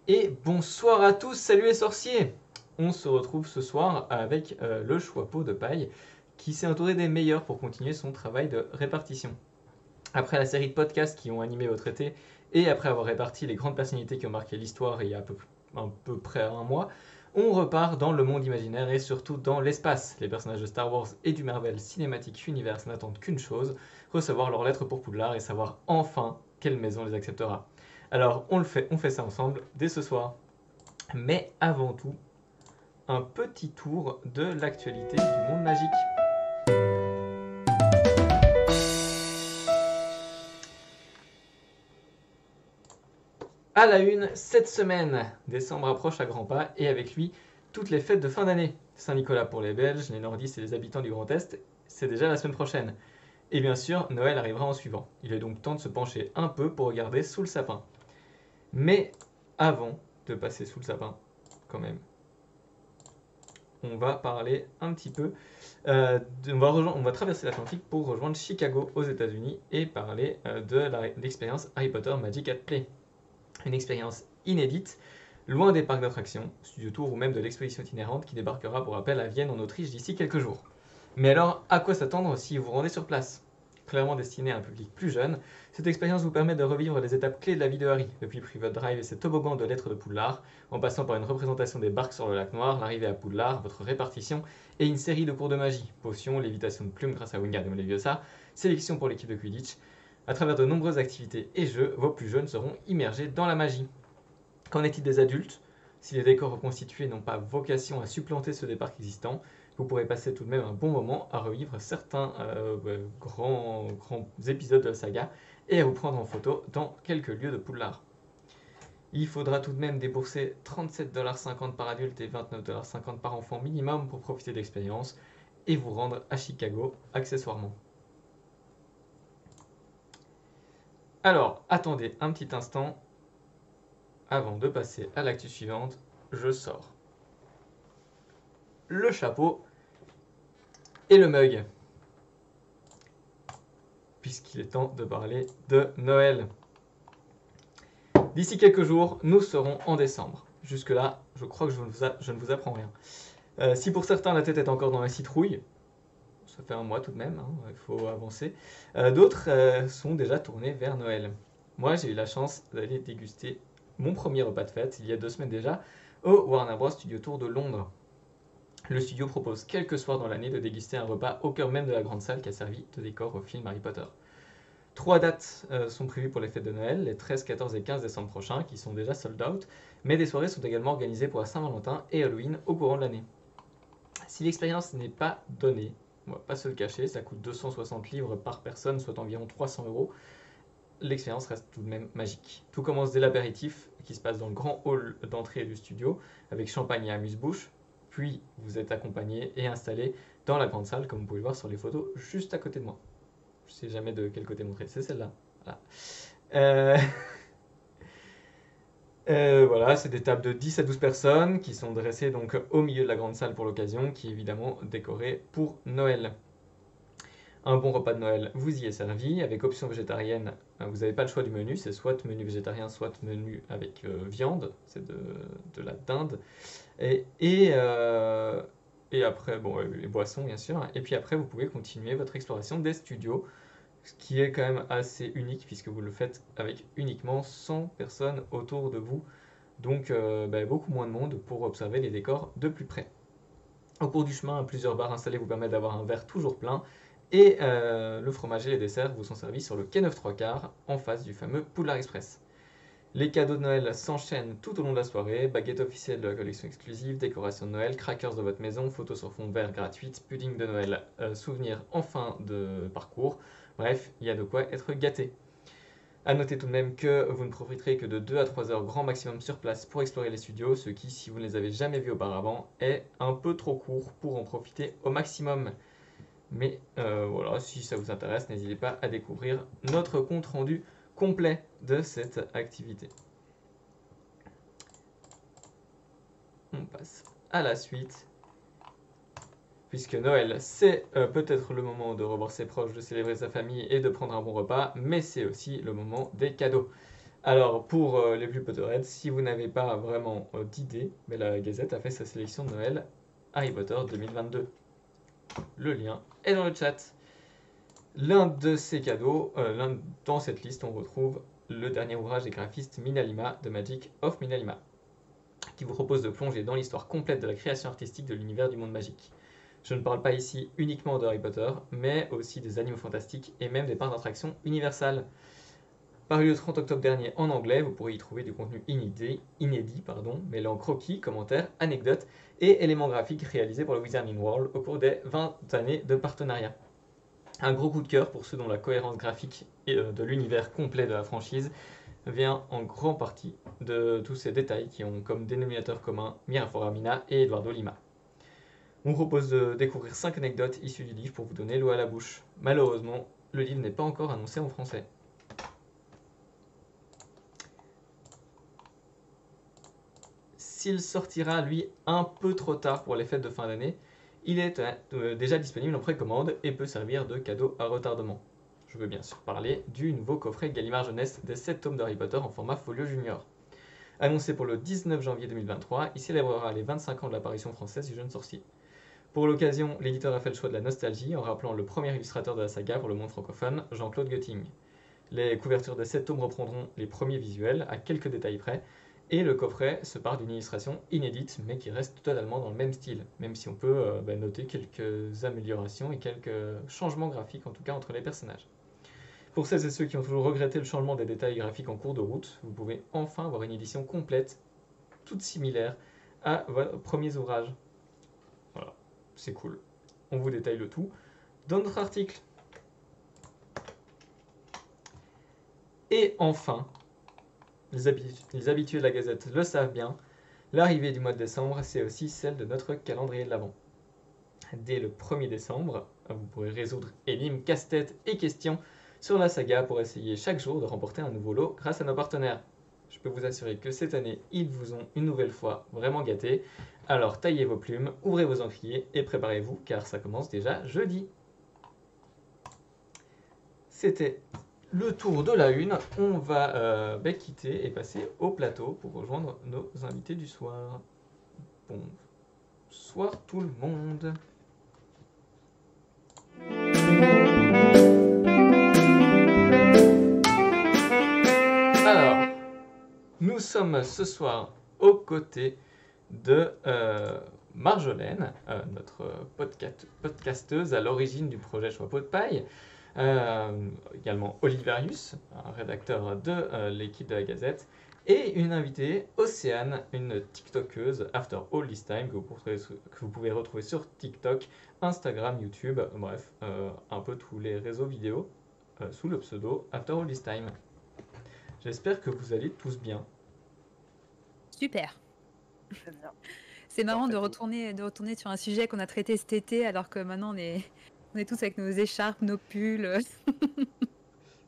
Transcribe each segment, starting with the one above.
Et bonsoir à tous, salut les sorciers. On se retrouve ce soir avec le Choixpeau de paille qui s'est entouré des meilleurs pour continuer son travail de répartition. Après la série de podcasts qui ont animé votre été et après avoir réparti les grandes personnalités qui ont marqué l'histoire il y a à peu près un mois, on repart dans le monde imaginaire et surtout dans l'espace. Les personnages de Star Wars et du Marvel Cinematic Universe n'attendent qu'une chose, recevoir leur lettre pour Poudlard et savoir enfin quelle maison les acceptera. Alors on fait ça ensemble dès ce soir. Mais avant tout, un petit tour de l'actualité du monde magique. À la une, cette semaine, décembre approche à grands pas et avec lui, toutes les fêtes de fin d'année. Saint-Nicolas pour les Belges, les Nordistes et les habitants du Grand Est, c'est déjà la semaine prochaine. Et bien sûr, Noël arrivera en suivant. Il est donc temps de se pencher un peu pour regarder sous le sapin. Mais avant de passer sous le sapin, quand même, on va parler un petit peu. On va traverser l'Atlantique pour rejoindre Chicago aux États-Unis et parler de l'expérience Harry Potter Magic at Play. Une expérience inédite, loin des parcs d'attractions, studio tour ou même de l'exposition itinérante qui débarquera pour rappel à Vienne en Autriche d'ici quelques jours. Mais alors, à quoi s'attendre si vous vous rendez sur place? Clairement destinée à un public plus jeune, cette expérience vous permet de revivre les étapes clés de la vie de Harry, depuis Private Drive et ses toboggans de lettres de Poudlard, en passant par une représentation des barques sur le lac Noir, l'arrivée à Poudlard, votre répartition, et une série de cours de magie, potions, lévitation de plumes grâce à Wingardium Leviosa, sélection pour l'équipe de Quidditch. À travers de nombreuses activités et jeux, vos plus jeunes seront immergés dans la magie. Qu'en est-il des adultes? Si les décors reconstitués n'ont pas vocation à supplanter ceux des parcs existants, vous pourrez passer tout de même un bon moment à revivre certains grands épisodes de la saga et à vous prendre en photo dans quelques lieux de Poudlard. Il faudra tout de même débourser 37,50$ par adulte et 29,50$ par enfant minimum pour profiter de l'expérience et vous rendre à Chicago accessoirement. Alors, attendez un petit instant, avant de passer à l'actu suivante, je sors le chapeau et le mug, puisqu'il est temps de parler de Noël. D'ici quelques jours, nous serons en décembre. Jusque-là, je crois que je ne vous apprends rien. Si pour certains la tête est encore dans la citrouille, ça fait un mois tout de même, hein, il faut avancer, d'autres sont déjà tournés vers Noël. Moi, j'ai eu la chance d'aller déguster mon premier repas de fête, il y a 2 semaines déjà, au Warner Bros. Studio Tour de Londres. Le studio propose quelques soirs dans l'année de déguster un repas au cœur même de la grande salle qui a servi de décor au film Harry Potter. 3 dates sont prévues pour les fêtes de Noël, les 13, 14 et 15 décembre prochains, qui sont déjà sold out, mais des soirées sont également organisées pour la Saint-Valentin et Halloween au courant de l'année. Si l'expérience n'est pas donnée, on va pas se le cacher, ça coûte 260 livres par personne, soit environ 300 €. L'expérience reste tout de même magique. Tout commence dès l'apéritif qui se passe dans le grand hall d'entrée du studio avec champagne et amuse-bouche. Puis vous êtes accompagné et installé dans la grande salle comme vous pouvez le voir sur les photos juste à côté de moi. Je sais jamais de quel côté montrer, c'est celle-là. Voilà. Euh, voilà, c'est des tables de 10 à 12 personnes qui sont dressées donc au milieu de la grande salle pour l'occasion, qui est évidemment décorée pour Noël. Un bon repas de Noël vous y est servi, avec option végétarienne. Vous n'avez pas le choix du menu, c'est soit menu végétarien, soit menu avec viande, c'est de la dinde. Et, et, euh, et après, bon, les boissons bien sûr. Et puis après, vous pouvez continuer votre exploration des studios, ce qui est quand même assez unique puisque vous le faites avec uniquement 100 personnes autour de vous. Donc beaucoup moins de monde pour observer les décors de plus près. Au cours du chemin, plusieurs bars installés vous permettent d'avoir un verre toujours plein. Et le fromage et les desserts vous sont servis sur le quai 9 3 quarts, en face du fameux Poudlard Express. Les cadeaux de Noël s'enchaînent tout au long de la soirée, baguette officielle de la collection exclusive, décoration de Noël, crackers de votre maison, photos sur fond vert gratuites, pudding de Noël, souvenirs en fin de parcours. Bref, il y a de quoi être gâté. A noter tout de même que vous ne profiterez que de 2 à 3 heures grand maximum sur place pour explorer les studios, ce qui, si vous ne les avez jamais vus auparavant, est un peu trop court pour en profiter au maximum. Mais voilà, si ça vous intéresse, n'hésitez pas à découvrir notre compte rendu complet de cette activité. On passe à la suite. Puisque Noël, c'est peut-être le moment de revoir ses proches, de célébrer sa famille et de prendre un bon repas, mais c'est aussi le moment des cadeaux. Alors, pour les plus Potterheads, si vous n'avez pas vraiment d'idée, mais la Gazette a fait sa sélection de Noël Harry Potter 2022. Le lien est dans le chat. L'un de ces cadeaux, dans cette liste, on retrouve le dernier ouvrage des graphistes Minalima de Magic of Minalima, qui vous propose de plonger dans l'histoire complète de la création artistique de l'univers du monde magique. Je ne parle pas ici uniquement de Harry Potter, mais aussi des animaux fantastiques et même des parcs d'attractions Universal. Paru le 30 octobre dernier en anglais, vous pourrez y trouver du contenu inédit, mêlant croquis, commentaires, anecdotes et éléments graphiques réalisés pour le Wizarding World au cours des 20 années de partenariat. Un gros coup de cœur pour ceux dont la cohérence graphique et de l'univers complet de la franchise vient en grande partie de tous ces détails qui ont comme dénominateur commun Mira Foramina et Eduardo Lima. On propose de découvrir 5 anecdotes issues du livre pour vous donner l'eau à la bouche. Malheureusement, le livre n'est pas encore annoncé en français. S'il sortira, lui, un peu trop tard pour les fêtes de fin d'année, il est déjà disponible en précommande et peut servir de cadeau à retardement. Je veux bien sûr parler du nouveau coffret Gallimard Jeunesse des 7 tomes d'Harry Potter en format folio junior. Annoncé pour le 19 janvier 2023, il célébrera les 25 ans de l'apparition française du jeune sorcier. Pour l'occasion, l'éditeur a fait le choix de la nostalgie en rappelant le premier illustrateur de la saga pour le monde francophone, Jean-Claude Götting. Les couvertures des 7 tomes reprendront les premiers visuels, à quelques détails près, et le coffret se part d'une illustration inédite, mais qui reste totalement dans le même style, même si on peut noter quelques améliorations et quelques changements graphiques, en tout cas entre les personnages. Pour celles et ceux qui ont toujours regretté le changement des détails graphiques en cours de route, vous pouvez enfin avoir une édition complète, toute similaire à vos premiers ouvrages. Voilà, c'est cool. On vous détaille le tout dans notre article. Et enfin, les habitués de la Gazette le savent bien, l'arrivée du mois de décembre, c'est aussi celle de notre calendrier de l'Avent. Dès le 1er décembre, vous pourrez résoudre énigmes, casse-têtes et questions sur la saga pour essayer chaque jour de remporter un nouveau lot grâce à nos partenaires. Je peux vous assurer que cette année, ils vous ont une nouvelle fois vraiment gâtés. Alors taillez vos plumes, ouvrez vos encriers et préparez-vous car ça commence déjà jeudi. C'était le tour de la une. On va quitter et passer au plateau pour rejoindre nos invités du soir. Bonsoir tout le monde. Alors, nous sommes ce soir aux côtés de Marjolaine, notre podcasteuse à l'origine du projet Choix Pot de Paille. Également Oliverius, un rédacteur de l'équipe de la Gazette, et une invitée, Océane, une TikTokeuse, After All This Time, que vous pouvez retrouver sur TikTok, Instagram, YouTube, bref, un peu tous les réseaux vidéo, sous le pseudo After All This Time. J'espère que vous allez tous bien. Super. C'est marrant de retourner sur un sujet qu'on a traité cet été, alors que maintenant on est tous avec nos écharpes, nos pulls.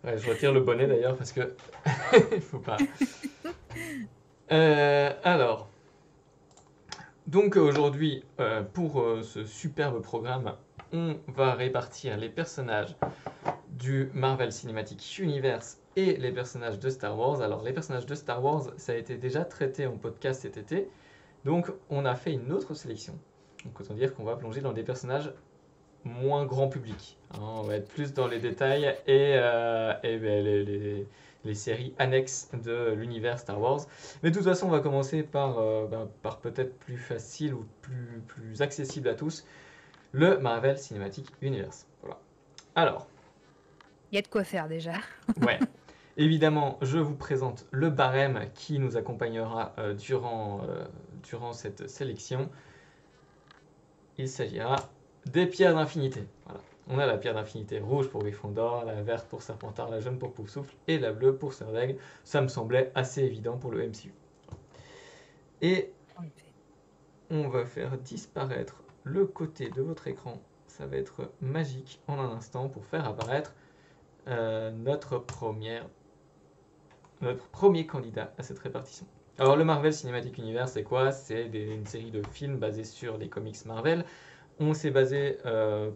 Ouais, je retire le bonnet d'ailleurs parce que il faut pas. Alors, donc aujourd'hui, pour ce superbe programme, on va répartir les personnages du Marvel Cinematic Universe et les personnages de Star Wars. Alors, les personnages de Star Wars, ça a été déjà traité en podcast cet été, donc on a fait une autre sélection. Donc autant dire qu'on va plonger dans des personnages moins grand public. Hein, on va être plus dans les détails et les séries annexes de l'univers Star Wars. Mais de toute façon, on va commencer par peut-être plus facile ou plus accessible à tous, le Marvel Cinematic Universe. Voilà. Alors. Il y a de quoi faire déjà. Ouais. Évidemment, je vous présente le barème qui nous accompagnera durant cette sélection. Il s'agira des pierres d'infinité. Voilà. On a la pierre d'infinité rouge pour Gryffondor, la verte pour Serpentard, la jaune pour Poufsouffle et la bleue pour Serdaigle. Ça me semblait assez évident pour le MCU. Et on va faire disparaître le côté de votre écran. Ça va être magique en un instant pour faire apparaître notre premier candidat à cette répartition. Alors le Marvel Cinematic Universe, c'est quoi? C'est une série de films basés sur les comics Marvel. On s'est basé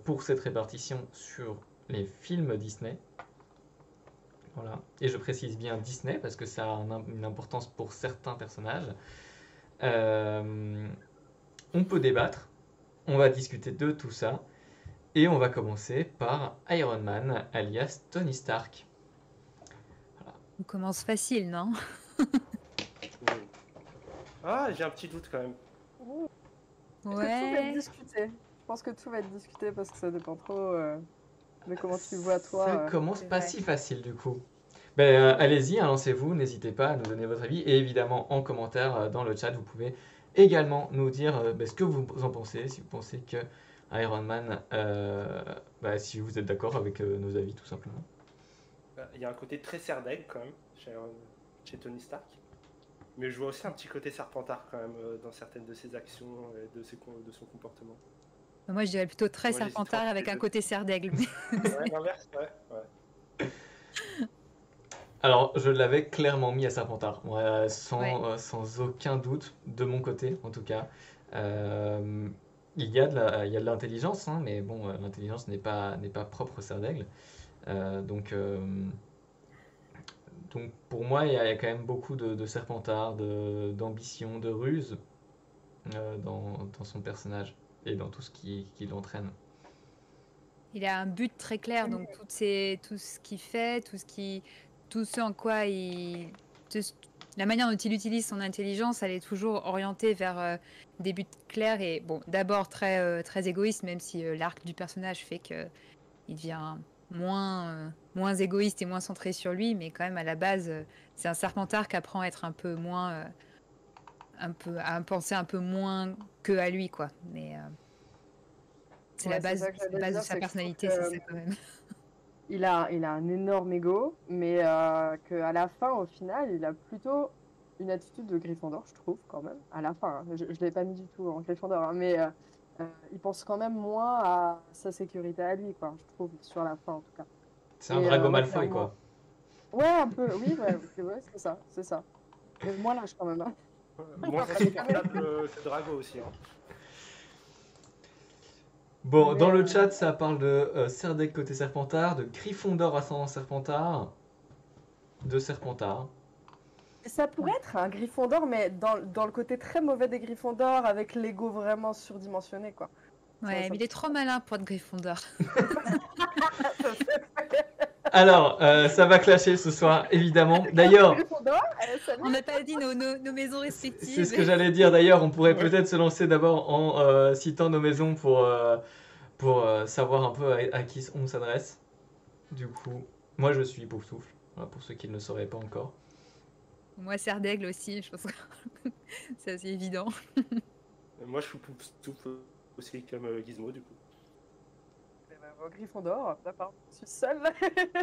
pour cette répartition sur les films Disney. Voilà. Et je précise bien Disney parce que ça a une importance pour certains personnages. Euh, on peut débattre, on va discuter de tout ça. Et on va commencer par Iron Man, alias Tony Stark. On commence facile, non? Ah, j'ai un petit doute quand même. Est-ce que tout va être Ouais. discuté? Je pense que tout va être discuté parce que ça dépend trop de comment tu le vois toi. Ça commence c'est pas vrai. si facile du coup. Allez-y, hein, lancez-vous, n'hésitez pas à nous donner votre avis. Et évidemment, en commentaire dans le chat, vous pouvez également nous dire ce que vous en pensez, si vous pensez que Iron Man, si vous êtes d'accord avec nos avis tout simplement. Il y a un côté très Serdaigle quand même chez Tony Stark. Mais je vois aussi un petit côté Serpentard quand même dans certaines de ses actions et de son comportement. Moi, je dirais plutôt très Moi, j'hésite Serpentard entre avec les un deux. côté serre d'aigle. Ouais, l'inverse, ouais. Alors, je l'avais clairement mis à Serpentard, sans, Ouais. sans aucun doute, de mon côté en tout cas. Il y a de l'intelligence, hein, mais bon, l'intelligence n'est pas propre au cerf d'aigle. Euh, donc, euh, donc, pour moi, il y a quand même beaucoup de Serpentard, d'ambition, de ruse dans son personnage et dans tout ce qui l'entraîne. Il a un but très clair, donc tout ce qu'il fait, tout ce en quoi la manière dont il utilise son intelligence, elle est toujours orientée vers des buts clairs et bon, d'abord très égoïste, même si l'arc du personnage fait que il devient moins égoïste et moins centré sur lui, mais quand même à la base, c'est un Serpentard qui apprend à être un peu moins, à penser un peu moins que à lui, quoi. Mais c'est Ouais, la c'est base, ça que j'allais de dire, sa c'est que je trouve personnalité, que c'est ça quand même. il a un énorme ego, mais qu'à la fin, au final, il a plutôt une attitude de Gryffondor, je trouve, quand même. À la fin, hein. Je ne l'ai pas mis du tout en Gryffondor, hein, mais il pense quand même moins à sa sécurité à lui, quoi, je trouve, sur la fin, en tout cas. C'est un Et Drago ouais, Malfoy, clairement. quoi. Ouais, un peu, oui, ouais, c'est ça, c'est ça. Mais moins lâche quand même, hein. Moins insupportable que Drago aussi. Hein. Bon, Mais, dans le chat, ça parle de Serdaigle côté Serpentard, de Gryffondor ascendant Serpentard, de Serpentard. ça pourrait être un Gryffondor, mais dans le côté très mauvais des Gryffondors, avec l'ego vraiment surdimensionné, quoi. Ouais, Ça- mais il est trop malin pour être Gryffondor. Alors, ça va clasher ce soir, évidemment. D'ailleurs, Gryffondor, salut. On n'a pas dit nos maisons c'est respectives. ce que j'allais dire. D'ailleurs, on pourrait Ouais. peut-être se lancer d'abord en citant nos maisons pour savoir un peu à qui on s'adresse. Du coup, moi je suis Poufsouffle, voilà, pour ceux qui ne le sauraient pas encore. Moi, serre d'aigle aussi, je pense que c'est assez évident. Moi, je suis Poufsouffle aussi comme Gizmo, du coup. Gryffondor, d'accord. Je suis seule.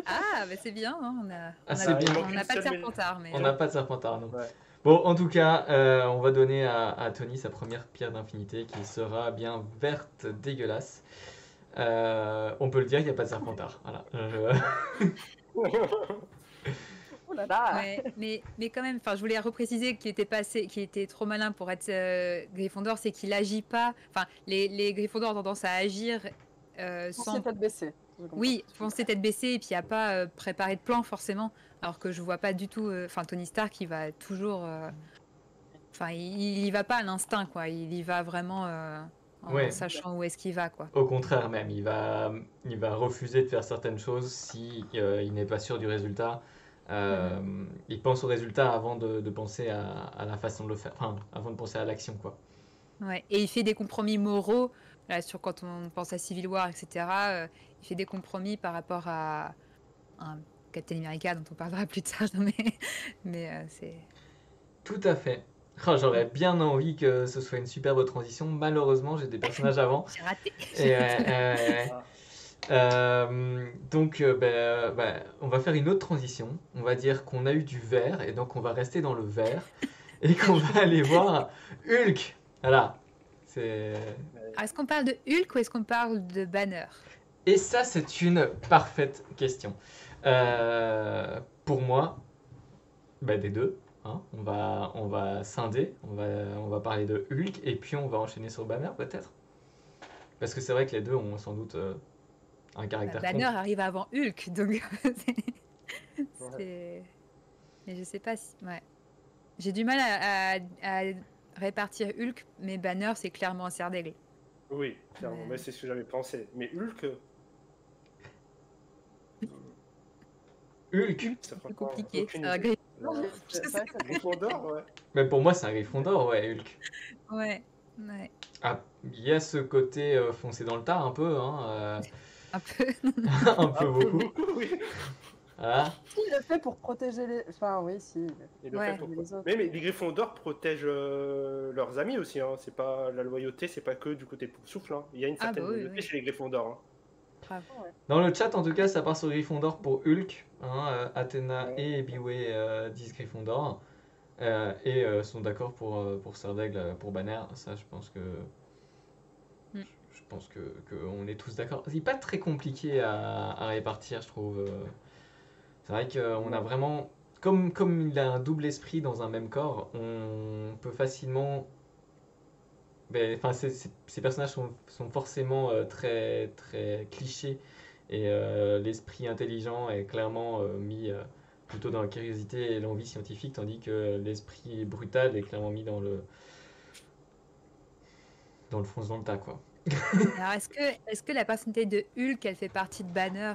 Ah, bah c'est bien, hein, Ah, c'est bien. on n'a pas de Serpentard, mais On n'a pas de Serpentard, non. Ouais. Bon, en tout cas, on va donner à Tony sa première pierre d'infinité qui sera bien verte, dégueulasse. On peut le dire, il n'y a pas de Serpentard. Voilà. Oh là là. ouais, mais quand même, je voulais repréciser qu'il était trop malin pour être Gryffondor, c'est qu'il agit pas. Enfin, les Gryffondors ont tendance à agir sans. Sans tête baissée. Oui, foncer tête baissée et puis il n'y a pas préparé de plan forcément. Alors que je vois pas du tout. Enfin, Tony Stark, il va toujours. Enfin, il y va pas à l'instinct, quoi. Il y va vraiment en Ouais. sachant où est-ce qu'il va, quoi. Au contraire même, il va refuser de faire certaines choses si il n'est pas sûr du résultat. Il pense au résultat avant de penser à la façon de le faire, enfin, avant de penser à l'action, quoi. Ouais. Et il fait des compromis moraux. Là, quand on pense à Civil War, etc., il fait des compromis par rapport à un Captain America dont on parlera plus tard. Mais c'est. Tout à fait. Oh, j'aurais bien envie que ce soit une superbe transition. Malheureusement, j'ai des personnages avant. J'ai raté. Et donc, on va faire une autre transition. On va dire qu'on a eu du vert et donc on va rester dans le vert et qu'on va aller voir Hulk. Voilà. Alors, est-ce qu'on parle de Hulk ou est-ce qu'on parle de Banner? Et ça, c'est une parfaite question. Pour moi, des deux. Hein, on va scinder, on va parler de Hulk et puis on va enchaîner sur Banner peut-être. Parce que c'est vrai que les deux ont sans doute un caractère. Banner arrive avant Hulk, donc. Ouais, c'est... Mais je sais pas si... Ouais. J'ai du mal à répartir Hulk, mais Banner, c'est clairement un cerf d'aigle. Oui, clairement, Ouais. mais c'est ce que j'avais pensé. Mais Hulk, Hulk, c'est C'est franchement compliqué. aucune C'est un idée. Gryffondor. Ouais. Je sais C'est vrai que ça Gryffondor, ouais. mais pour moi c'est un Gryffondor, ouais, Hulk. Ouais, ouais, Ah, il y a ce côté foncé dans le tas un peu, hein, un peu. un peu Un peu beaucoup. beaucoup, oui. Voilà. il le fait pour protéger les. Enfin, oui, si. Il le Ouais. fait pour Les autres. Mais les Gryffondors protègent leurs amis aussi. Hein. C'est pas la loyauté, c'est pas que du côté souffle. Hein. Il y a une Ah, certaine bah oui, loyauté oui. chez les Gryffondors. Hein. Grave. Dans le chat, en tout cas, ça part sur Gryffondor pour Hulk. Hein, Athéna Ouais. et Biway disent Gryffondor. Et sont d'accord pour Serdaigle, pour Banner. Ça, je pense que. Mm. Je pense que on est tous d'accord. C'est pas très compliqué à répartir, je trouve. C'est vrai qu'on a vraiment. Comme il a un double esprit dans un même corps, on peut facilement. Enfin, ces personnages sont forcément très, très clichés et l'esprit intelligent est clairement mis plutôt dans la curiosité et l'envie scientifique, tandis que l'esprit brutal est clairement mis dans le fonce dans le tas, quoi. Alors, est-ce que la personnalité de Hulk, elle fait partie de Banner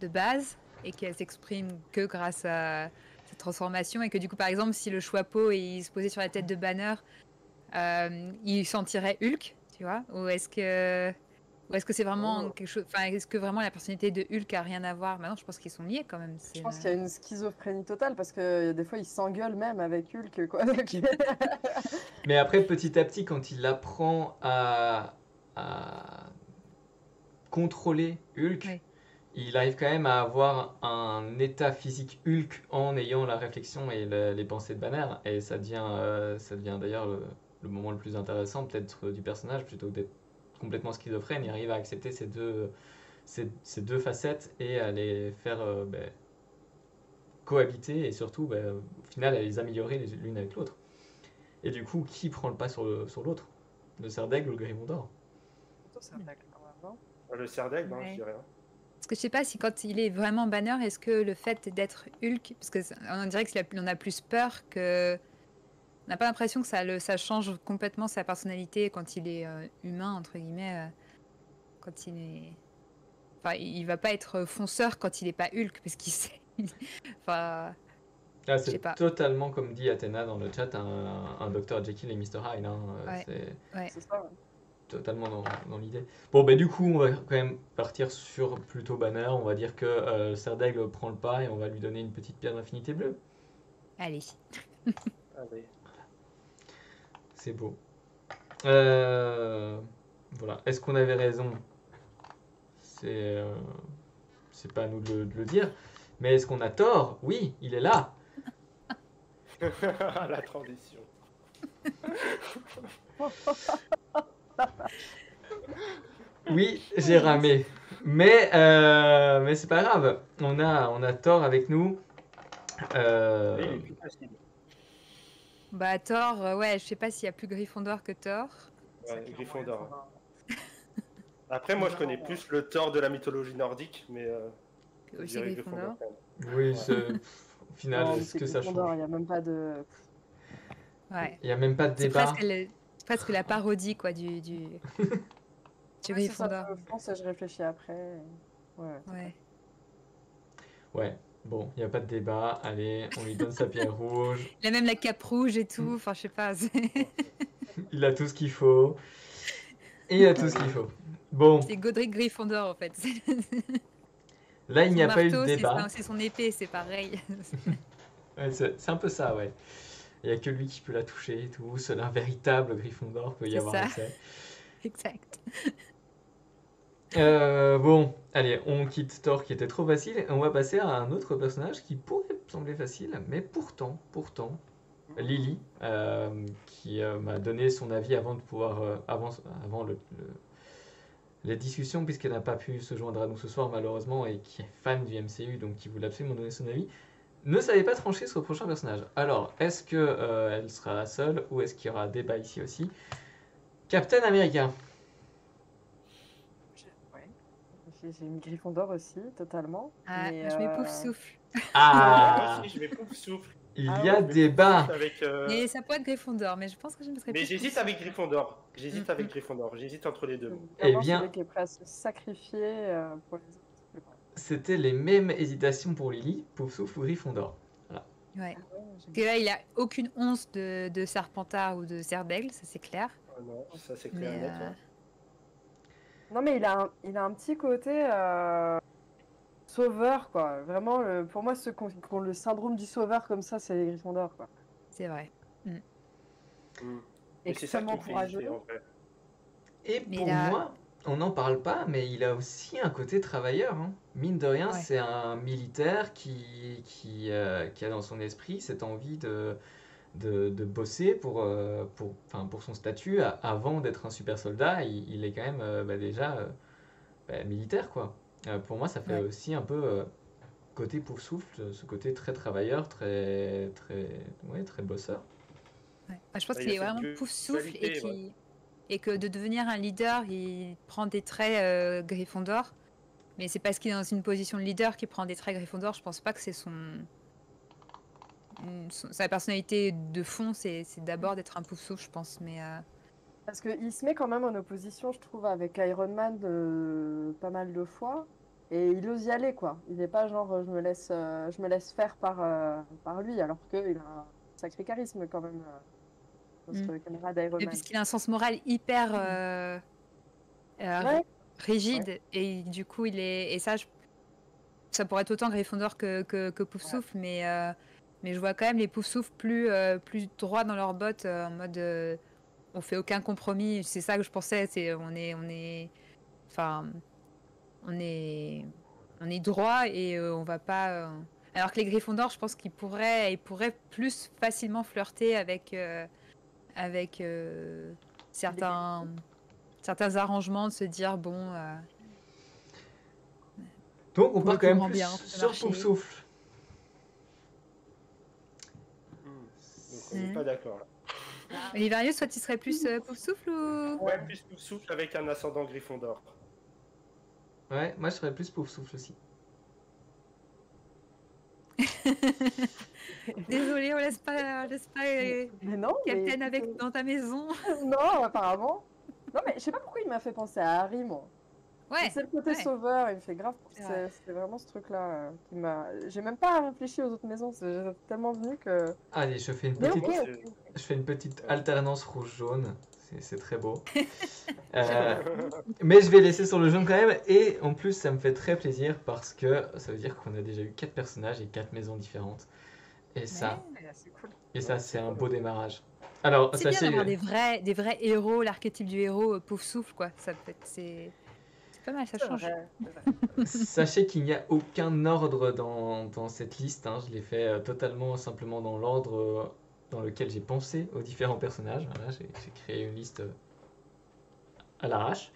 de base et qu'elle s'exprime que grâce à cette transformation et que du coup, par exemple, si le Choixpeau il se posait sur la tête de Banner, il sentirait Hulk, tu vois? Ou est-ce que c'est vraiment Oh. quelque chose... Enfin, est-ce que vraiment la personnalité de Hulk a rien à voir? Maintenant, je pense qu'ils sont liés quand même. Je pense qu'il y a une schizophrénie totale parce que des fois, il s'engueule même avec Hulk, quoi. Donc, Mais après, petit à petit, quand il apprend à contrôler Hulk, Oui. il arrive quand même à avoir un état physique Hulk en ayant la réflexion et les pensées de Banner. Et ça devient d'ailleurs le moment le plus intéressant peut-être du personnage, plutôt que d'être complètement schizophrène. Il arrive à accepter ces deux facettes et à les faire cohabiter et surtout, au final, à les améliorer l'une avec l'autre. Et du coup, qui prend le pas sur l'autre? Le Serdaigle ou le Gryffondor? plutôt ça attaque, quand même, non Le cerf d'aigle, hein, Ouais. je dirais. Hein. Parce que je sais pas si quand il est vraiment Banner, est-ce que le fait d'être Hulk, parce que on dirait qu'on a plus peur que... On n'a pas l'impression que ça change complètement sa personnalité quand il est humain, entre guillemets. Quand il est... Enfin, il va pas être fonceur quand il est pas Hulk, parce qu'il sait... Enfin, Ah, je sais c'est pas. totalement comme dit Athéna dans le chat, un Dr Jekyll et Mr Hyde. Hein. Ouais. C'est Ouais. C'est ça, ouais. totalement dans l'idée. Bon, du coup, on va quand même partir sur plutôt Banner. On va dire que Serdaigle prend le pas et on va lui donner une petite pierre d'infinité bleue. Allez. Allez. C'est beau. Voilà. Est-ce qu'on avait raison? C'est pas à nous de le dire. Mais est-ce qu'on a tort? Oui, il est là. La transition. Oui, j'ai ramé. Mais c'est pas grave. On a Thor avec nous. Lui, il est plus facile. Bah, Thor, ouais, je sais pas s'il y a plus Gryffondor que Thor. Ouais, C'est Gryffondor. clairement, Après, moi, je connais plus le Thor de la mythologie nordique, mais Que je aussi dirais Gryffondor. quand même. Oui, Ouais. au final, Non, mais est-ce c'est que ça Gryffondor, change? il n'y a même pas de. Ouais. Il n'y a même pas de C'est débat. c'est presque la parodie, quoi, du Ouais, c'est ça, Gryffondor. je pense que je réfléchis après. Ouais. Ouais. Ouais, bon, il n'y a pas de débat. Allez, on lui donne sa pierre rouge. Il a même la cape rouge et tout. Enfin, je sais pas. Il a tout ce qu'il faut. Et il a tout ce qu'il faut. Bon, C'est Godric Gryffondor, en fait. là, il Son n'y a pas eu de marteau, débat. c'est son épée, c'est pareil. Ouais, c'est un peu ça, ouais. Il n'y a que lui qui peut la toucher et tout. Seul un véritable Gryffondor peut y C'est avoir ça. accès. Exact. Bon, allez, on quitte Thor qui était trop facile et on va passer à un autre personnage qui pourrait sembler facile, mais pourtant, Lily, qui m'a donné son avis avant de pouvoir, avant les discussions, puisqu'elle n'a pas pu se joindre à nous ce soir malheureusement et qui est fan du MCU, donc qui voulait absolument donner son avis, ne savait pas trancher sur le prochain personnage. Alors, est-ce que elle sera seule ou est-ce qu'il y aura débat ici aussi? Captain America. Ouais. j'ai mis Gryffondor aussi, totalement. Ah, mais, je mets Poufsouffle. Moi Ah, aussi, je mets Poufsouffle. il Ah y ouais, a Je mets débat. Poufsouffle avec. Et ça peut être Gryffondor, mais je pense que je mettrais Mais plus j'hésite Poufsouffle. avec Gryffondor. J'hésite Mm, avec mm. Gryffondor. J'hésite entre les deux. Eh Vraiment bien- celui qui est prêt à se sacrifier pour les autres. C'était les mêmes hésitations pour Lily, Poufsouffle ou Gryffondor. Ouais. Ah ouais, Parce que là, il a aucune once de Serpentard ou de Serdaigle, ça c'est clair. Ah non, ça c'est clair et Mais net. Ouais. Non, mais il a un petit côté sauveur, quoi. Vraiment, pour moi, ceux qui ont le syndrome du sauveur comme ça, c'est les Gryffondors, quoi. c'est vrai. Mm. Mais c'est ça qui Extrêmement me fait courageux. hésiter en vrai. Et Mais pour là- moi, on n'en parle pas, mais il a aussi un côté travailleur. Hein. Mine de rien, Ouais. c'est un militaire qui a dans son esprit cette envie de bosser pour son statut. Avant d'être un super soldat, il est quand même déjà militaire, quoi. Pour moi, ça fait Ouais. aussi un peu côté Poufsouffle, ce côté très travailleur, très bosseur. Ouais. Je pense Ouais, il qu'il y est a cette vraiment Poufsouffle et, dualité, et que de devenir un leader, il prend des traits Gryffondor. Mais c'est parce qu'il est dans une position de leader qu'il prend des traits Gryffondor. Je pense pas que c'est sa personnalité de fond, c'est d'abord d'être un Poufsouffle, je pense. Mais Parce qu'il se met quand même en opposition, je trouve, avec Iron Man pas mal de fois. Et il ose y aller, quoi. Il n'est pas genre je me laisse faire par lui, alors qu'il a un sacré charisme quand même, notre camarade Iron et Man. parce qu'il a un sens moral hyper Ouais. rigide. Et du coup, et ça, ça pourrait être autant Gryffondor que Poufsouffle, mais je vois quand même les Poufsouffles plus droits dans leurs bottes, en mode on fait aucun compromis. C'est ça que je pensais. On est droit et on va pas. Alors que les Gryffondors, je pense qu'ils pourraient plus facilement flirter avec certains arrangements, de se dire bon. Donc on Pour part le quand même plus grand plus bien, pour sur marcher. Poufsouffle. Donc on n'est pas d'accord là. Oliverius, toi, tu serais plus Poufsouffle ou Ouais, plus Poufsouffle avec un ascendant Gryffondor. Ouais, moi je serais plus Poufsouffle aussi. Désolée, on laisse pas Mais non, Captain mais... avec dans ta maison. Non, apparemment. Non, mais je sais pas pourquoi il m'a fait penser à Harry, moi. Ouais. C'est le côté ouais. sauveur, il me fait grave. C'est vrai. C'est vraiment ce truc-là qui m'a. J'ai même pas réfléchi aux autres maisons, c'est tellement venu que. Allez, je fais une Mais petite, ok, je fais une petite alternance rouge-jaune. C'est très beau. Mais je vais laisser sur le jaune quand même. Et en plus, ça me fait très plaisir parce que ça veut dire qu'on a déjà eu 4 personnages et 4 maisons différentes. Et ça, c'est cool. c'est un beau démarrage. Alors, C'est bien sachez, d'avoir des vrais héros, l'archétype du héros Poufsouffle, quoi. Ça peut être, c'est pas mal, ça C'est change. vrai. sachez qu'il n'y a aucun ordre dans cette liste. Hein. Je l'ai fait totalement simplement dans l'ordre dans lequel j'ai pensé aux différents personnages. Voilà, j'ai créé une liste à l'arrache.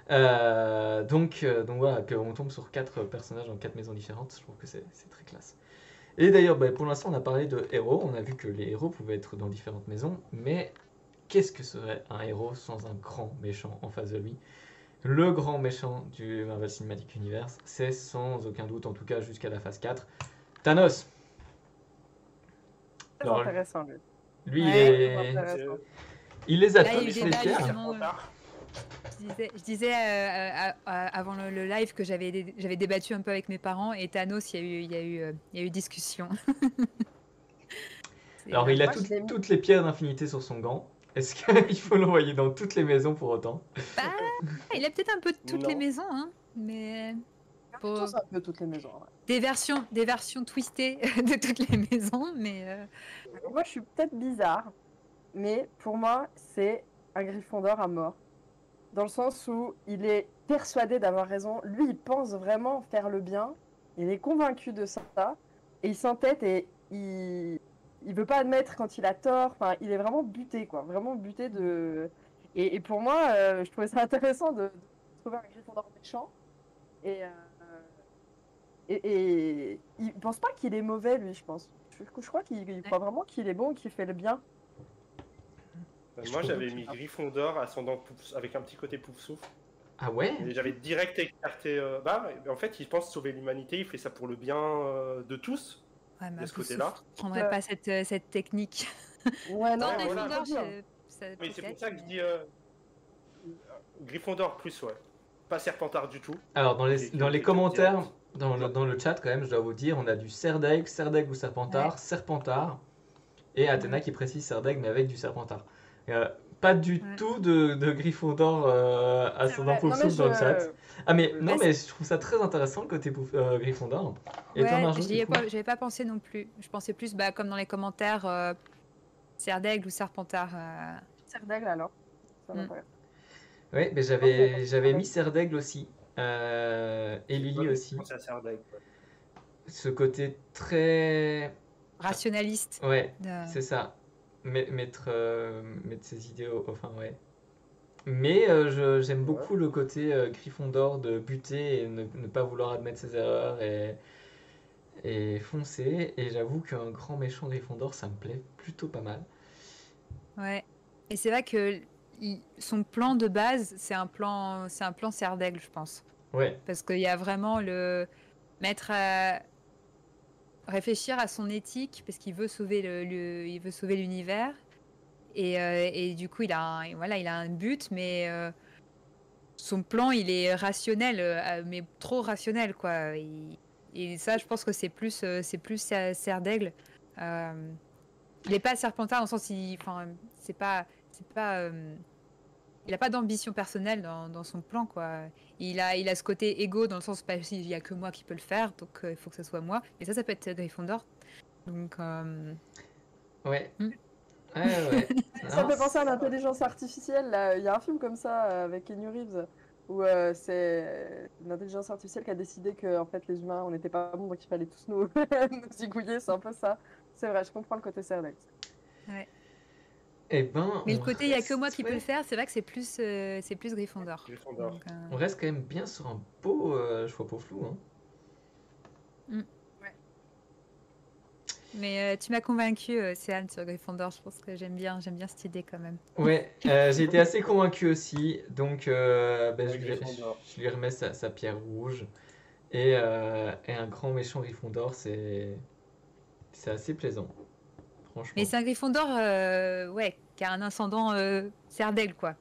Donc voilà, qu'on tombe sur 4 personnages dans 4 maisons différentes, je trouve que c'est très classe. Et d'ailleurs, pour l'instant, on a parlé de héros. On a vu que les héros pouvaient être dans différentes maisons. Mais qu'est-ce que serait un héros sans un grand méchant en face de lui? Le grand méchant du Marvel Cinematic Universe, c'est sans aucun doute, en tout cas jusqu'à la phase 4, Thanos. Très Alors, intéressant, lui. lui, Ouais. Intéressant. il les a Là, il y a tous, eu les des pierres. dates, justement. Je disais avant le live que j'avais débattu un peu avec mes parents et Thanos, il y a eu discussion. Alors, il a Moi, je l'ai mis. toutes les pierres d'infinité sur son gant. Est-ce qu'il faut l'envoyer dans toutes les maisons pour autant? Il a peut-être un peu de toutes Non. les maisons, hein, mais pour Tous un peu toutes les maisons. Ouais. des versions twistées de toutes les maisons, mais Moi, je suis peut-être bizarre, mais pour moi, c'est un Gryffondor à mort. Dans le sens où il est persuadé d'avoir raison. Lui, il pense vraiment faire le bien. Il est convaincu de ça. Et il s'entête et il veut pas admettre quand il a tort. Enfin, il est vraiment buté, quoi. Vraiment buté de... Et pour moi, je trouvais ça intéressant de trouver un Gryffondor méchant. Et il pense pas qu'il est mauvais, lui, je pense. Je crois qu'il croit vraiment qu'il est bon, qu'il fait le bien. Moi j'avais mis Gryffondor ascendant avec un petit côté Poufsouffle. Ah ouais? Et j'avais direct écarté. En fait, il pense sauver l'humanité, il fait ça pour le bien de tous, Ouais, mais de ce vous côté-là. prendrez Ouais. pas cette technique. Ouais, non, Dans Ouais, voilà. Gryffondor, bien. ça Mais c'est pour peut-être, ça que je mais... dis Gryffondor plus, ouais. Pas Serpentard du tout. Alors, dans Qui les est top commentaires, direct. dans le chat, quand même, je dois vous dire, on a du Serdaigle, Serdaigle ou Serpentard, Ouais. Serpentard, et Athéna Ouais. qui précise Serdaigle, mais avec du Serpentard. Pas du Ouais. tout de Gryffondor C'est ascendant vrai. Non, mais Poufsouffle dans le chat. Ah, mais non, Bah, mais je trouve ça très intéressant le côté Gryffondor. Et toi, ouais, Marjo, du coup? j'avais pas pensé non plus. Je pensais plus, comme dans les commentaires, Serdaigle ou Serpentard. Serdaigle alors. Ça Mm. m'intéresse. Oui, mais j'avais mis Serdaigle aussi. Et J'ai Lily pas aussi. pensé à Serdaigle, ouais. Ce côté très... Rationaliste. Ouais, de- c'est ça. Mettre ses idées enfin, ouais. Mais j'aime Ouais. beaucoup le côté Gryffondor de buter et ne pas vouloir admettre ses erreurs et foncer. Et j'avoue qu'un grand méchant Gryffondor, ça me plaît plutôt pas mal. Ouais. Et c'est vrai que son plan de base, c'est un plan Serdaigle, je pense. Ouais, Parce qu'il y a vraiment le mettre à réfléchir à son éthique, parce qu'il veut sauver il veut sauver l'univers. Et du coup, il a un but, mais son plan, il est rationnel, mais trop rationnel, quoi. Et ça, je pense que c'est plus Serdaigle. Euh, il n'est pas Serpentard dans le sens, c'est pas, il a pas d'ambition personnelle dans son plan, quoi. Il a ce côté égo dans le sens, il y a que moi qui peux le faire, donc il faut que ce soit moi. Et ça peut être Gryffondor. Donc, ouais, hmm. ouais. Ça Non, me fait penser à l'intelligence artificielle. Là. Il y a un film comme ça avec Keanu Reeves où c'est une intelligence artificielle qui a décidé que en fait, les humains, on n'était pas bons, donc il fallait tous nous, nous zigouiller. C'est un peu ça. C'est vrai, je comprends le côté Serdaigle. Ouais. eh ben, Mais le on côté, il y a que moi qui peux le reste, faire, c'est vrai que c'est plus Gryffondor. Gryffondor. Donc, on reste quand même bien sur un beau choix pour flou, hein. Ouais. Mais tu m'as convaincu, Céane, sur Gryffondor. Je pense que j'aime bien cette idée quand même. Ouais, j'ai été assez convaincu aussi, donc Ouais, je Gryffondor. lui remets sa pierre rouge. Et un grand méchant Gryffondor, c'est assez plaisant, franchement. Mais c'est un Gryffondor, ouais, qui a un ascendant Serdaigle, quoi.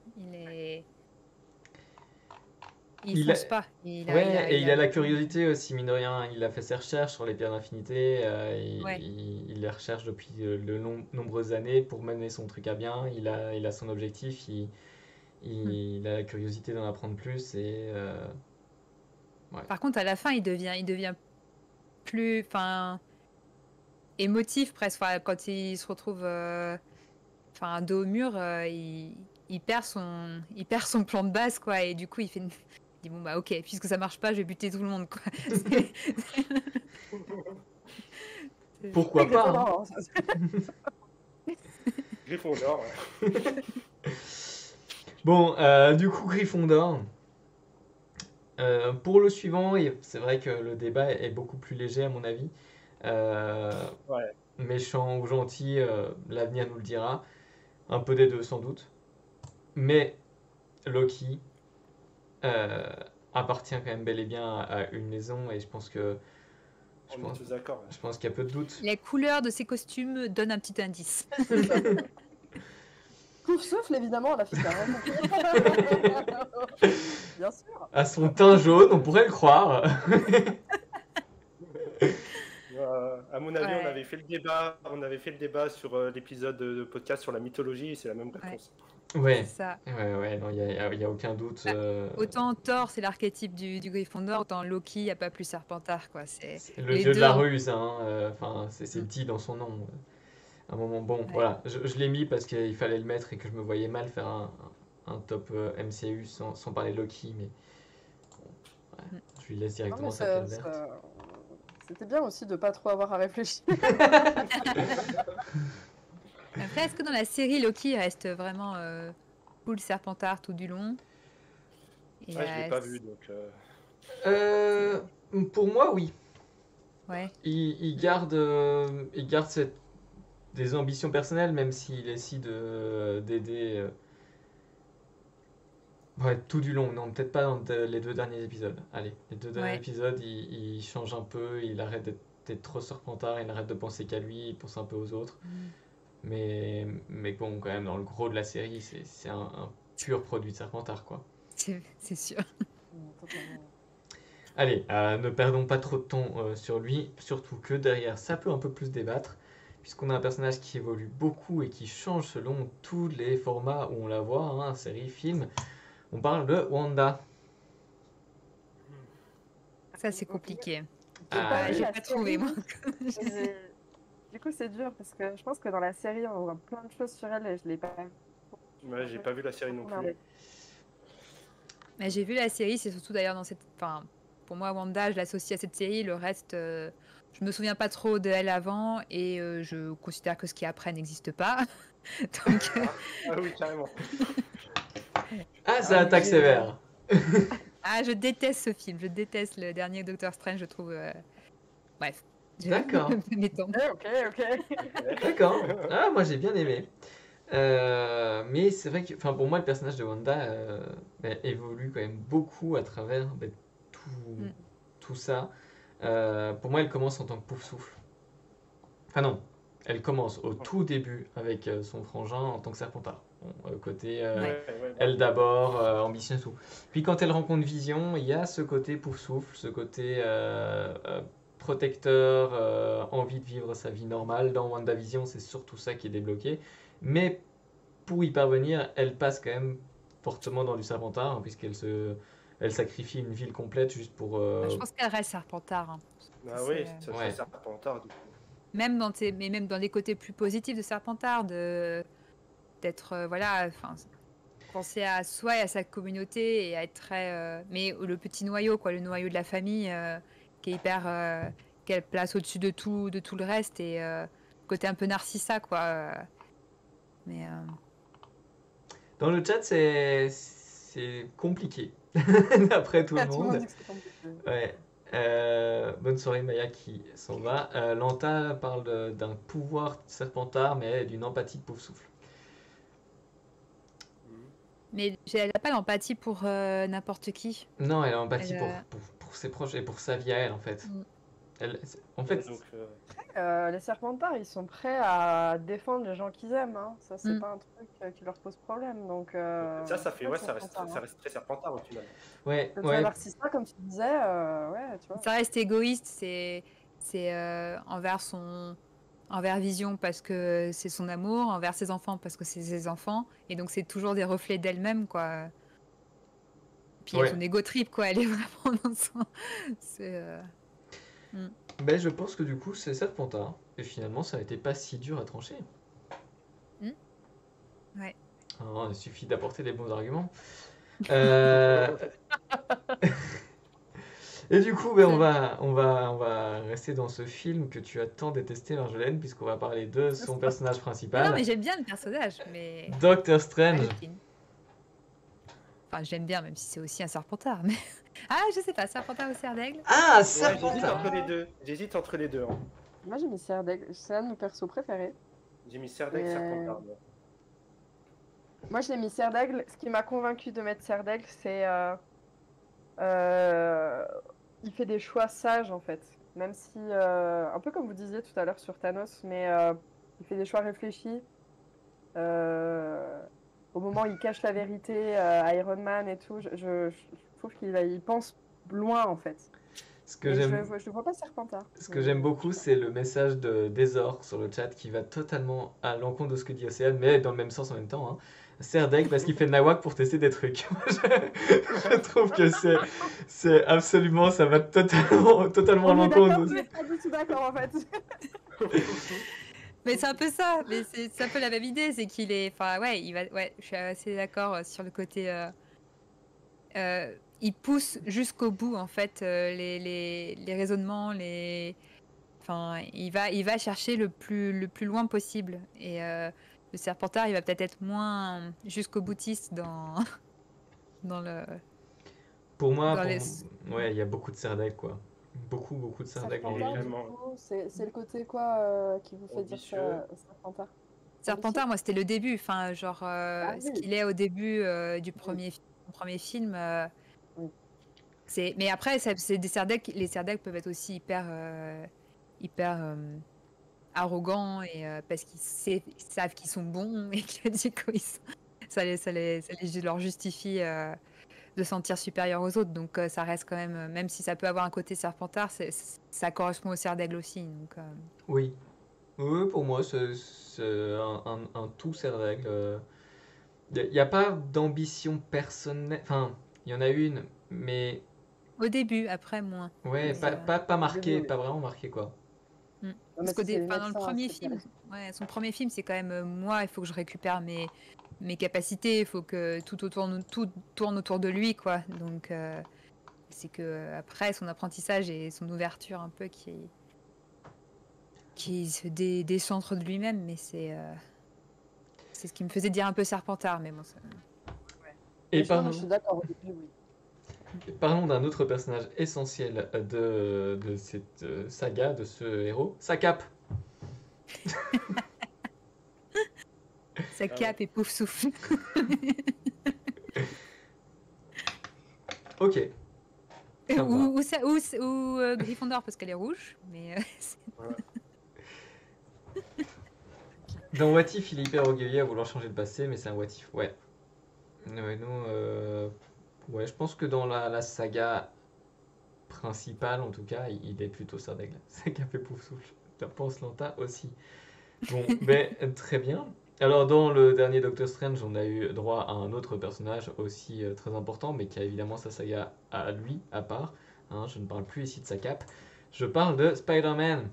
Il Il a- fonce pas. Il Ouais, et il a la le- curiosité aussi, mine de rien. Il a fait ses recherches sur les pierres d'infinité, Ouais. il les recherche depuis nombreuses années pour mener son truc à bien. Il a son objectif, il a la curiosité d'en apprendre plus et ouais. Par contre, à la fin, il devient plus, émotif presque. Enfin, quand il se retrouve, dos au mur, il perd son plan de base, quoi. Et du coup, il dit bon bah ok, puisque ça marche pas, je vais buter tout le monde, quoi. Pourquoi Et pas, hein. Gryffondor, hein. Gryffondor, ouais. Bon, du coup, Gryffondor. Pour le suivant, c'est vrai que le débat est beaucoup plus léger à mon avis. Euh, Ouais. Méchant ou gentil, l'avenir nous le dira. Un peu des deux sans doute. Mais Loki euh, appartient quand même bel et bien à une maison et je pense On est tous d'accord. Ouais. je pense qu'il y a peu de doute. Les couleurs de ses costumes donnent un petit indice. C'est ça. Poufsouffle, évidemment, la fille a rien compris. Bien sûr. À son teint jaune, on pourrait le croire. À mon avis, Ouais. on avait fait le débat sur l'épisode de podcast sur la mythologie, et c'est la même réponse. Ouais, C'est ça. ouais, non, il y a aucun doute. Autant Thor, c'est l'archétype du Gryffondor, autant Loki, il n'y a pas plus Serpentard, quoi. C'est C'est le les dieu de deux la en- ruse, hein. Enfin, c'est Mm. dit dans son nom. À un moment, bon, Ouais. voilà, je l'ai mis parce qu'il fallait le mettre et que je me voyais mal faire un top MCU sans parler de Loki, mais bon, ouais, je lui laisse Non, directement mais sa pierre verte. c'était bien aussi de pas trop avoir à réfléchir. Après, est-ce que dans la série, Loki reste vraiment full Serpentard tout du long? Et, Ouais, je l'ai pas vu, donc. Pour moi, oui. Ouais. Il garde des ambitions personnelles, même s'il essaie d'aider Ouais, tout du long. Non, peut-être pas dans les 2 derniers épisodes. Allez, les 2 derniers Ouais. épisodes, il change un peu, il arrête d'être trop Serpentard, il arrête de penser qu'à lui, il pense un peu aux autres. Mais bon, quand même, dans le gros de la série, c'est un pur produit de Serpentard, quoi. C'est sûr. Totalement. Allez, ne perdons pas trop de temps sur lui, surtout que derrière, ça peut un peu plus débattre, puisqu'on a un personnage qui évolue beaucoup et qui change selon tous les formats où on la voit, hein, série, film. On parle de Wanda. Ça, c'est compliqué. J'ai Ah, pas ouais. vu J'ai la pas trouvé, série. moi. J'ai- Du coup, c'est dur parce que je pense que dans la série, on voit plein de choses sur elle et je l'ai pas. Ouais, j'ai pas vu la série non plus. regardé. Mais j'ai vu la série, c'est surtout d'ailleurs dans cette. Enfin, pour moi, Wanda, je l'associe à cette série. Le reste, je me souviens pas trop d'elle avant et je considère que ce qui est après n'existe pas. Donc, Ah oui, carrément. Ah, ça Ah, attaque oui. sévère. je déteste ce film. Je déteste le dernier Doctor Strange, je trouve. Bref. D'accord. Mettons. Ok. D'accord. Ah, moi j'ai bien aimé. Mais c'est vrai que, enfin, pour moi, le personnage de Wanda évolue quand même beaucoup à travers tout, Mm. tout ça. Pour moi, elle commence en tant que pouf souffle. Enfin non, elle commence au tout début avec son frangin en tant que Serpentard. Bon, côté Ouais. elle d'abord, ambition et tout. Puis quand elle rencontre Vision, il y a ce côté pouf souffle, ce côté protecteur, envie de vivre sa vie normale. Dans WandaVision, c'est surtout ça qui est débloqué. Mais pour y parvenir, elle passe quand même fortement dans du Serpentard, hein, elle sacrifie une ville complète juste pour. Je pense qu'elle reste Serpentard. Hein. Ah oui, C'est- ça Ouais. serait Serpentard du coup. mais même dans les côtés plus positifs de Serpentard, d'être voilà, enfin, penser à soi et à sa communauté et à être très, mais le petit noyau quoi, le noyau de la famille qui est hyper, qu'elle place au-dessus de tout le reste et côté un peu narcissa quoi. Mais Dans le chat, c'est compliqué. D'après tout le Tout le monde monde. dit que c'est compliqué. Ouais. Bonne soirée Maya qui s'en va. Lanta parle d'un pouvoir Serpentard, mais d'une empathie de pouf souffle. mais elle n'a pas l'empathie pour n'importe qui. Non, elle a empathie Elle, pour ses proches et pour sa vie à elle en fait. Mm. En fait, Donc, Les Serpentards, ils sont prêts à défendre les gens qu'ils aiment. Hein. Ça, c'est Mm. pas un truc qui leur pose problème. Donc, ça fait, ouais, ça Serpentard, hein. reste très Serpentard au final. ouais, Le ouais. Narcissa, comme tu disais, ouais, tu vois. Ça reste égoïste, c'est envers Vision parce que c'est son amour, envers ses enfants parce que c'est ses enfants, et donc c'est toujours des reflets d'elle-même quoi. Puis Ouais. elle son ego trip quoi, elle est vraiment dans son. C'est Ben, je pense que du coup, c'est Serpentard. Et finalement, ça a été pas si dur à trancher. Ouais. Oh, il suffit d'apporter les bons arguments. Euh, Et du coup, ben, on va rester dans ce film que tu as tant détesté, Marjolaine, puisqu'on va parler de son personnage Non, principal, mais j'aime bien le personnage, mais Doctor pas Strange. le film. Enfin, j'aime bien, même si c'est aussi un Serpentard. Mais... Ah, je sais pas, Serpentard ou Serre d'Aigle. Ah, Ouais, j'hésite Serpentard. entre les deux. J'hésite entre les deux. Hein. Moi, j'ai mis Serre d'Aigle. C'est un de mes persos préférés. J'ai mis Serdaigle, Mais- Serpentard. moi. Moi, je l'ai mis Serre d'Aigle. Ce qui m'a convaincu de mettre Serre d'Aigle, c'est. Il fait des choix sages, en fait. Même si. Un peu comme vous disiez tout à l'heure sur Thanos, mais il fait des choix réfléchis. Au moment où il cache la vérité à Iron Man et tout, je trouve qu'il pense loin, en fait. Ce que Et j'aime. je le vois pas Serpentard. Ce que j'aime beaucoup, c'est le message de Désor sur le chat qui va totalement à l'encontre de ce que dit Océane, mais dans le même sens en même temps. Hein. Serdeg parce qu'il fait Nawak pour tester des trucs. Je trouve que c'est absolument, ça va totalement à On est l'encontre d'accord, de. mais pas du tout d'accord, en fait. Mais c'est un peu ça, mais c'est un peu la même idée, c'est qu'il est, enfin ouais, je suis assez d'accord sur le côté, il pousse jusqu'au bout en fait les raisonnements, enfin il va chercher le plus loin possible et le Serpentard il va peut-être être moins jusqu'au boutiste dans le. Pour moi, Dans les- ouais, il y a beaucoup de Serdeg quoi. Beaucoup de Serdeg dans le Serpentard, film. du Vraiment. coup, c'est le côté quoi qui vous fait dire Ambitieux. ça, Serpentard? Serpentard, moi c'était le début, enfin genre ce oui. qu'il est au début du premier film. son premier film. Oui. Mais après, c'est des Serdaigle. Les Serdaigle peuvent être aussi hyper arrogants et parce qu'ils savent qu'ils sont bons et que du coup, ça leur justifie de se sentir supérieur aux autres. Donc ça reste quand même si ça peut avoir un côté Serpentard, ça correspond au Serdaigle aussi. Donc, Oui. Oui, pour moi, c'est un tout Serdaigle. Il n'y a pas d'ambition personnelle. Enfin, il y en a une, mais au début, après moins. ouais, Mais, pas marqué, oui. pas vraiment marqué, quoi. Non, Parce mais qu'au ça, c'est les dans le médecins, premier c'est film, pareil. son premier film, c'est quand même moi, il faut que je récupère mes capacités, il faut que tout tourne autour de lui, quoi. Donc c'est que après son apprentissage et son ouverture un peu qui se décentre de lui-même, mais c'est ce qui me faisait dire un peu Serpentard, mais bon. Et Mais non, je suis d'accord, au début, oui. parlons d'un autre personnage essentiel de cette saga, de ce héros, sa cape. Sa cape et pouf souffle. Ok. Ça me va. ou Gryffondor parce qu'elle est rouge, mais Dans What If, il est hyper orgueilleux à vouloir changer le passé, mais c'est un What If, ouais. Ouais, ouais, je pense que dans la saga principale, en tout cas, il est plutôt Serdaigle. Sa cape et pouf souffle. Je pense Lanta aussi. Bon, ben, très bien. Alors, dans le dernier Doctor Strange, on a eu droit à un autre personnage aussi très important, mais qui a évidemment sa saga à lui, à part. Hein, je ne parle plus ici de sa cape. Je parle de Spider-Man.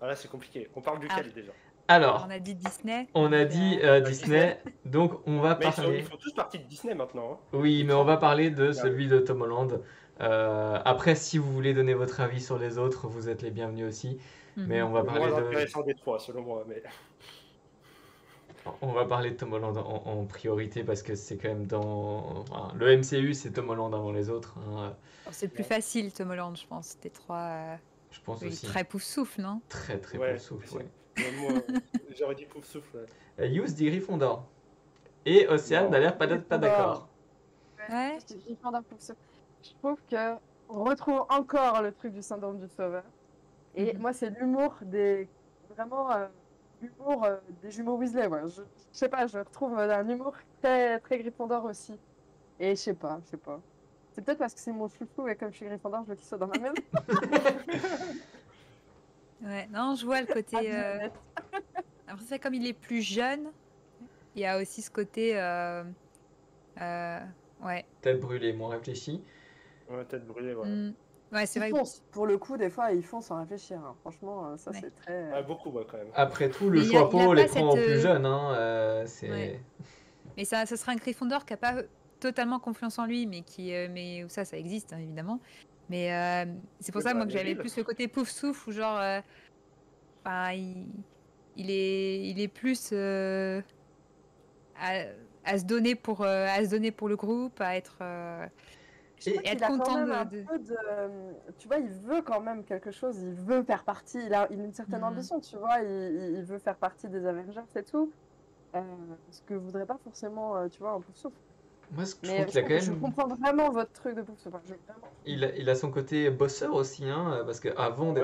Ah là, c'est compliqué. On parle duquel déjà? Alors, on a dit Disney. on a donc, dit Disney, donc on va Mais ils parler. font tous partie de Disney maintenant. Hein. Oui, mais on va parler de Ah celui de Tom Holland. Après, si vous voulez donner votre avis sur les autres, vous êtes les bienvenus aussi. Mais on va Le parler moins de. intéressant des trois, selon moi. Mais... On va parler de Tom Holland en priorité parce que c'est quand même dans. Enfin, le MCU, c'est Tom Holland avant les autres. Hein. c'est le plus facile, Tom Holland, je pense. Des trois. Je pense Il est aussi. très pouf-souffle, non? Très très Ouais, bon souffle. c'est- Ouais. Moi, j'aurais dit pouf souffle. Yous dit Gryffondor. Et Océane Non. n'a l'air pas d'accord. Ouais. Je dis Gryffondor pour ça. Je trouve que on retrouve encore le truc du syndrome du sauveur. Et Mhm. moi, c'est l'humour des. Vraiment, l'humour des jumeaux Weasley. Ouais. Je sais pas, je retrouve un humour très, très Gryffondor aussi. Et je sais pas. C'est peut-être parce que c'est mon chouchou et comme je suis Gryffondor, je veux qu'il soit dans la même. Ouais, non, je vois le côté. Honnête. Après, c'est comme il est plus jeune, il y a aussi ce côté. Ouais. Tête brûlée, moins réfléchi. Ouais, tête brûlée, ouais. Ouais, c'est Ils vrai. que- foncent. Pour le coup, des fois, ils font sans réfléchir. Hein. Franchement, ça, Ouais. c'est très. Ouais, beaucoup, ouais, quand même. Après tout, le Mais il a choix les pas prend en cette, plus jeune. Hein. C'est. Ouais. Mais ça sera un Gryffondor qui n'a pas totalement confiance en lui, mais mais ça existe hein, évidemment. Mais c'est pour Oui, ça bah, moi que j'avais Neville. plus le côté pouf souffle où genre, enfin, il est plus à se donner pour le groupe, à être Je crois et être qu'il a quand content même un de. peu de. Tu vois, il veut quand même quelque chose, il veut faire partie, il a une certaine Mhm. ambition, tu vois, il veut faire partie des Avengers et tout. Ce que voudrait pas forcément, tu vois, un Poufsouffle. Moi, je Mais trouve qu'il a quand je même. comprends vraiment votre truc de Poufsouffle. Enfin, vraiment... Il a son côté bosseur aussi, hein, parce qu'avant Ouais.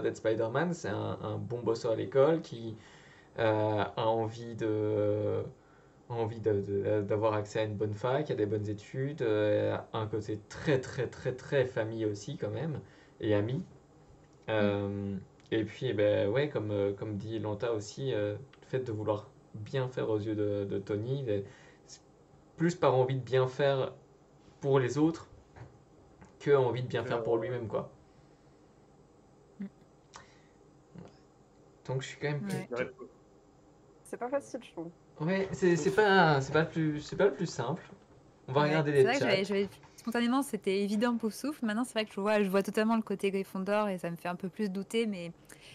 d'être Spider-Man, c'est un bon bosseur à l'école qui a envie d'avoir accès à une bonne fac, à des bonnes études, un côté très très très très famille aussi quand même, et ami. Et puis, eh ben, ouais, comme dit Lanta aussi, le fait de vouloir bien faire aux yeux de Tony, c'est plus par envie de bien faire pour les autres que envie de bien faire pour lui-même, quoi. Donc je suis quand même Ouais. plutôt... C'est pas facile, je trouve. Ouais, c'est pas le plus simple. On va Ouais. regarder C'est les vrai que chats. spontanément c'était évident pouf souffle. Maintenant c'est vrai que je vois totalement le côté Gryffondor et ça me fait un peu plus douter, mais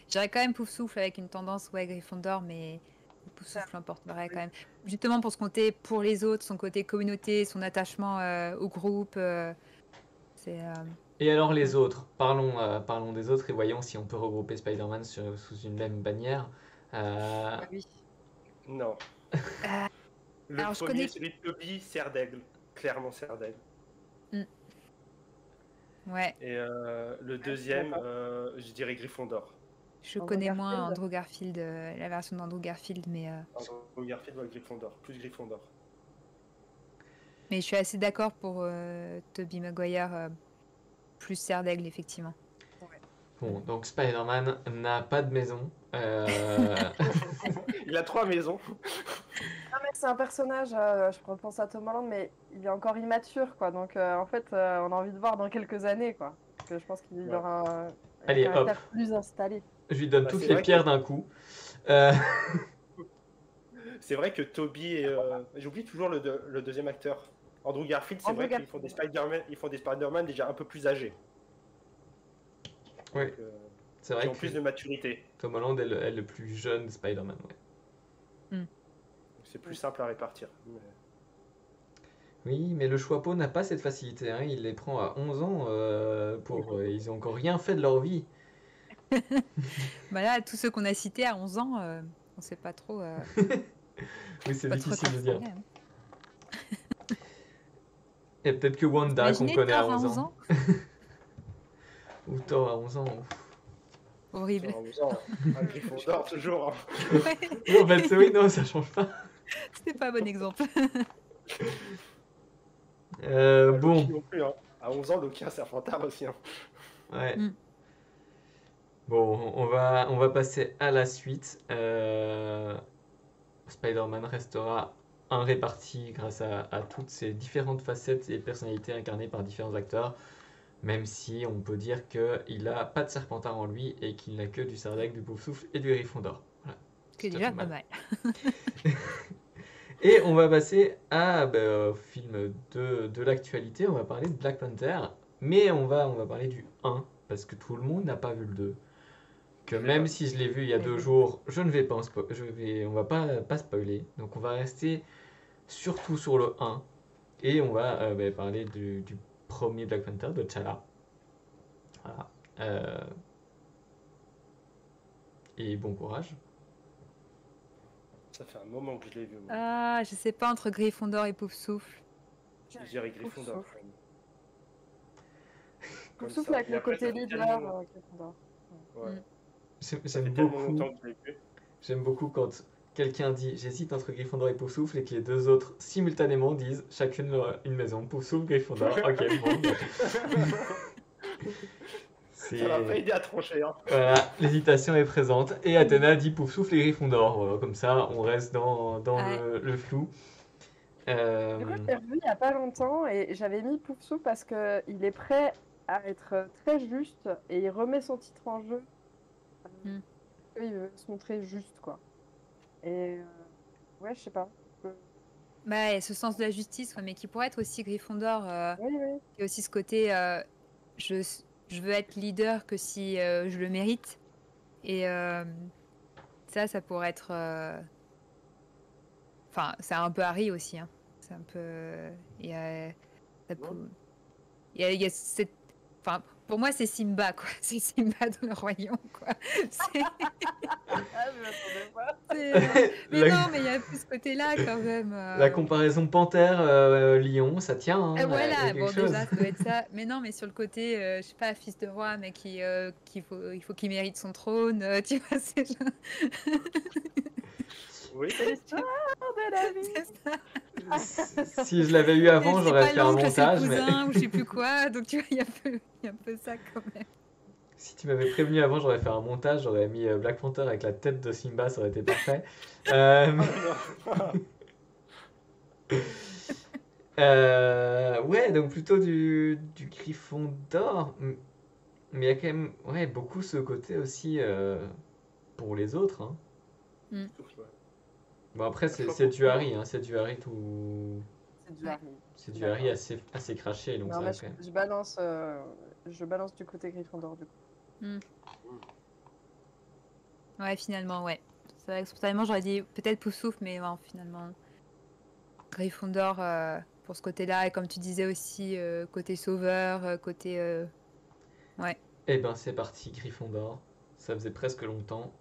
j'irais quand même pouf souffle avec une tendance ouais Gryffondor, mais pouf souffle l'emporterait quand même. Justement pour ce côté pour les autres, son côté communauté, son attachement au groupe. C'est Et alors les autres, parlons des autres et voyons si on peut regrouper Spider-Man sous une même bannière. Euh, Oui. Non. Euh, Le alors, je premier, connais- celui de Toby, Serdaigle. clairement Serdaigle. Ouais, Et le deuxième, je dirais Gryffondor. je Andrew connais moins Garfield. Andrew Garfield, la version d'Andrew Garfield, mais Andrew Garfield ou Gryffondor, plus Gryffondor. je suis assez d'accord pour Tobey Maguire, plus Serre d'Aigle, effectivement. Bon, donc Spider-Man n'a pas de maison. Il a 3 maisons. Ah, mais c'est un personnage, je repense à Tom Holland, mais il est encore immature, quoi. Donc, en fait, on a envie de voir dans quelques années, quoi. Parce que je pense qu'il Ouais. aura un Allez, caractère hop. plus installé. Je lui donne Bah, toutes c'est les vrai pierres que- d'un coup. Euh, C'est vrai que Toby et... J'oublie toujours le deuxième acteur. Andrew Garfield, c'est Andrew vrai qu'ils font des Spider-Man déjà un peu plus âgés. Oui, Donc, c'est qui vrai ont plus que de maturité. Tom Holland est le plus jeune Spider-Man. Ouais. Donc, c'est plus simple à répartir. Mais- Oui, mais le Choixpeau n'a pas cette facilité. Hein. Il les prend à 11 ans. Ils n'ont encore rien fait de leur vie. Bah là, tous ceux qu'on a cités à 11 ans, on sait pas trop. Oui, c'est pas trop difficile quoi de dire. former, hein. Et peut-être que Wanda qu'on Imaginez connaît à Thor 11 ans. Ou Thor à 11 ans. Ouf. Horrible. En faisant un Gryffondor toujours. Ouais, Oui, en fait, oui, non, ça change pas. c'était pas un bon exemple. Bon, Loki non plus, hein. À 11 ans, Loki a Serpentard aussi. Hein. ouais. Mm. Bon, on va passer à la suite. Spider-Man restera un réparti grâce à toutes ces différentes facettes et personnalités incarnées par différents acteurs, même si on peut dire qu'il n'a pas de Serpentard en lui et qu'il n'a que du Serdaigle, du Poufsouffle et du Gryffondor. Voilà. Ce qui est C'est déjà fait pas mal. Et on va passer au film de l'actualité. On va parler de Black Panther, mais on va parler du 1 parce que tout le monde n'a pas vu le 2. Que même si je l'ai vu il y a 2 jours, je ne vais pas on va pas spoiler. Donc on va rester surtout sur le 1 et on va parler du premier Black Panther de T'Challa. Voilà. Et bon courage. Ça fait un moment que je l'ai vu. Moi. Ah, je sais pas, entre Gryffondor et Poufsouffle. Je dirais Gryffondor. Poufsouffle. quand même. Pour Comme souffle ça. avec Et le après, côté ça fait leader, tellement- Gryffondor. Ouais. Mm. Ça J'aime fait tellement beaucoup. longtemps que je l'ai vu. J'aime beaucoup quand quelqu'un dit j'hésite entre Gryffondor et Poufsouffle et que les deux autres simultanément disent chacune une maison. Poufsouffle, Gryffondor. Ok, bon. Ça m'a pas aidé à trancher. Hein. Voilà, l'hésitation est présente. Et Athéna dit Poufsouffle et Gryffondor. Voilà, comme ça, on reste dans Ouais. le flou. Du coup, je l'ai revu il y a pas longtemps et j'avais mis Poufsouffle parce que il est prêt à être très juste et il remet son titre en jeu. Mm. Il veut se montrer juste, quoi. Et ouais, je sais pas. Bah, il y a ce sens de la justice, ouais, mais qui pourrait être aussi Gryffondor. Oui, oui. Il y a aussi ce côté, je veux être leader que si je le mérite. Et ça pourrait être... Enfin, c'est un peu Harry aussi. Hein. C'est un peu... Il y a, ça peut- il y a cette... Enfin, pour moi, c'est Simba, quoi. C'est Simba dans le royaume, quoi. C'est- Ah, je m'attendais pas. Mais La- non, mais il y a plus ce côté-là, quand même. La comparaison panthère-lion, ça tient. Hein, Et il y voilà, a bon quelque chose. déjà, ça doit être ça. Mais non, mais sur le côté, je sais pas, fils de roi, mais il faut qu'il mérite son trône, tu vois, c'est Oui. C'est l'histoire de la vie. c'est ça. Si je l'avais eu avant, C'est j'aurais pas fait un l'oncle, c'est le montage. Mais cousin, ou je sais plus quoi, donc tu vois, il y a un peu ça quand même. si tu m'avais prévenu avant, j'aurais fait un montage. J'aurais mis Black Panther avec la tête de Simba, ça aurait été parfait. Ouais, donc plutôt du Gryffondor. Mais il y a quand même beaucoup ce côté aussi pour les autres. Hein. Bon, après, c'est du Harry. Hein, c'est du Harry tout. C'est du Harry. C'est du Harry assez craché. Donc Non, ça mais va quand même. je balance du côté Gryffondor, du coup. Ouais, finalement, ouais. C'est vrai que spontanément, j'aurais dit peut-être Poufsouffle, mais bon, finalement, Gryffondor pour ce côté-là, et comme tu disais aussi, côté sauveur, côté... Ouais. Eh ben, c'est parti, Gryffondor. Ça faisait presque longtemps.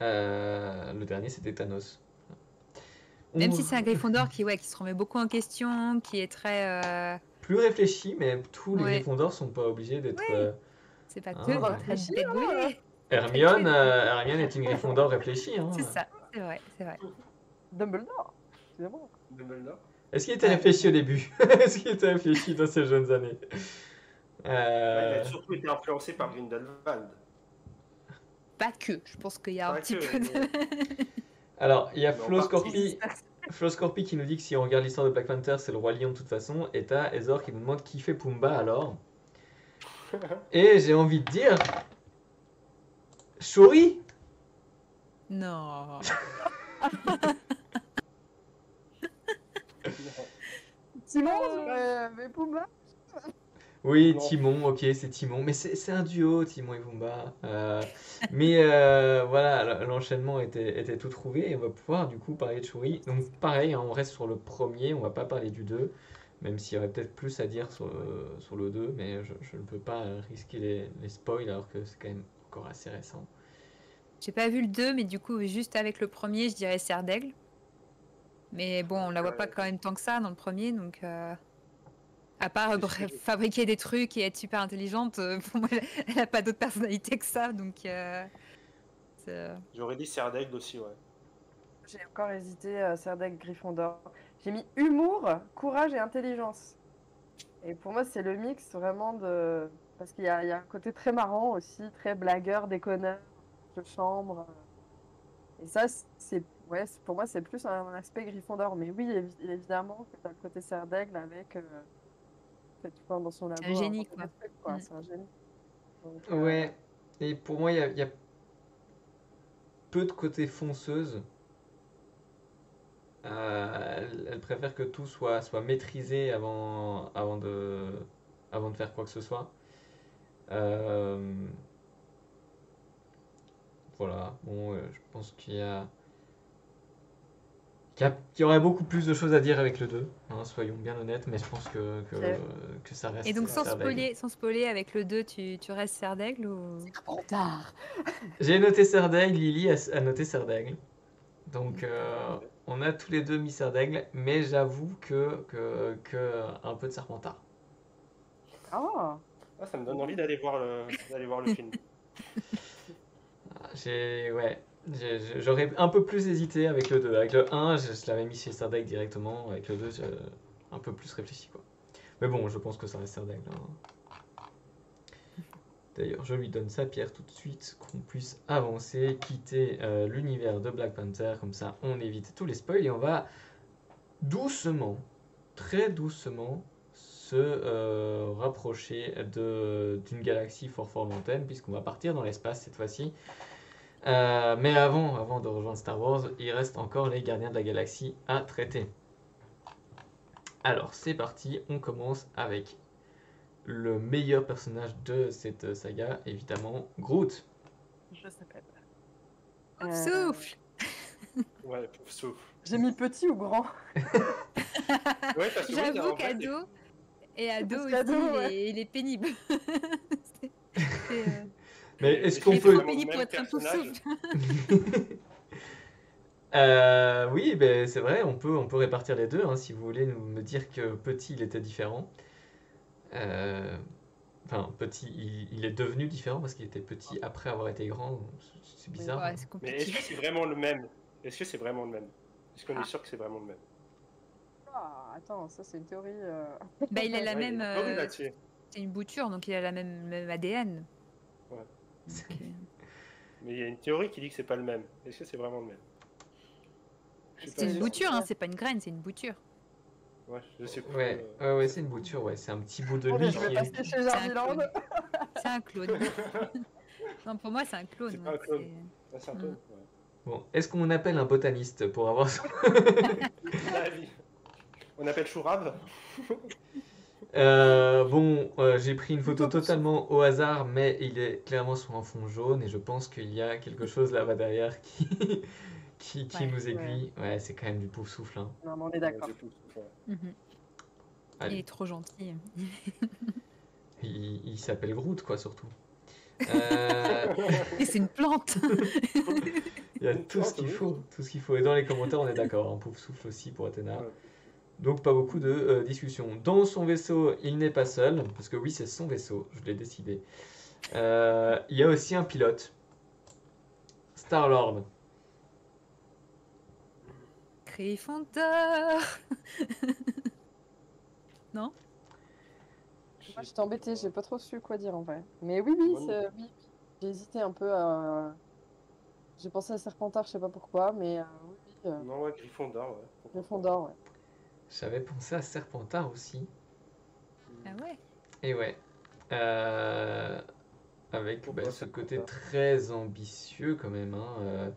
Le dernier, c'était Thanos. Même si c'est un Gryffondor qui se remet beaucoup en question, qui est très... plus réfléchi, mais tous les Ouais. Gryffondors sont pas obligés d'être. Ouais. C'est pas Ah, que bah, réfléchi, d'être doué. Hermione, Hermione est une Gryffondor réfléchie. Hein. C'est ça, c'est vrai, c'est vrai. Dumbledore, excusez-moi. Dumbledore. Est-ce qu'il était Ouais. réfléchi au début? Est-ce qu'il était réfléchi dans ses jeunes années? Il a surtout été influencé par Grindelwald. Pas que, je pense qu'il y a un Pas petit que, peu de... Alors, il y a Mais en Flo partie. Scorpi qui nous dit que si on regarde l'histoire de Black Panther, c'est le Roi Lion de toute façon. Et t'as Ezor qui nous demande qui fait Pumba alors. Et j'ai envie de dire. Shuri? Non. Timon, mais Pumba. Oui, Non. Timon, ok, c'est Timon. Mais c'est un duo, Timon et Pumba. Mais voilà, l'enchaînement était tout trouvé. Et on va pouvoir du coup parler de Shuri. Donc pareil, hein, on reste sur le premier, on va pas parler du 2. Même s'il y aurait peut-être plus à dire sur le 2. Mais je ne peux pas risquer les spoils alors que c'est quand même encore assez récent. J'ai pas vu le 2, mais du coup, juste avec le premier, je dirais Serre d'Aigle. Mais bon, on la voit pas quand même tant que ça dans le premier, donc... À part fabriquer des trucs et être super intelligente, pour moi, elle a pas d'autre personnalité que ça, donc... J'aurais dit Serdaigle aussi, ouais. J'ai encore hésité, Serdaigle, Gryffondor. J'ai mis humour, courage et intelligence. Et pour moi, c'est le mix vraiment de... Parce qu'il y a un côté très marrant aussi, très blagueur, déconneur, de chambre. Et ça, pour moi, c'est plus un aspect Gryffondor. Mais oui, évidemment, que t'as le côté Serdaigle avec... tout dans son labo. un génie, un truc, Mm. C'est un génie. Donc, Ouais, et pour moi, il y a peu de côté fonceuse. Elle préfère que tout soit maîtrisé avant de faire quoi que ce soit. Voilà, bon, je pense qu'il y aurait beaucoup plus de choses à dire avec le 2, hein, soyons bien honnêtes, mais je pense que ça reste. Et donc, sans Serdaigle. spoiler, avec le 2, tu restes Serre d'Aigle ou... trop tard. J'ai noté Serdaigle, Lily a noté Serdaigle. Donc on a tous les deux mis Serdaigle, mais j'avoue que un peu de Serpentard. Ah, Ah, ça me donne envie d'aller voir le film. J'aurais un peu plus hésité avec le 2. Avec le 1, je l'avais mis chez Serdaigle directement. Avec le 2, j'ai un peu plus réfléchi, quoi. Mais bon, je pense que ça reste Serdaigle. Hein. D'ailleurs, je lui donne sa pierre tout de suite, qu'on puisse avancer, quitter l'univers de Black Panther, comme ça on évite tous les spoils et on va doucement, très doucement, se rapprocher d'une galaxie fort lointaine, puisqu'on va partir dans l'espace cette fois-ci. Mais avant de rejoindre Star Wars, il reste encore les Gardiens de la Galaxie à traiter. Alors c'est parti, on commence avec le meilleur personnage de cette saga, évidemment, Groot. je sais pas. Ouf, souffle. Ouais, sauf. J'ai mis petit ou grand. Ouais, parce que oui, J'avoue en fait, qu'ado et ado Parce aussi, qu'ado, ouais. il est pénible. Mais est-ce qu'on Il est peut... trop pénible pour être un pouf souffle. Oui, ben, c'est vrai, on peut répartir les deux, hein, si vous voulez me dire que petit, il était différent. Enfin, petit, il est devenu différent parce qu'il était petit après avoir été grand. C'est bizarre. Ouais, c'est Mais est-ce compliqué. que c'est vraiment le même? Est-ce que c'est vraiment le même? Est-ce qu'on est sûr que c'est vraiment le même? Ah, attends, ça c'est une théorie. Bah, il a la Ouais, il y même. a une théorie là-dessus. C'est une bouture, donc il a la même ADN. Ouais. Donc, Mais il y a une théorie qui dit que c'est pas le même. Est-ce que c'est vraiment le même? Je suis c'est pas une sûr. bouture, hein, c'est pas une graine, c'est une bouture. Ouais, je sais plus. Ouais, c'est une bouture, ouais, c'est un petit bout de lui Je vais qui passer chez C'est un Jardiland. clone. C'est un clone. Non, pour moi, c'est un clone. C'est pas un hein, clone. c'est- Ah, c'est un clone. Bon, est-ce qu'on appelle un botaniste pour avoir son... La vie. On appelle Chourave. J'ai pris une photo totalement au hasard, mais il est clairement sur un fond jaune et je pense qu'il y a quelque chose là-bas derrière qui Ouais. nous aiguille. Ouais, c'est quand même du pouf souffle. Hein. Non, mais on est d'accord. Mhm. Il Allez, est trop gentil. il s'appelle Groot, quoi, surtout. Et c'est une plante. Il y a tout ce qu'il faut, tout ce qu'il faut. Et dans les commentaires, on est d'accord. Hein, Pouf souffle aussi pour Athéna. Ouais. Donc pas beaucoup de discussion. Dans son vaisseau, il n'est pas seul, parce que oui, c'est son vaisseau, je l'ai décidé. Il y a aussi un pilote, Star-Lord. Gryffondor. Non? Moi, j'étais embêtée, j'ai pas trop su quoi dire en vrai. Mais oui, oui, Moi non oui. J'ai hésité un peu à. J'ai pensé à Serpentard, je sais pas pourquoi, mais oui, oui, Non, ouais, Gryffondor, ouais. Pourquoi pas. Gryffondor, ouais. J'avais pensé à Serpentard aussi. Ah ouais. Et ouais. Avec Pourquoi ce côté Serpentard très ambitieux quand même. Hein,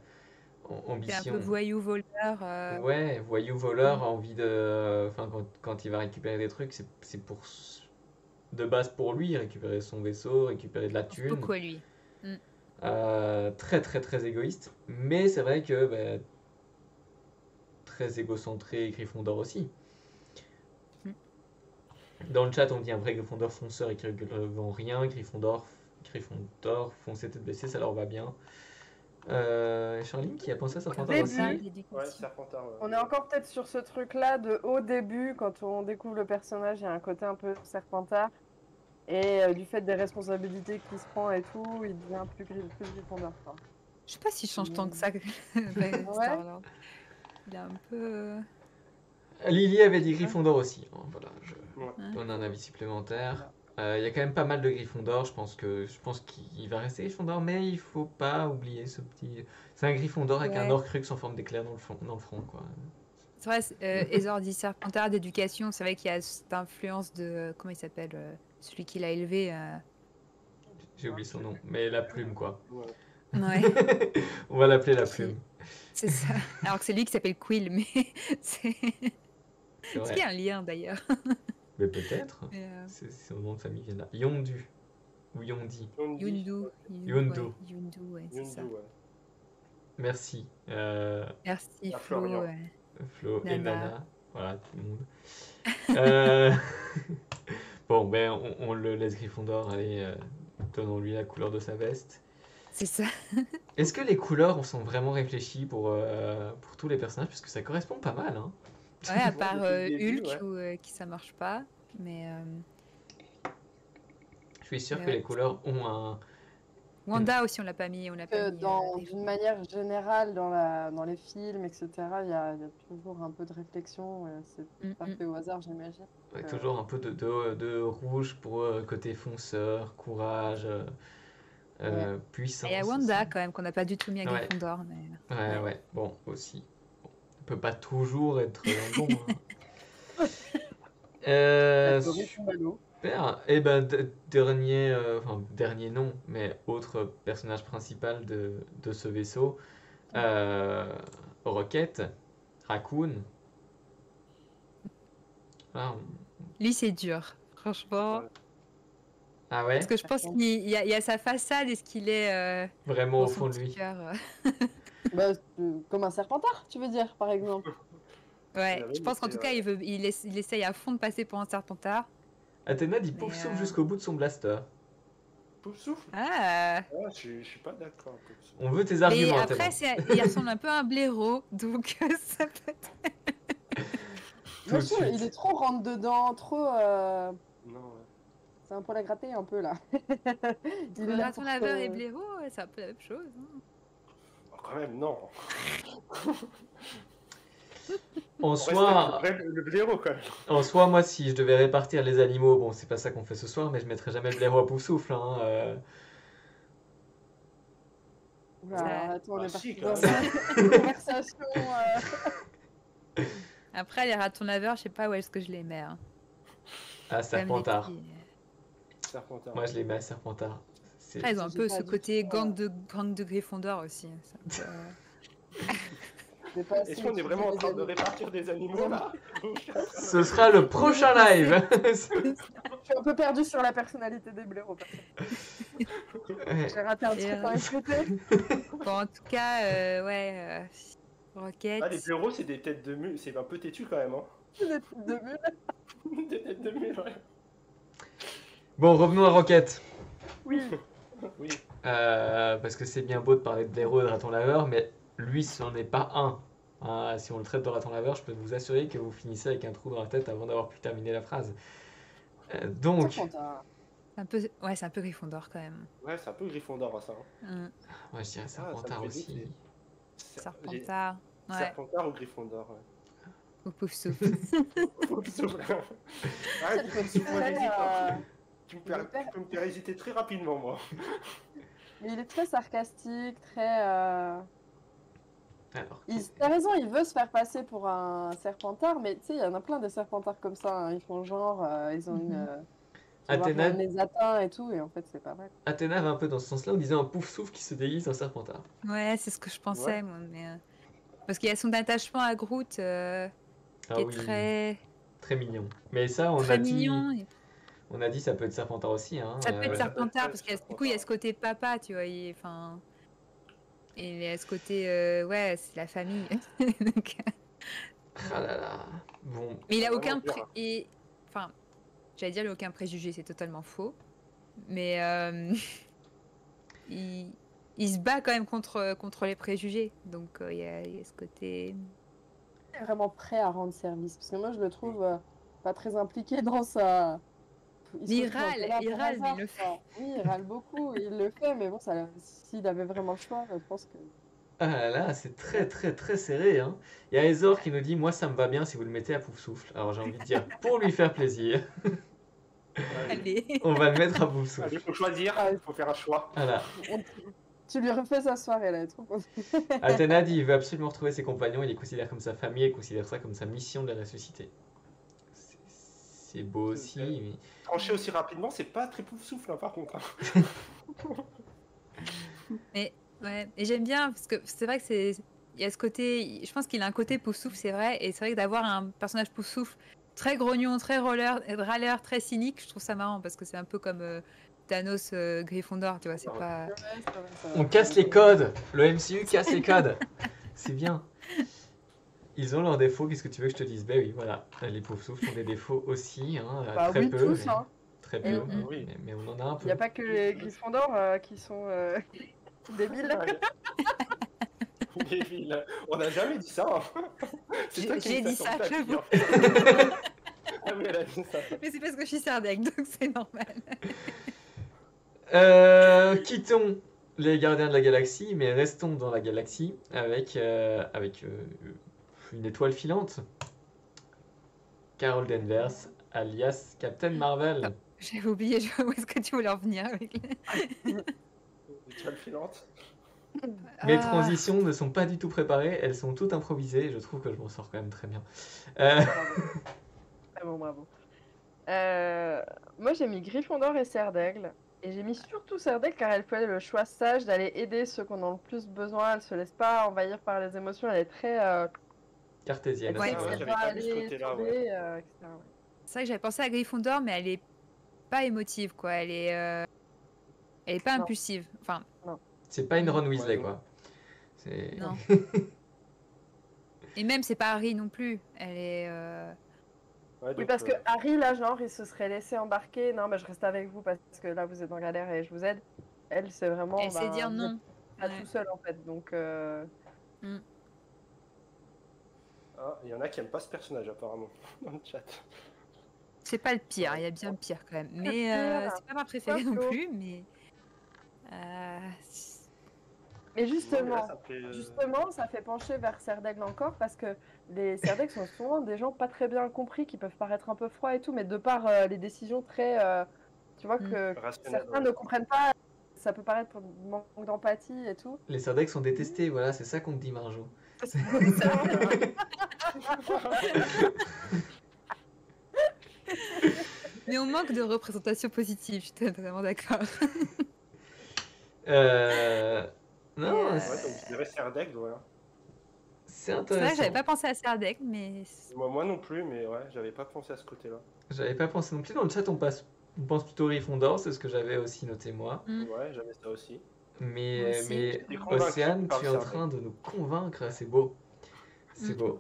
C'est un ambition. peu voyou voleur. Ouais, voyou voleur, envie de. Enfin, quand il va récupérer des trucs, c'est pour. De base pour lui, récupérer son vaisseau, récupérer de la pense thune. beaucoup à lui. Très très très égoïste. Mais c'est vrai que très égocentré, Gryffondor aussi. Dans le chat, on dit un vrai Gryffondor fonceur et qui ne vend rien. Gryffondor foncé tête baissée, ça leur va bien. Charline qui a pensé à Serpentard Début. aussi. Ouais, Serpentard, ouais. On est encore peut-être sur ce truc-là de au début, quand on découvre le personnage, il y a un côté un peu Serpentard. Et du fait des responsabilités qu'il se prend et tout, il devient plus Gryffondor, quoi. Je sais pas s'il change tant que ça. Star-Lord. Il a un peu. Lily avait dit Gryffondor aussi. Hein, voilà, je Ouais. donne un avis supplémentaire. Il y a quand même pas mal de Gryffondor. Je pense qu'il va rester Gryffondor, mais il faut pas oublier ce petit. C'est un Gryffondor avec un Ouais. Horcrux en forme d'éclair dans le front, quoi. C'est vrai, Ezor dit Serpentard d'éducation. C'est vrai qu'il y a cette influence de. Comment il s'appelle celui qui l'a élevé. J'ai oublié son nom, mais la plume, quoi. Ouais. Ouais, On va l'appeler la plume. c'est ça. Alors que c'est lui qui s'appelle Quill, mais c'est. C'est Est-ce qu'il y vrai. a un lien d'ailleurs? Mais peut-être. Mais, Son nom de famille vient de là. Yondu. Ou Yondi. Yundu. Yundu. Ouais, Yundu, ouais, c'est ça. Yondu, ouais. Merci. Merci À Flo. Florian. Ouais. Flo et Nana. Nana. Voilà, tout le monde. Bon, on le laisse Gryffondor. Allez, donnons-lui la couleur de sa veste. C'est ça. Est-ce que les couleurs sont vraiment réfléchies pour tous les personnages? Parce que ça correspond pas mal. Hein. Ouais, à Ouais, part depuis le début, Hulk, ouais. qui ça marche pas. Mais Je suis sûr Mais que ouais. les couleurs ont un. Wanda aussi, on l'a pas mis. On l'a pas Que mis. d'une manière générale, dans les films, etc., il y a toujours un peu de réflexion. C'est pas fait au hasard, j'imagine. Ouais, toujours un peu de rouge pour côté fonceur, courage, puissance. Et il y a Wanda aussi. quand même, qu'on n'a pas du tout mis à Ouais. Gryffondor. Mais... Ouais. Bon, aussi. Bon, on peut pas toujours être dans le bon. Hein. Super. Et ben, dernier non, mais autre personnage principal de ce vaisseau, Rocket, Raccoon. Ah, Lui, c'est dur, franchement. Ouais. ah ouais, Parce que je pense qu'il y a sa façade et ce qu'il est vraiment dans au son fond de petit lui. cœur. Bah, comme un Serpentard, tu veux dire, par exemple. Ouais, Ouais, je pense qu'en c'est tout cas, il essaye à fond de passer pour un Serpentard. Athéna dit Mais, pouf souffle jusqu'au bout de son blaster. Pouf souffle. Ah. Ouais, je suis pas d'accord. Pouf souffle. On veut tes Mais arguments, après, Athéna. il ressemble un peu à un blaireau, donc ça peut être... Tout de Je trouve, suite. il est trop rentre dedans, trop. Non, ouais. C'est un poil à gratter un peu là. Il Le est là raton pour laveur te- et blaireau, c'est un peu la même chose. Hein. Oh, quand même, non. En On reste soi, avec le blaireau, quand même. en soi, moi, si je devais répartir les animaux, bon, c'est pas ça qu'on fait ce soir, mais je mettrais jamais le blaireau à pouf souffle. Hein, Oula, Ça- alors, attends, on est Ah, si, parti quand dans une conversation. Après, les ratons laveurs, je sais pas où est-ce que je les mets. Hein. à Quand même des Serpentard. petits, Serpentard. Moi, je les mets à Serpentard. C'est- Après, ils ont un J'ai peu pas ce du côté tout, gang de Gryffondor aussi. C'est un peu, C'est pas Est-ce assez qu'on est vraiment en train de utilisé. répartir des animaux, là? Ce sera le prochain live. Je suis un peu perdue sur la personnalité des blaireaux. Ouais. J'ai raté un Et, truc dans les Bon, en tout cas, Rocket. Ah, les blaireaux, c'est des têtes de mule. C'est un peu têtu, quand même, hein. Des trucs de mule. Des têtes de mule, ouais. Bon, revenons à Rocket. Oui. Oui. Parce que c'est bien beau de parler de héros et de raton laveur, mais lui, c'en est pas un. Hein, si on le traite de raton laveur, je peux vous assurer que vous finissez avec un trou dans la tête avant d'avoir pu terminer la phrase. Donc, Serpentard. Ouais, c'est un peu Gryffondor quand même. Ouais, c'est un peu Gryffondor, ça. moi je dirais Ça me Serpentard fait aussi. douter. Serpentard. Ouais. Serpentard ou Gryffondor, ouais. Ou pouf souffle. Arrête, moi j'hésite. Hein. Tu il est hyper- peux me faire hésiter très rapidement, moi. Mais il est très sarcastique, très. Alors, T'as raison, il veut se faire passer pour un serpentard, mais tu sais, il y en a plein des serpentards comme ça. Hein. Ils font genre, ils ont une. Tu vois, Athéna, rien ne les atteint et tout, et en fait, c'est pas vrai. Athéna va un peu dans ce sens-là en disant un pouf souffle qui se déguise en Serpentard. Ouais, c'est ce que je pensais, Ouais. moi. Mais, parce qu'il y a son attachement à Groot qui est très, très mignon. Mais ça, on très a dit, mignon. on a dit ça peut être Serpentard aussi. Hein. Ça peut être ça peut Serpentard, être parce qu'il y a, du Serpentard. coup, il y a ce côté papa, tu vois. Enfin, et il y a ce côté, ouais, c'est la famille. Donc, Ah là là. Bon, mais il a C'est aucun vraiment dur. enfin, j'allais dire il a aucun préjugé, c'est totalement faux. Mais il se bat quand même contre les préjugés. Donc il y a ce côté. Il est vraiment prêt à rendre service, parce que moi, je le trouve pas très impliqué dans sa. Mais se il retrouve un peu là râle, par mais il hasard, le fait. quoi. Oui, il râle beaucoup, il le fait, mais bon, s'il avait vraiment le choix, je pense que. ah là là, c'est très très très serré. Hein. Il y a Ezor qui nous dit moi ça me va bien si vous le mettez à pouf souffle. Alors j'ai envie de dire pour lui faire plaisir, Allez. on va le mettre à pouf souffle. Allez, faut choisir, faut faire un choix. Voilà. Tu lui refais sa soirée, là, elle est trop contente. Athéna dit il veut absolument retrouver ses compagnons, il les considère comme sa famille et considère ça comme sa mission de les ressusciter. C'est beau aussi. Mais... Trancher aussi rapidement, c'est pas très pouf souffle, hein, par contre. Hein. Mais ouais, et j'aime bien parce que c'est vrai que il y a ce côté, je pense qu'il a un côté pouf souffle, c'est vrai, et c'est vrai que d'avoir un personnage pouf souffle très grognon, très râleur, très cynique, je trouve ça marrant parce que c'est un peu comme Thanos Gryffondor, tu vois, c'est pas. On casse les codes. Le MCU casse les codes. C'est bien. Ils ont leurs défauts, qu'est-ce que tu veux que je te dise? Ben oui, voilà. Les pauvres souffles ont des défauts aussi, hein, Bah très oui, peu. tous, mais... hein. Très peu, Mm, oui. mais on en a un Il peu. n'y a pas que les Gryffondor qui sont débiles. Débile. On n'a jamais dit ça. Hein. C'est toi qui J'ai as dit sur ça, le tapis, j'avoue. en fait. Ah oui, elle a dit ça. Mais c'est parce que je suis Serdaigle, donc c'est normal. Quittons les gardiens de la galaxie, mais restons dans la galaxie avec une étoile filante. Carol Danvers, alias Captain Marvel. J'avais oublié où est-ce que tu voulais en venir avec Étoile filante. Mes Ah. transitions ne sont pas du tout préparées, elles sont toutes improvisées, et je trouve que je m'en sors quand même très bien. Bravo, bravo. Moi, j'ai mis Gryffondor et Serdaigle. Et j'ai mis surtout Serdaigle car elle fait le choix sage d'aller aider ceux qui en ont le plus besoin. Elle se laisse pas envahir par les émotions. Elle est très. Cartésienne. Ouais, à ce ouais, niveau-là. j'avais pas vu ce côté-là, ouais. etc. ouais. C'est vrai que j'avais pensé à Gryffondor, mais elle est pas émotive, quoi. Elle est pas Non. impulsive. Enfin, C'est pas une Ron Weasley, Ouais, quoi. C'est... non. Et même, c'est pas Harry non plus. Elle est. Ouais, Oui, donc, parce que Harry, là, genre, il se serait laissé embarquer. Non, mais je reste avec vous parce que là, vous êtes en galère et je vous aide. Elle, c'est vraiment. Elle sait dire vous non. êtes pas Ouais. tout seul, en fait. Donc. ah, il y en a qui aiment pas ce personnage, apparemment, dans le chat. C'est pas le pire, il y a bien pire quand même. Mais pire. c'est pas ma préférée non Flo. plus, mais. Mais Non, mais justement. là, ça fait, Justement, ça fait pencher vers Serdaigle encore parce que les Serdaigle sont souvent des gens pas très bien compris qui peuvent paraître un peu froids et tout, mais de par les décisions très. Tu vois que rationnel, certains ouais. ne comprennent pas, ça peut paraître pour manque d'empathie et tout. Les Serdaigle sont détestés, voilà, c'est ça qu'on te dit, Marjo. Mais on manque de représentation positive, je suis totalement d'accord. Non, Et, Ouais, donc je dirais Serdaigle, ouais. c'est C'est vrai intéressant. que j'avais pas pensé à Serdaigle, mais. Moi non plus, mais ouais, j'avais pas pensé à ce côté-là. J'avais pas pensé non plus. Dans le chat, on pense plutôt Gryffondor, c'est ce que j'avais aussi noté moi. Ouais, j'avais ça aussi. Moi Mais, aussi. mais J'étais convaincu Océane, par tu es en Serdaigle. train de nous convaincre, c'est beau. C'est beau.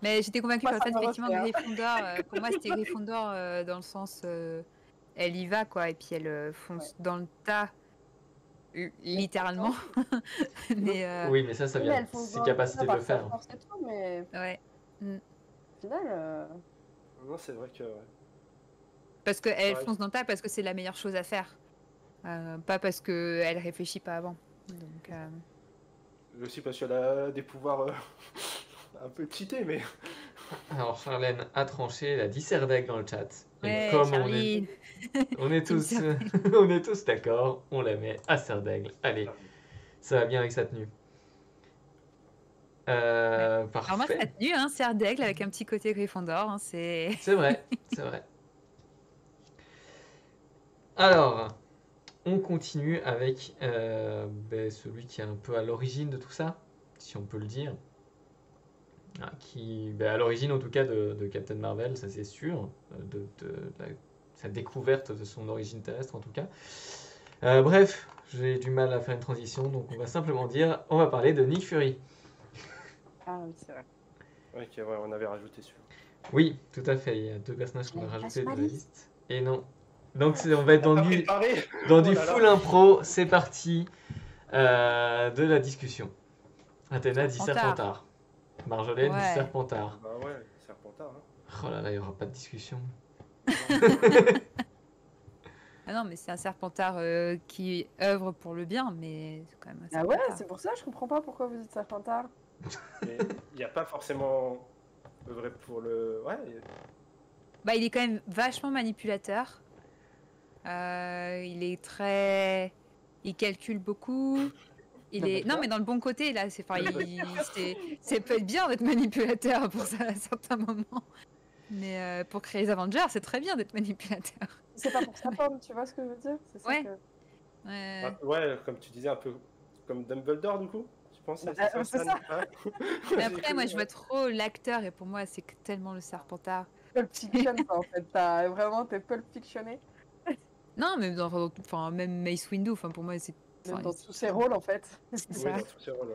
Mais j'étais convaincue Moi, par le ça fait me effectivement de refait, Gryffondor. Pour moi, c'était Gryffondor dans le sens. Elle y va, quoi, et puis elle fonce dans le tas. littéralement. Mais Oui, mais ça Oui, mais vient elles de foncent ses dans le capacités de par le sa faire. force et tout, mais ouais. au final, Non, c'est vrai que. Ouais. Parce qu'elle Pareil. fonce dans le tas parce que c'est la meilleure chose à faire. Pas parce qu'elle réfléchit pas avant. Donc, Mais aussi parce qu'elle a des pouvoirs un peu cheatés, mais. Alors Charlène a tranché, elle a dit Serdaigle dans le chat. Et ouais, comme Charlie, on est Team tous, Serdaigle. on est tous d'accord, on la met à Serdaigle. Allez, ça va bien avec sa tenue. Alors moi, Parfait. sa tenue, hein, serre d'aigle avec un petit côté Gryffondor. Hein, c'est... C'est vrai, c'est vrai. Alors, on continue avec celui qui est un peu à l'origine de tout ça, si on peut le dire. Qui, à l'origine en tout cas de Captain Marvel, ça c'est sûr, sa découverte de son origine terrestre en tout cas. Bref, j'ai du mal à faire une transition, donc on va simplement dire, on va parler de Nick Fury. ah oui, c'est vrai. Ok, ouais, on avait rajouté celui-là. Oui, tout à fait, il y a 2 personnages qu'on a Mais rajoutés de cache la ma liste. Et non. Donc on va être dans Pas du, préparé. dans Oh du là là. full impro, c'est parti de la discussion. Athéna dit Serpentard. Serpentard. Marjolaine dit Ouais. Serpentard. Bah ouais, Serpentard. Hein. Oh là là, il n'y aura pas de discussion. Ah non, mais c'est un Serpentard qui œuvre pour le bien, mais c'est quand même un Ah ouais, Serpentard. c'est pour ça, je comprends pas pourquoi vous dites Serpentard. Mais il n'y a pas forcément vrai pour le. Ouais. Bah, il est quand même vachement manipulateur. Il est très... Il calcule beaucoup. Il Non, est... mais Non, quoi mais dans le bon côté, là, c'est... Enfin, c'est peut être bien d'être manipulateur pour ça à certains moments. Mais pour créer les Avengers, c'est très bien d'être manipulateur. C'est pas pour sa pomme, tu vois ce que je veux dire? C'est ça Ouais. que. Ouais. Ouais, comme tu disais, un peu comme Dumbledore, du coup. Tu penses Bah, c'est c'est ça ça. hein Mais après, moi, je vois trop l'acteur et pour moi, c'est tellement le Serpentard. Pulp Fiction, quoi, en fait. T'es Pulp Fictionné. Non, mais enfin, même Mace Windu, enfin, pour moi, c'est... Même Enfin, dans tous ses rôles, en fait. c'est Oui, ça. dans tous ses rôles.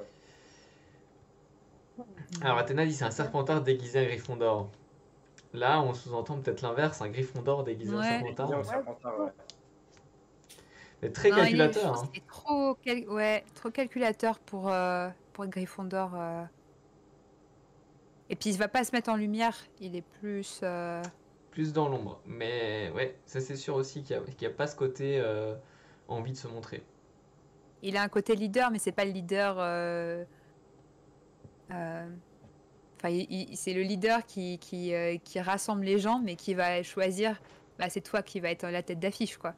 Ouais. Alors Athéna dit c'est un Serpentard déguisé en Gryffondor. Là, on sous-entend peut-être l'inverse, un Gryffondor déguisé en Ouais. Serpentard. Bien, Ouais. Serpentard, ouais. Mais très Non, je calculateur. pense Hein. qu'il est trop, ouais, trop calculateur pour être Gryffondor. Et puis il va pas se mettre en lumière, il est plus... Plus dans l'ombre. Mais ouais, ça c'est sûr aussi qu'il n'y a pas ce côté envie de se montrer. Il a un côté leader, mais c'est pas le leader... Enfin, c'est le leader qui rassemble les gens, mais qui va choisir... Bah, c'est toi qui va être la tête d'affiche, quoi.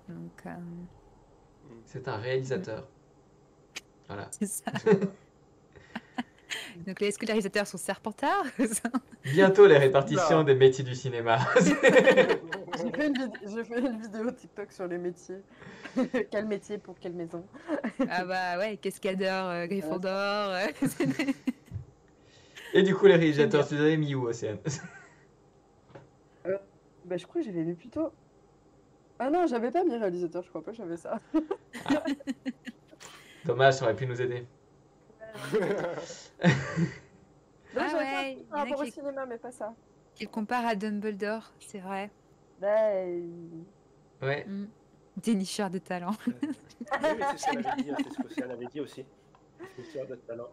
Donc, C'est un réalisateur. Voilà. c'est ça. Donc, est-ce que les réalisateurs sont Serpentards? Bientôt les répartitions Oula. des métiers du cinéma. J'ai fait une vidéo TikTok sur les métiers. Quel métier pour quelle maison? Ah bah ouais, cascadeur, Gryffondor... Et du coup, les réalisateurs, tu les avais mis où, Océane? Bah, je crois que j'avais mis plutôt. Ah non, j'avais pas mis réalisateur, je crois pas que j'avais ça. Dommage, ça aurait pu nous aider. Non, Ah j'avais ouais, fait un il truc y par en a rapport au qui- cinéma, mais pas ça. qu'il compare à Dumbledore, c'est vrai. Ouais. Dénicheur de talent. Oui, mais c'est ce qu'elle avait dit, c'est ce qu'Océane avait dit aussi. Histoire de talent.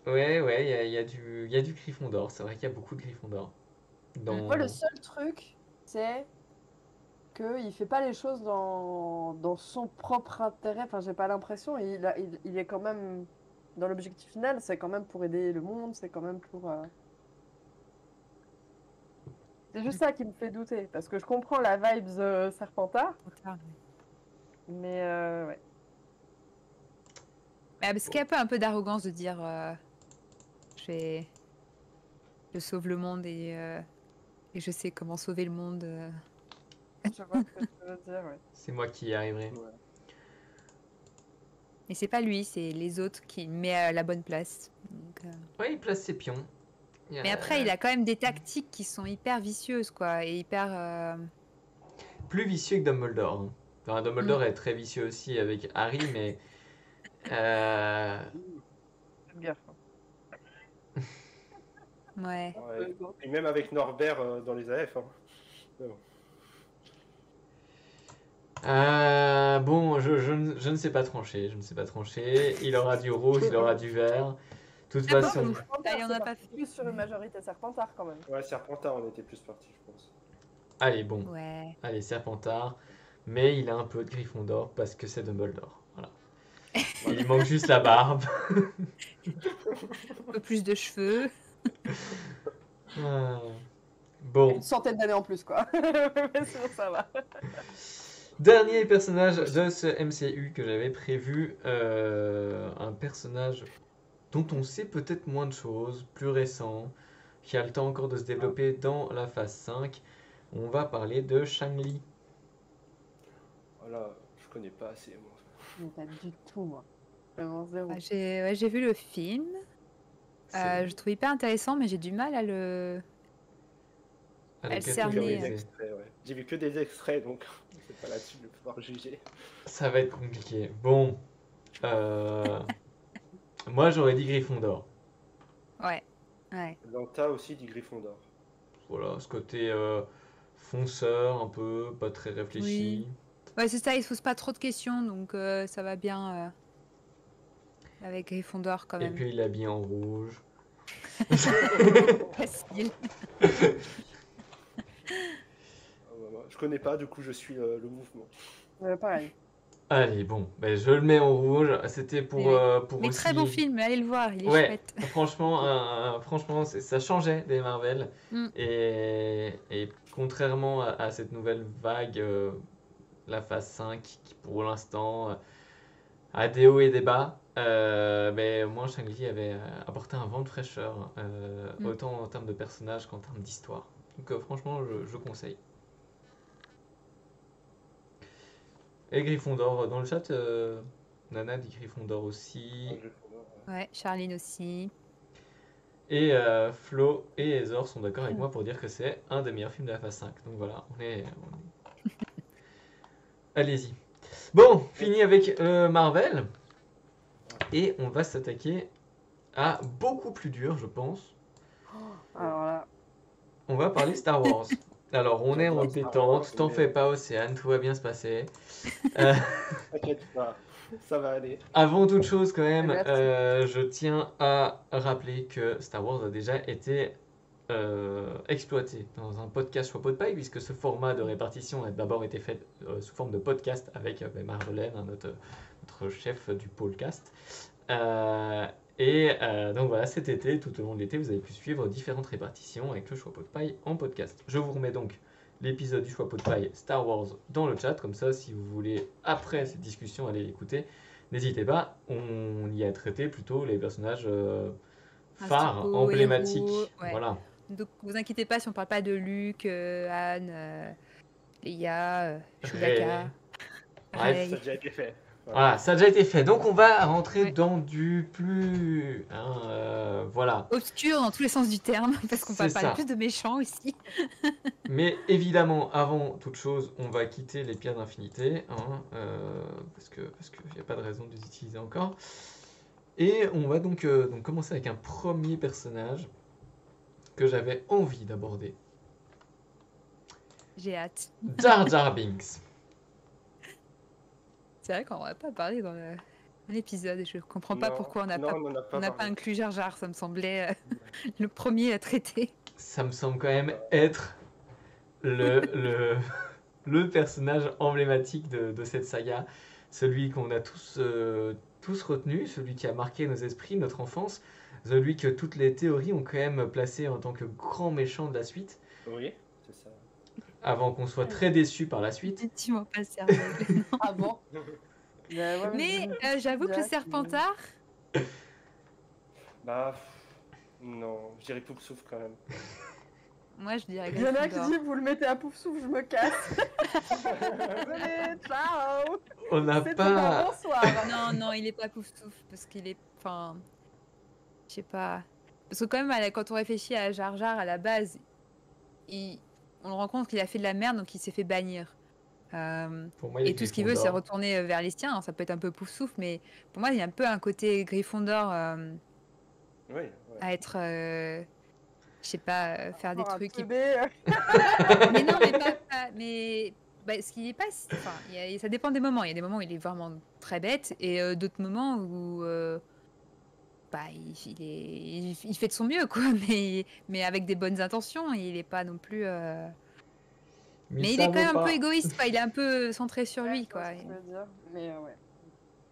Ouais, il y a du Gryffondor. C'est vrai qu'il y a beaucoup de Gryffondor. Moi, le seul truc, c'est qu'il fait pas les choses dans son propre intérêt. Enfin, j'ai pas l'impression. Il est quand même dans l'objectif final. C'est quand même pour aider le monde. C'est quand même pour. C'est juste ça qui me fait douter, parce que je comprends la vibe Serpentard, mais ouais. Mais parce qu'il y a un peu d'arrogance de dire je sauve le monde et je sais comment sauver le monde. Je vois ce que tu veux dire, ouais. C'est moi qui y arriverai. Ouais. Mais c'est pas lui, c'est les autres qui le met à la bonne place. Donc, Ouais, il place ses pions. Mais après, il a quand même des tactiques qui sont hyper vicieuses, quoi, et hyper. Plus vicieux que Dumbledore. Hein. Enfin, Dumbledore est très vicieux aussi avec Harry, mais... Faites gaffe. Ouais. Ouais. Et même avec Norbert dans les AF. Hein. Mais bon. Bon, je ne sais pas trancher. Je ne sais pas trancher. Il aura du rouge, il aura du vert. De toute D'abord, façon, vous- Serpentard, Allez, on c'est a pas parti plus sur une majorité Serpentard quand même. Ouais, Serpentard, on était plus parti, je pense. allez, bon. Ouais. Allez, Serpentard. Mais il a un peu de Gryffondor parce que c'est Dumbledore. Voilà. Il manque juste la barbe. Un peu plus de cheveux. Ah. Bon, Une centaine d'années en plus, quoi. Mais sinon, ça va. dernier personnage de ce MCU que j'avais prévu. Un personnage dont on sait peut-être moins de choses, plus récent, qui a le temps encore de se développer dans la phase 5. On va parler de Shang-Li. Voilà, je connais pas assez, moi. Mais pas du tout, moi. Vraiment zéro. J'ai vu le film. C'est- Je trouve hyper intéressant, mais j'ai du mal à le. à le elle J'ai cerner, vu des catégoriser. extraits, ouais. J'ai vu que des extraits, donc c'est pas là-dessus de pouvoir juger. Ça va être compliqué. Bon, moi j'aurais dit Gryffondor. Ouais. Ouais. Lanta aussi dit Gryffondor. Voilà, ce côté fonceur, un peu, pas très réfléchi. Ouais, c'est ça, il se pose pas trop de questions, donc ça va bien avec Gryffondor quand Et même. puis il est habillé en rouge. Facile. Je connais pas, du coup je suis le mouvement. Pareil. Allez, bon, ben, je le mets en rouge. C'était pour, Oui. pour Mais aussi... très beau film, allez le voir, il est Ouais, chouette. franchement, ça changeait des Marvel. Mm. Et contrairement à cette nouvelle vague, la phase 5, qui pour l'instant a des hauts et des bas, mais au moins Shang-Chi avait apporté un vent de fraîcheur, autant en termes de personnages qu'en termes d'histoire. Donc franchement, je conseille. Et Gryffondor dans le chat, Nana dit Gryffondor aussi. Gryffondor, Ouais, Charline aussi. Et Flo et Ezor sont d'accord avec moi pour dire que c'est un des meilleurs films de la phase 5. Donc voilà, on est... Allez-y. Bon, fini avec Marvel. Et on va s'attaquer à beaucoup plus dur, je pense. Alors là, On va parler Star Wars. Alors, on est en J'adore Star Wars, détente, t'en mais- fais pas, Océane, tout va bien se passer. T'inquiète pas, ça va aller. Avant toute chose, quand même, Merci. je tiens à rappeler que Star Wars a déjà été exploité dans un podcast Choix Pot de Paille, puisque ce format de répartition a d'abord été fait sous forme de podcast avec Marjolaine, notre chef du podcast. Donc voilà, cet été, tout au long de l'été, vous avez pu suivre différentes répartitions avec le Choix Pot de Paille en podcast. Je vous remets donc l'épisode du Choix Pot de Paille Star Wars dans le chat, comme ça, si vous voulez, après cette discussion, aller l'écouter, n'hésitez pas, on y a traité plutôt les personnages phares, Principaux, emblématiques. héros, ouais. Voilà. Donc vous inquiétez pas si on parle pas de Luke, Anne, Leia, Chewbacca. Bref. Rey. Ça a déjà été fait. Voilà, ça a déjà été fait. Donc on va rentrer Ouais. dans du plus... voilà. Obscur dans tous les sens du terme, parce qu'on C'est parle ça. plus de méchants aussi. Mais évidemment, avant toute chose, on va quitter les pierres d'infinité, hein, parce que y a pas de raison de les utiliser encore. Et on va donc commencer avec un premier personnage que j'avais envie d'aborder. J'ai hâte. Jar Jar Binks. C'est vrai qu'on va pas parler dans l'épisode. Je comprends pas Non, pourquoi on n'a non, pas, on en a pas on n'a pas parlé. inclus Jar Jar. Ça me semblait le premier à traiter. Ça me semble quand même être le personnage emblématique de cette saga, celui qu'on a tous retenu, celui qui a marqué nos esprits, notre enfance, celui que toutes les théories ont quand même placé en tant que grand méchant de la suite, Oui, c'est ça. avant qu'on soit très déçus par la suite. Effectivement, pas le cerveau. ah bon Ouais, Mais j'avoue que le Jack, Serpentard, Bah, non, je dirais Poufsouffle quand même. moi je dirais Il y en a qui Gryffondor. dit vous le mettez à pouf souffle, je me casse. Désolé, ciao. On n'a C'est pas... un bonsoir. Non, il est pas Poufsouffle parce qu'il est. Enfin. Je sais pas. Parce que, quand même, quand on réfléchit à Jar Jar à la base, on le rend compte qu'il a fait de la merde donc il s'est fait bannir. Pour moi, il y a Et tout ce qu'il veut, c'est Gryffondor. retourner vers les siens. Alors, ça peut être un peu Poufsouffle, mais pour moi, il y a un peu un côté Gryffondor Oui, ouais. à être. Je sais pas, faire des Encore un trucs. teubé. Mais non, mais pas. Mais Ce qu'il est pas, enfin, ça dépend des moments. Il y a des moments où il est vraiment très bête et d'autres moments où il fait de son mieux, quoi. Mais avec des bonnes intentions. Il est pas non plus. Mais il ça est quand vaut même un pas. peu égoïste, quoi. Il est un peu centré sur Ouais, lui, je vois quoi. ce que tu veux dire, mais ouais.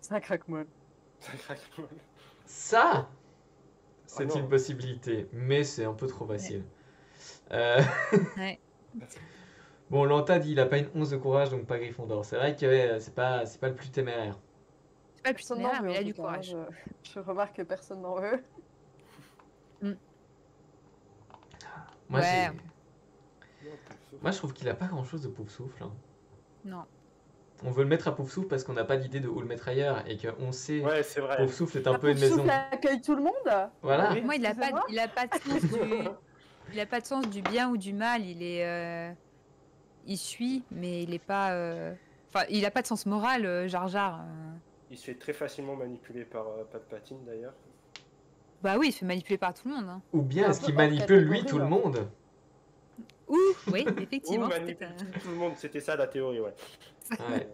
C'est un craque-molle. Ça craque. Ça, c'est non. une possibilité, mais c'est un peu trop facile. Euh, Ouais. Bon, Lanta dit il a pas une once de courage, donc pas Gryffondor. C'est vrai que c'est pas le plus téméraire. C'est pas le plus Personne n'en téméraire, veut, mais il en a tout du cas, courage. hein, je remarque que personne n'en veut. Moi, Ouais. Moi, je trouve qu'il a pas grand chose de pouf souffle. Hein. Non. On veut le mettre à pouf souffle parce qu'on n'a pas d'idée de où le mettre ailleurs et qu'on sait Ouais, c'est vrai. pouf souffle est un La peu une maison. Poufsouffle accueille tout le monde. Voilà. Oui. Moi, il a pas Excusez-moi. de sens du bien ou du mal. Il suit, mais il est pas. Enfin, il a pas de sens moral, Jar Jar. Il se fait très facilement manipuler par Palpatine d'ailleurs. Bah oui, il se fait manipuler par tout le monde. Hein. Ou bien Un est-ce peu qu'il hors manipule lui catégorie, tout le hein. monde? Ouh, oui, effectivement. Ou c'est manipule peut-être, tout le monde, c'était ça la théorie, ouais. Ouais.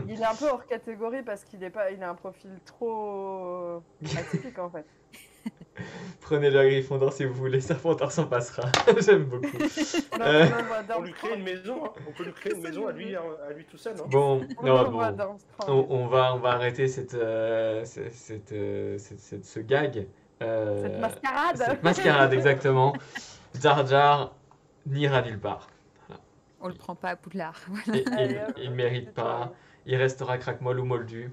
Il est un peu hors catégorie parce qu'il est pas, il a un profil trop atypique en fait. Prenez-le à Gryffondor si vous voulez, Serpentard s'en passera. J'aime beaucoup. On Euh. l'envoie On lui crée une maison, hein. On peut lui créer une maison à lui tout seul. Hein. Bon, On non, l'envoie bon. dans On va arrêter ce gag. cette mascarade. Cette mascarade, exactement. Jar Jar n'ira nulle part. on le prend pas à Poudlard. Et, Allez, hop, il mérite c'est pas. toi. Il restera craque-molle ou moldu.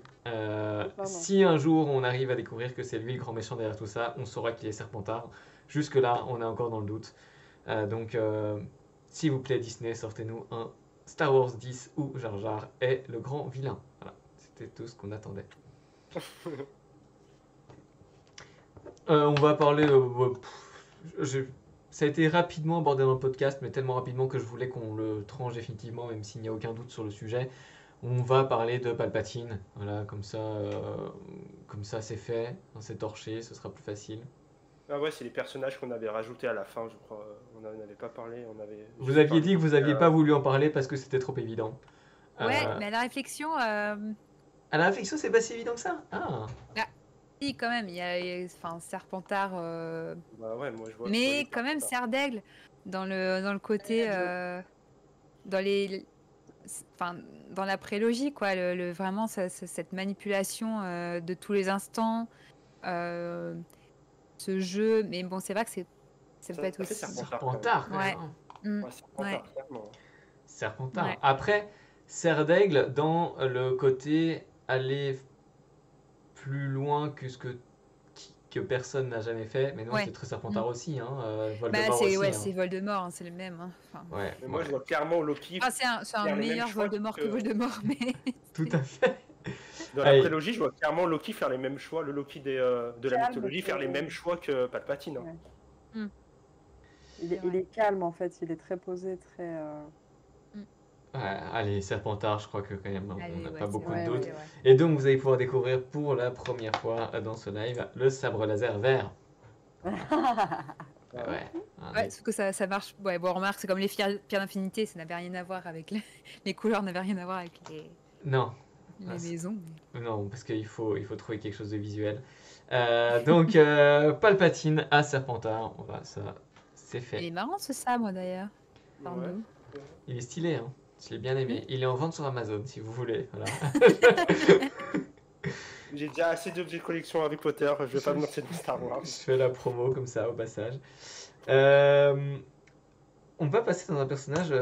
Si un jour on arrive à découvrir que c'est lui le grand méchant derrière tout ça, on saura qu'il est Serpentard. Jusque-là, on est encore dans le doute. Donc, s'il vous plaît, Disney, sortez-nous un Star Wars 10 où Jar Jar est le grand vilain. Voilà, c'était tout ce qu'on attendait. On va parler. Ça a été rapidement abordé dans le podcast, mais tellement rapidement que je voulais qu'on le tranche définitivement, même s'il n'y a aucun doute sur le sujet. On va parler de Palpatine. Voilà, comme ça c'est fait, c'est torché, ce sera plus facile. Ah ouais, c'est les personnages qu'on avait rajoutés à la fin, je crois. On n'en avait pas parlé. Vous aviez dit que vous n'aviez pas voulu en parler parce que c'était trop évident. Ouais, mais à la réflexion, À la réflexion, c'est pas si évident que ça. Ah. si, quand même, il y a Serpentard. Bah ouais, moi je vois. Mais quand même, Serre d'Aigle, dans le côté. Dans la prélogie, quoi. Vraiment, cette manipulation de tous les instants. Ce jeu. Mais bon, c'est vrai que ça peut être ça fait aussi. Serpentard, quand Ouais. même, hein. Ouais, Serpentard, clairement. Serpentard. Ouais. Après, Serre d'Aigle, dans le côté aller plus loin que ce que personne n'a jamais fait. Mais non, Ouais. c'est très Serpentard aussi. Hein. Bah, Voldemort aussi. c'est Hein. Voldemort, hein, c'est le même. Hein. Enfin, Ouais, Mais moi ouais, je vois clairement Loki. c'est un faire les mêmes meilleur choix Voldemort que que- Voldemort, mais. tout à fait. Dans la Allez. prélogie, je vois clairement Loki faire les mêmes choix, le Loki de la Calme, mythologie, faire les mêmes choix que Palpatine. Hein. Ouais. Il est calme en fait, il est très posé, très. Ouais, allez, Serpentard, je crois que quand même, Allez, on n'a ouais, pas c'est beaucoup vrai, de doutes. ouais, ouais. Et donc, vous allez pouvoir découvrir pour la première fois dans ce live le sabre laser vert. Ouais. Ouais, sauf que ça marche. Ouais, bon, remarque, c'est comme les pierres d'infinité, ça n'avait rien à voir avec les couleurs, n'avaient rien à voir avec les Non, Ah, maisons. non, parce qu'il faut trouver quelque chose de visuel. Donc, Palpatine à Serpentard, voilà, ça, c'est Il fait. est marrant ce sabre d'ailleurs. Ouais. Pardon. Il est stylé, hein. Je l'ai bien aimé. Il est en vente sur Amazon, si vous voulez. Voilà. J'ai déjà assez d'objets de collection Harry Potter, je vais pas me lancer dans Star Wars. Je fais la promo comme ça au passage. On va passer dans un personnage,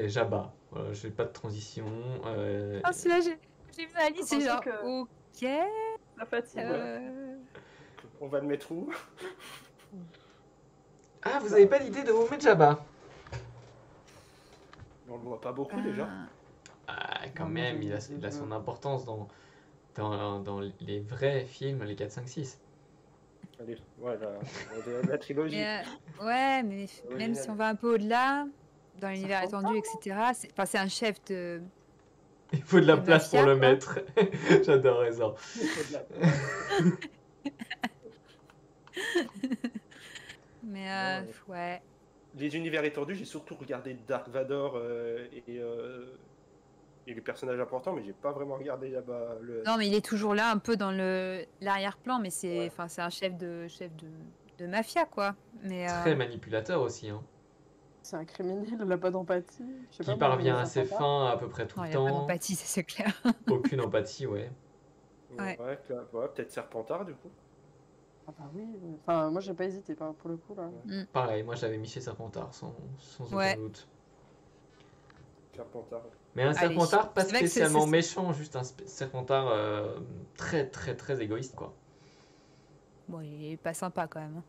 Jabba. Voilà, j'ai pas de transition. Ah, celui-là, j'ai vu la liste, c'est pensais genre, que- ok. La fatigue. On va le mettre où? Ah, vous avez pas l'idée de vous mettre Jabba? On le voit pas beaucoup déjà. Ah, quand Non, même, mais il a son importance dans les vrais films, les 4, 5, 6. Allez, voilà, la trilogie. Ouais, mais Original. même si on va un peu au-delà, dans l'univers Serpentard, étendu, etc., c'est un chef de. Il faut de la Le place pour mafia, le quoi. mettre. J'adore raison. Mais Ouais. ouais. les univers étendus, j'ai surtout regardé Dark Vador et les personnages importants, mais j'ai pas vraiment regardé là-bas le. Non, mais il est toujours là, un peu dans l'arrière-plan, mais c'est Ouais. enfin, c'est un chef de mafia, quoi. Mais Très manipulateur aussi, hein. C'est un criminel, il n'a pas d'empathie. Je sais Qui pas, moi, parvient mais à ses Serpentard. fins à peu près tout non, le il n'y a pas temps. d'empathie, ça, c'est clair. Aucune empathie, ouais. Ouais. Ouais, peut-être Serpentard du coup. Ah bah oui, enfin, moi j'ai pas hésité pour le coup là. Pareil, moi j'avais mis chez Serpentard, sans aucun Ouais. doute. Serpentard. Mais un Allez, Serpentard pas c'est vrai que spécialement c'est- méchant, juste un Serpentard très très très égoïste, quoi. Bon, il est pas sympa quand même, hein.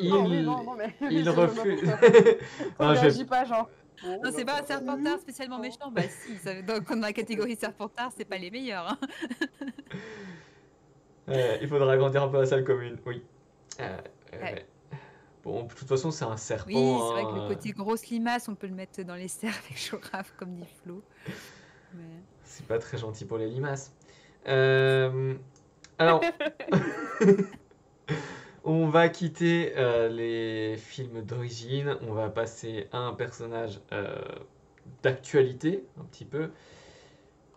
Il, Non, oui, non, mais. il je- refuse. non, Non, On je- réagit pas, genre. Bon, Non, c'est pas un non, Serpentard spécialement méchant. Bah si, donc dans la catégorie Serpentard, c'est pas les meilleurs, hein. il faudra agrandir un peu la salle commune, oui. Ouais. Ouais. Bon, de toute façon, c'est un serpent. Oui, c'est vrai que hein, le côté grosse limace, on peut le mettre dans les serres avec Choraf, comme dit Flo. Mais... C'est pas très gentil pour les limaces. Alors, on va quitter les films d'origine. On va passer à un personnage d'actualité, un petit peu.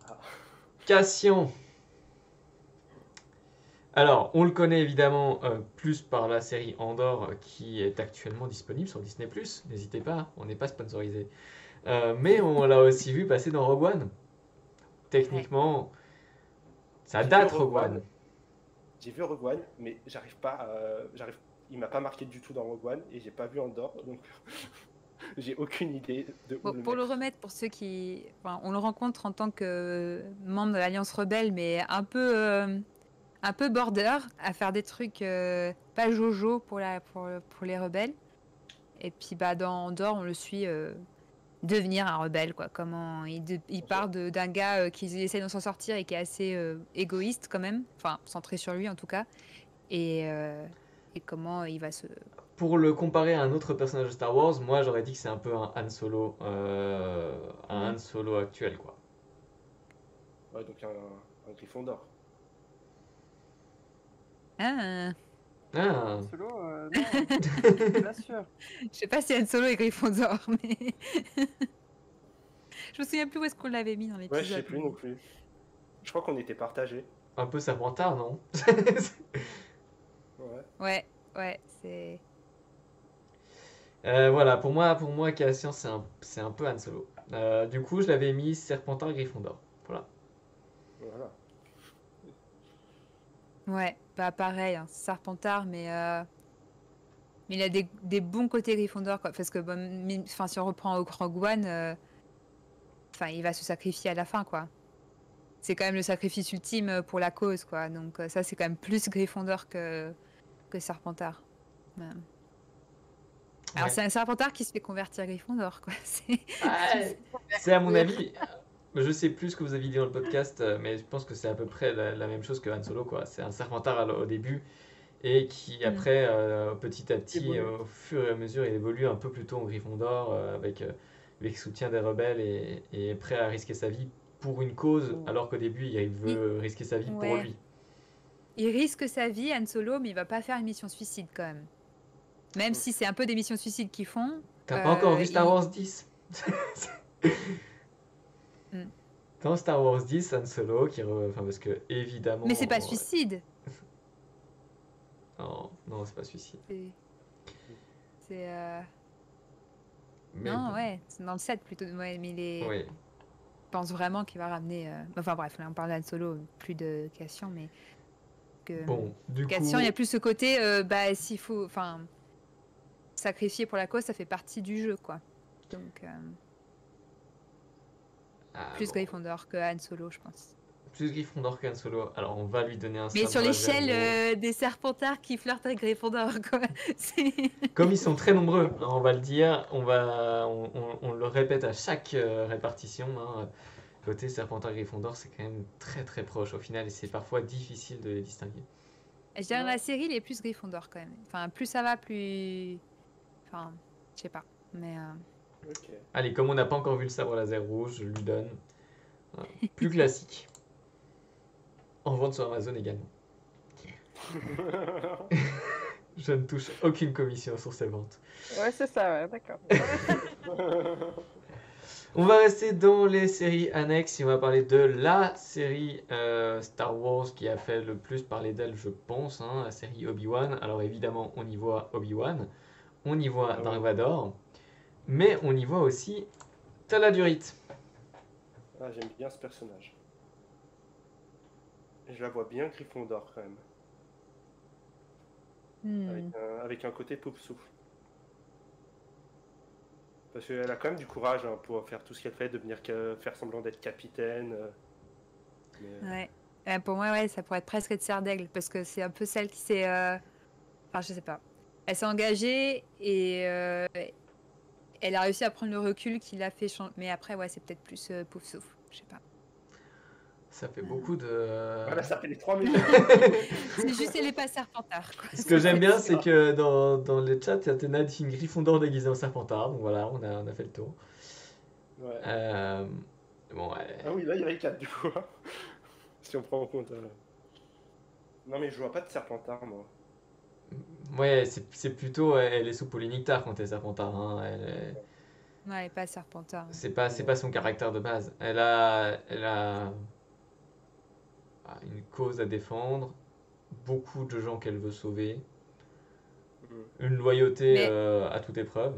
Ah. Cassian. Alors, on le connaît évidemment plus par la série Andor qui est actuellement disponible sur Disney+. N'hésitez pas, on n'est pas sponsorisé. Mais on l'a aussi vu passer dans Rogue One. Techniquement, ça J'ai date vu Rogue Rogue One. One. J'ai vu Rogue One, mais j'arrive pas à... Il m'a pas marqué du tout dans Rogue One et j'ai pas vu Andor, donc j'ai aucune idée de où Bon, le pour le mettre. remettre, pour ceux qui... Enfin, on le rencontre en tant que membre de l'Alliance Rebelle, mais un peu border, à faire des trucs pas jojo pour les rebelles. Et puis bah, dans Andorre, on le suit devenir un rebelle, quoi. Comment il part d'un gars qui essaie de s'en sortir et qui est assez égoïste quand même, enfin centré sur lui en tout cas, et comment il va se... Pour le comparer à un autre personnage de Star Wars, moi j'aurais dit que c'est un peu un Han Solo, un Han Solo actuel, quoi. Ouais, donc un Gryffondor. Ah, Ah, Solo, non, je suis pas sûr. je sais pas si Han Solo est Gryffondor, mais... Je me souviens plus où est-ce qu'on l'avait mis dans l'épisode. Ouais, je sais plus non plus. Je crois qu'on était partagés. un peu Serpentard, non? Ouais. Ouais, c'est... Voilà, pour moi Cassian c'est un peu Han Solo. Du coup, je l'avais mis Serpentard Gryffondor. Voilà. Voilà. Ouais, bah pareil, hein, Serpentard, mais il a des bons côtés Gryffondor, quoi. Parce que enfin, si on reprend Rogue One, enfin, il va se sacrifier à la fin, quoi. C'est quand même le sacrifice ultime pour la cause, quoi. Donc ça, c'est quand même plus Gryffondor que Serpentard. Ouais. Alors Ouais. c'est un Serpentard qui se fait convertir Gryffondor, quoi. C'est à mon avis, je sais plus ce que vous avez dit dans le podcast, mais je pense que c'est à peu près la même chose que Han Solo, quoi. C'est un Serpentard au début et qui après, petit à petit, Évolue. au fur et à mesure, il évolue un peu plus en Gryffondor avec le soutien des rebelles et est prêt à risquer sa vie pour une cause, alors qu'au début, il veut risquer sa vie pour Ouais. lui. Il risque sa vie, Han Solo, mais il va pas faire une mission suicide, quand même. Même si c'est un peu des missions suicides qu'ils font. T'as pas encore vu Star il- Wars 10? Mm. Dans Star Wars 10, Han Solo, enfin, parce que évidemment. Mais c'est pas suicide. Non, c'est pas suicide. C'est Mais non, bon, ouais, c'est dans le 7 plutôt. Ouais, mais oui. je pense vraiment qu'il va ramener. Enfin bref, là on parle d'Han Solo, plus de Cassian, mais que Bon, du Cassian, coup, il y a plus ce côté, bah s'il faut, enfin, sacrifier pour la cause, ça fait partie du jeu, quoi. Donc plus bon, Gryffondor que Han Solo, je pense. plus Gryffondor qu'Han Solo. Alors, on va lui donner un Mais sabre sur laser l'échelle lourd. des Serpentards qui flirtent avec Gryffondor, quoi. Comme ils sont très nombreux, hein, on va le dire, on le répète à chaque répartition. Hein, côté Serpentard Gryffondor, c'est quand même très très proche au final et c'est parfois difficile de les distinguer. Je dirais dans la série, il est plus Gryffondor quand même. Enfin, plus ça va, plus. Enfin, je sais pas. Mais. Ok. Allez, comme on n'a pas encore vu le sabre laser rouge, je lui donne plus classique. En vente sur Amazon également. Je ne touche aucune commission sur ces ventes. Ouais, c'est ça, ouais, d'accord. On va rester dans les séries annexes et on va parler de la série Star Wars qui a fait le plus parler d'elle, je pense, hein, la série Obi-Wan. Alors évidemment, on y voit Obi-Wan, on y voit Dark Vador, mais on y voit aussi Taladurite. Ah, j'aime bien ce personnage. Je la vois bien Gryffondor quand même. Avec un côté pouf souffle. Parce qu'elle a quand même du courage hein, pour faire tout ce qu'elle fait, faire semblant d'être capitaine. Ouais. Pour moi, ouais, ça pourrait être presque être Serre d'Aigle, parce que c'est un peu celle qui s'est... Enfin, je sais pas. Elle s'est engagée et elle a réussi à prendre le recul qui l'a fait changer. Mais après, ouais, c'est peut-être plus pouf souffle, je sais pas. Ça fait beaucoup de... Voilà, ça fait les 3 minutes. C'est juste, elle est pas Serpentard, quoi. Ce que j'aime bien, c'est que dans le chat, il y a Théna qui une Gryffondor déguisée en Serpentard. Donc voilà, on a fait le tour. Ouais. Bon, ouais. Ah oui, là, il y avait 4 du coup. Si on prend en compte. Non, mais je vois pas de Serpentard, moi. Ouais, c'est plutôt... Elle est sous Polynictar quand elle est Serpentard. Hein. Ouais, elle est pas Serpentard. C'est pas son caractère de base. Elle a une cause à défendre, beaucoup de gens qu'elle veut sauver, une loyauté à toute épreuve.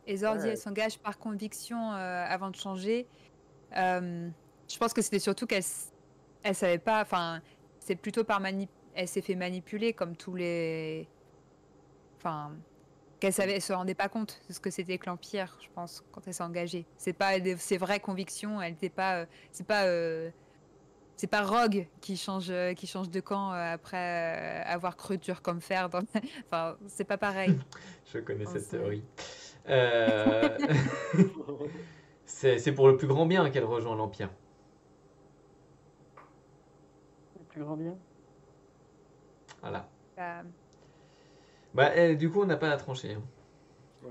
Et Zordi, elle s'engage par conviction avant de changer. Je pense que c'était surtout qu'elle savait pas. Enfin, c'est plutôt elle s'est fait manipuler comme tous les. Enfin, qu'elle se rendait pas compte de ce que c'était que l'Empire, je pense, quand elle s'est engagée. C'est pas ses vraies convictions. Elle n'était pas. C'est pas Rogue qui change de camp après avoir cru dur comme fer. Enfin, c'est pas pareil. Je connais cette théorie. C'est pour le plus grand bien qu'elle rejoint l'Empire. Le plus grand bien. Voilà. Bah, du coup, on n'a pas à trancher. Hein.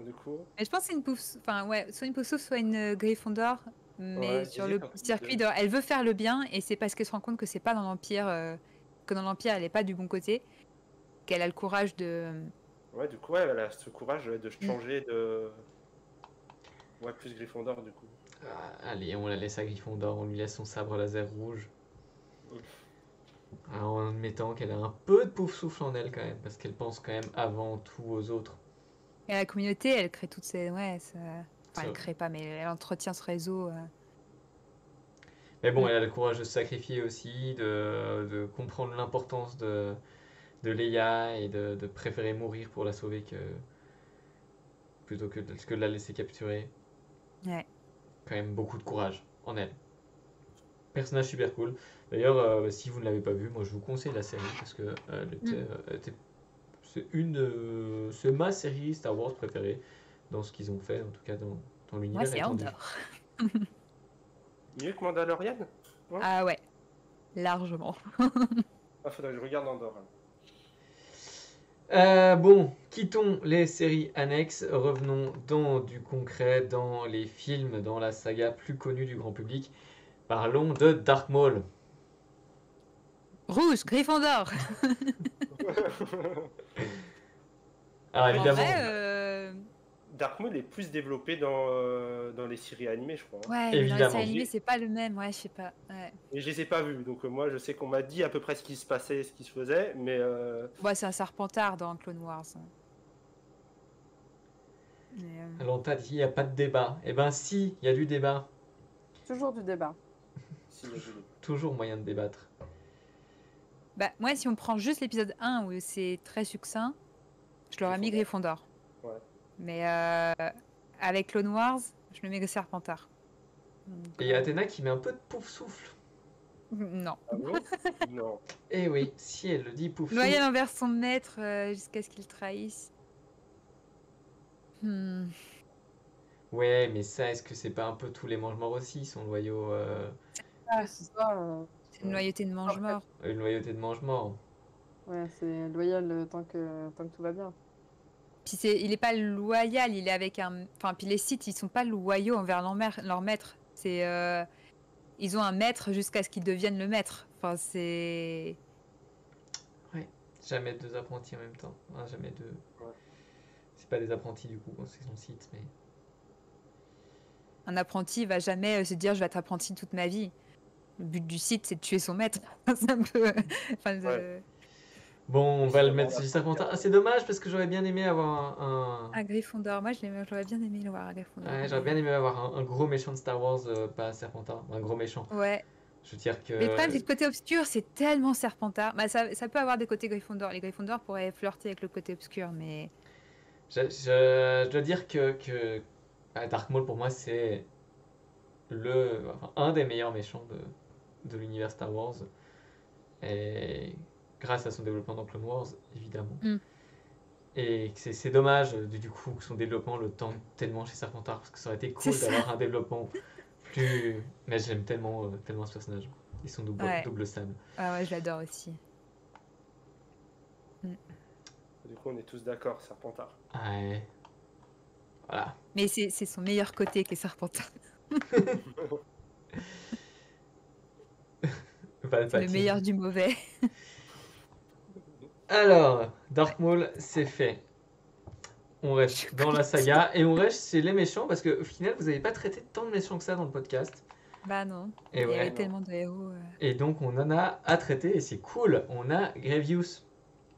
Du coup... Mais je pense que c'est une pouf... Enfin, ouais, soit une pouf souffle, soit une Gryffondor. Mais sur le circuit, elle veut faire le bien, et c'est parce qu'elle se rend compte que c'est pas dans l'Empire, que dans l'Empire, elle est pas du bon côté, qu'elle a le courage de... Ouais, du coup, elle a ce courage de changer de... Ouais, plus Gryffondor, du coup. Allez, on la laisse à Gryffondor, on lui laisse son sabre laser rouge. Alors, en admettant qu'elle a un peu de pouf souffle en elle quand même, parce qu'elle pense quand même avant tout aux autres. Et la communauté, elle crée toutes ces... Ouais, enfin, elle crée pas, mais elle entretient ce réseau. Mais bon, elle a le courage de se sacrifier aussi, de comprendre l'importance de Leia et de préférer mourir pour la sauver plutôt que de la laisser capturer. Ouais. Quand même beaucoup de courage en elle. Personnage super cool. D'ailleurs, si vous ne l'avez pas vu, moi je vous conseille la série parce que c'est ma série Star Wars préférée dans ce qu'ils ont fait, en tout cas dans l'univers. Moi, c'est Andor. Mieux que Mandalorian ? Ouais. Ah ouais, largement. Faudrait que je regarde Andor. Bon, quittons les séries annexes, revenons dans du concret, dans les films, dans la saga plus connue du grand public. Parlons de Dark Maul. Rouge, Gryffondor. Alors évidemment. En vrai, Dark Maul est plus développé dans les séries animées, je crois. Ouais, mais dans les séries animées, c'est pas le même, ouais, je sais pas. Ouais. Et je les ai pas vus, donc moi je sais qu'on m'a dit à peu près ce qui se passait, ce qui se faisait, mais... Ouais, c'est un Serpentard dans Clone Wars. Alors t'as dit, il n'y a pas de débat. Eh ben si, il y a du débat. Toujours du débat. Toujours moyen de débattre. Bah, moi, si on prend juste l'épisode 1 où c'est très succinct, je l'aurais mis Gryffondor. Ouais. Mais avec Clone Wars, je le mets Serpentard. Et il y a Athéna qui met un peu de pouf souffle. Non. Ah bon? Non. Eh oui, si elle le dit pouf souffle. Loyal envers son maître jusqu'à ce qu'il trahisse. Ouais, mais ça, est-ce que c'est pas un peu tous les mange-morts aussi, ils sont loyaux C'est une loyauté de mange-mort. Une loyauté de mange-mort. Ouais, c'est loyal tant que tout va bien. Puis il est pas loyal, il est avec un... Enfin, puis les Sith, ils sont pas loyaux envers leur maître. C'est... Ils ont un maître jusqu'à ce qu'ils deviennent le maître. Enfin, c'est... Ouais, jamais deux apprentis en même temps. Enfin, jamais deux. Ouais. C'est pas des apprentis du coup, c'est son site, mais. Un apprenti va jamais se dire je vais être apprenti toute ma vie. Le but du site, c'est de tuer son maître. C'est un peu. Enfin, Ouais. Bon, on Mais va c'est le mettre d'abord sur la Serpentard. première. Ah, c'est dommage parce que j'aurais bien aimé avoir un. à Gryffondor. Moi, j'aurais bien aimé le voir à Gryffondor. Ouais, j'aurais bien aimé avoir un gros méchant de Star Wars, pas Serpentard, un gros méchant. Ouais. Je veux dire que. Mais le problème, c'est que le côté obscur, c'est tellement Serpentard. Bah, ça peut avoir des côtés Gryffondor. Les Gryffondor pourraient flirter avec le côté obscur, mais. Je dois dire que Dark Maul pour moi c'est enfin, un des meilleurs méchants de l'univers Star Wars. Et grâce à son développement dans Clone Wars, évidemment. Mm. Et que c'est dommage du coup que son développement le tente tellement chez Serpentard parce que ça aurait été cool C'est ça. d'avoir un développpplement plus. Mais j'aime tellement ce personnage. Ils sont Ouais. double sable. Ah ouais, je l'adore aussi. Du coup, on est tous d'accord, Serpentard. Ouais. Voilà. Mais c'est son meilleur côté qui est Serpentard. C'est le meilleur du mauvais. Alors, Dark Maul, c'est fait. On reste dans la saga et on reste chez les méchants parce qu'au final, vous n'avez pas traité tant de méchants que ça dans le podcast. Bah non. Et Il y ouais. avait tellement de héros. Et donc, on en a à traiter et c'est cool. On a Grievous.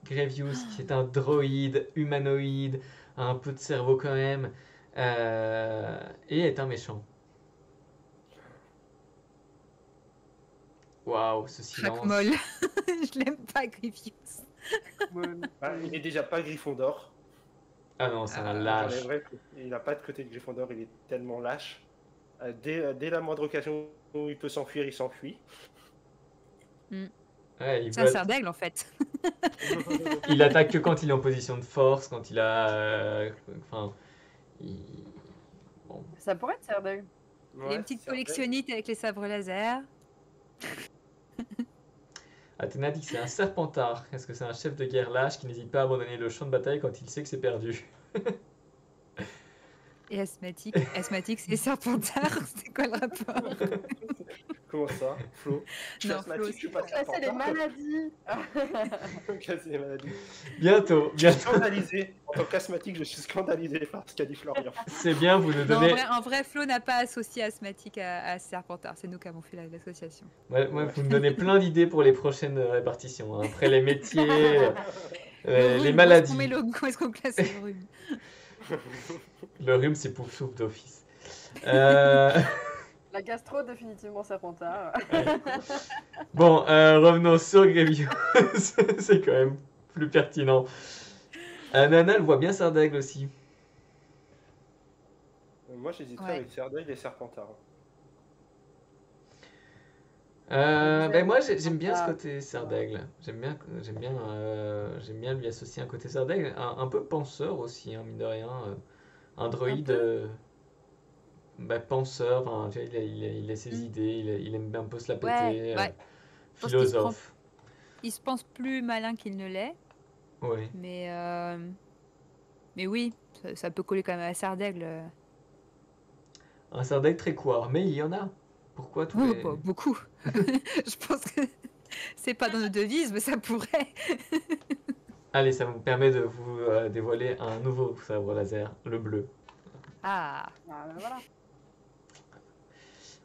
Grievous, qui est un droïde humanoïde, a un peu de cerveau quand même, et est un méchant. Waouh, ce Chaque silence. molle. Je l'aime pas, Grievous. Bah, il est déjà pas Gryffondor. Ah non, c'est un Donc, lâche. j'enlèverais que- Il n'a pas de côté de Gryffondor, il est tellement lâche. Dès la moindre occasion où il peut s'enfuir, il s'enfuit. Ouais, C'est un cerf d'aigle en fait. il attaque que quand il est en position de force, quand il a. Enfin. Bon. Ça pourrait être Serdaigle. Il y a une petite collectionnite avec les sabres laser. Athéna dit que c'est un serpentard. Est-ce que c'est un chef de guerre lâche qui n'hésite pas à abandonner le champ de bataille quand il sait que c'est perdu? Et asthmatique. Asthmatique, c'est Serpentard. C'est quoi le rapport? Comment ça, Flo? Je suis Non, asthmatique, Flo, je suis pas Classer les Serpentard. maladies. Classer les maladies. Bientôt, Je suis bientôt. scandalisé. En tant qu'asthmatique, je suis scandalisé par ce qu'a dit Florian. C'est bien, vous nous Non, donnez. en vrai, Flo n'a pas associé asthmatique à Serpentard. C'est nous qui avons fait l'association. Moi, vous me donnez plein d'idées pour les prochaines répartitions. Hein. Après les métiers, Le les rhume, maladies. Où est-ce qu'on classe le rhume? Le rhume, c'est pouf souffle d'office. La gastro, définitivement Serpentard. Bon, revenons sur Grievous. C'est quand même plus pertinent. Nana, elle voit bien Sardaigle aussi. Moi, j'hésiterais Ouais. avec Serdaigle et Serpentard. Moi, j'aime bien ce côté Sardaigle. J'aime bien lui associer un côté Sardaigle. Un peu penseur aussi, hein, mine de rien. Un droïde penseur. Enfin, tu vois, il a ses idées, il aime bien un peu se la péter. Ouais. Je pense qu'il se Philosophe. Il se pense plus malin qu'il ne l'est. Ouais. Mais oui, ça peut coller quand même à Sardaigle. Un Sardaigle très court, mais il y en a. Pourquoi tous Oh, les... bah, beaucoup. Je pense que c'est pas dans nos devises, mais ça pourrait. Allez, ça vous permet de vous dévoiler un nouveau sabre laser, le bleu. Ah, Ah, ben voilà.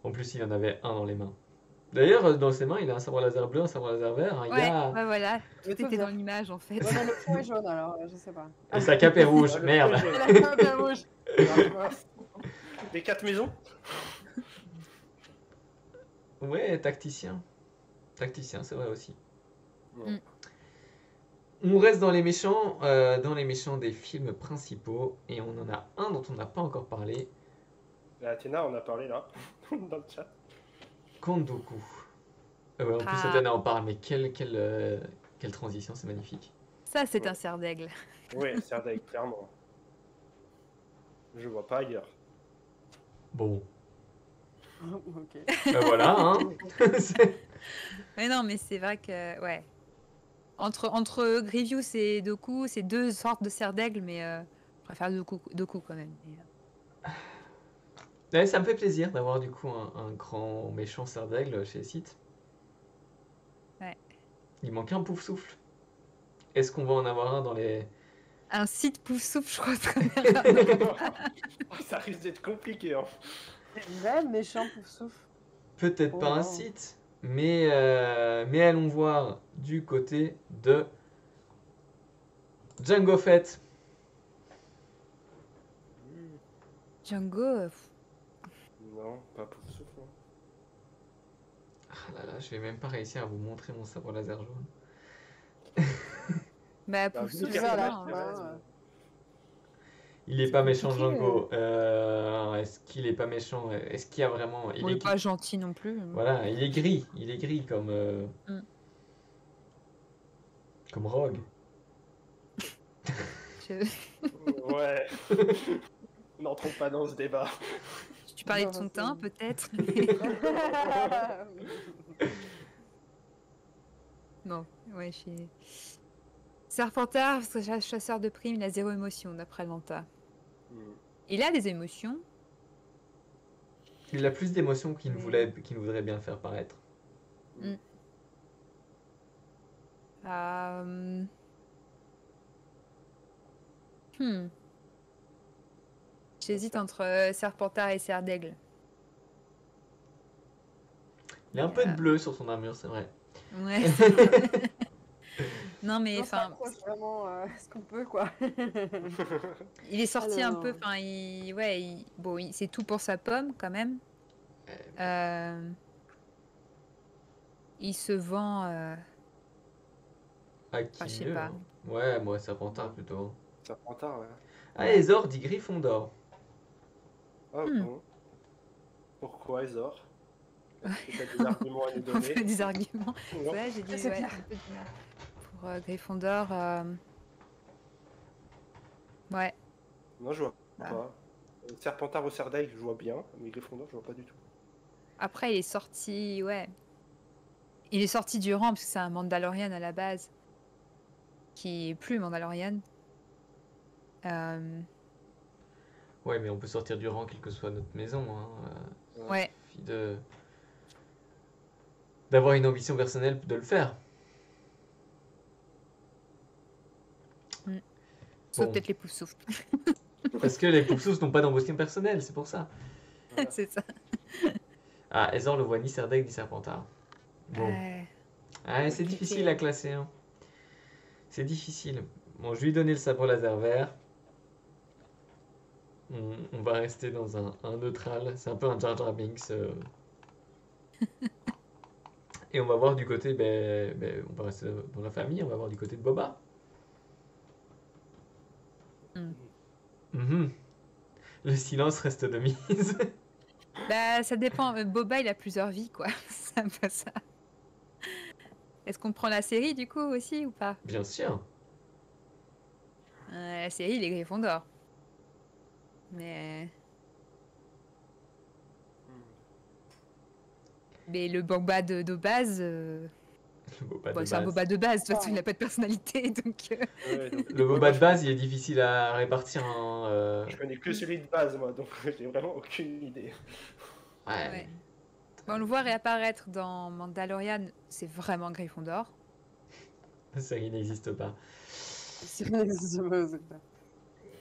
En plus, il en avait un dans les mains. D'ailleurs, dans ses mains, il a un sabre laser bleu, un sabre laser vert, un ouais, gars. bah voilà. Le Tout truc était dans vert. l'image en fait. Ouais, non, le fond est jaune alors, je sais pas. Et sa cape est rouge, Ah, le merde. feu Et jaune. la cape est rouge. Ah, mince. Les 4 maisons? Ouais, tacticien. Tacticien, c'est vrai aussi. Ouais. On reste dans les méchants des films principaux, et on en a un dont on n'a pas encore parlé, Et Athéna, on a parlé là, dans le chat. Count Dooku. En plus, Ah. Athéna en parle, mais quelle transition, c'est magnifique. Ça, c'est un cerf d'aigle. Ouais, Serdaigle, clairement. Je vois pas ailleurs. Bon, Ok. voilà, hein. C'est- Mais non, mais c'est vrai que, ouais. Entre Grievous et Dooku, c'est deux sortes de cerfs d'aigle, mais je préfère Dooku quand même. Ouais, ça me fait plaisir d'avoir du coup un grand méchant Sardaigle chez Sith. Ouais. Il manquait un pouf souffle. Est-ce qu'on va en avoir un dans les... Un site Poufsouffle, je crois. Très Ça risque d'être compliqué. Hein. Vrai méchant Poufsouffle. Peut-être Oh pas un là. site, mais allons voir du côté de Django Fett. Django, Non, pas pour souffle. hein. Ah là là, je vais même pas réussir à vous montrer mon sabre laser jaune. bah, Bah, Poufsouffle, vu c'est qu'elle ça, a là. la Thérèse, Ouais. Il est C'est pas méchant, compliqué, Django. Est-ce qu'il est pas méchant? Est-ce qu'il y a vraiment... on est pas gentil non plus. Voilà, il est gris. Il est gris comme... Mm. Comme Rogue. Je- Ouais. N'entrons pas dans ce débat. Tu parlais de Non, son c'est- teint, peut-être. Non, ouais, je suis... Serpentard, parce que chasseur de primes, il a 0 émotion, d'après Lanta. Hmm. Il a des émotions. Il a plus d'émotions qu'il ne Mais- voudrait bien faire paraître. Euh, hmm. J'hésite entre Serpentard et Serdaigle. Il a un peu de bleu sur son armure, c'est vrai. Ouais. Non, mais On enfin, s'approche vraiment ce qu'on peut, quoi. il est sorti un peu. Alors. Enfin, bon, c'est tout pour sa pomme quand même. Il se vend. À qui je sais mieux, pas. hein. Ouais, moi, Serpentard plutôt. Ça prend tard, ouais. Ah, Ezor dit Gryffondor. Ah Hmm. bon. Pourquoi, Ezor? Est-ce que t'as des arguments à nous On donner? fait des arguments. Non. Ouais, j'ai dit C'est ouais, clair. un peu de mal. Pour Gryffondor. Ouais. Non, je vois Bah. pas. Serpentard ou Serdaigle, je vois bien, mais Gryffondor, je vois pas du tout. Après, il est sorti. Ouais. Il est sorti du rang parce que c'est un Mandalorian à la base. Qui est plus Mandalorian. Ouais, mais on peut sortir du rang quelle que soit notre maison. Hein. Ouais. Il suffit d'avoir une ambition personnelle de le faire. Sauf Bon. peut-être les Poufsouffles. Parce que les Poufsous n'ont pas d'ambition personnelle, c'est pour ça. Voilà. C'est ça. Ah, Ezor le voit ni Serdaigle ni Serpentard. Bon. Ah, c'est compliqué. difficile à classer. Hein. C'est difficile. Bon, je lui ai donné le sabre laser vert. On va rester dans un neutral. C'est un peu un Jar Jar Binks. Et on va voir du côté... on va rester dans la famille. On va voir du côté de Boba. Mhm. Le silence reste de mise. Bah, ça dépend. Boba, il a plusieurs vies, quoi. C'est un peu ça. Est-ce qu'on prend la série, du coup, aussi, ou pas? Bien sûr. La série, il est Gryffondor. Mais... Mais le Boba de base... Le Boba bon, de c'est un base. Boba de base, de toute façon, il n'a pas de personnalité, donc... Ouais, donc, Le Boba de base, il est difficile à répartir. Hein, je connais que celui de base, moi, donc j'ai vraiment aucune idée. Ouais. Ouais. Bon, on le voit réapparaître dans Mandalorian, c'est vraiment Gryffondor. La série n'existe pas. C'est vrai, c'est vrai, c'est clair.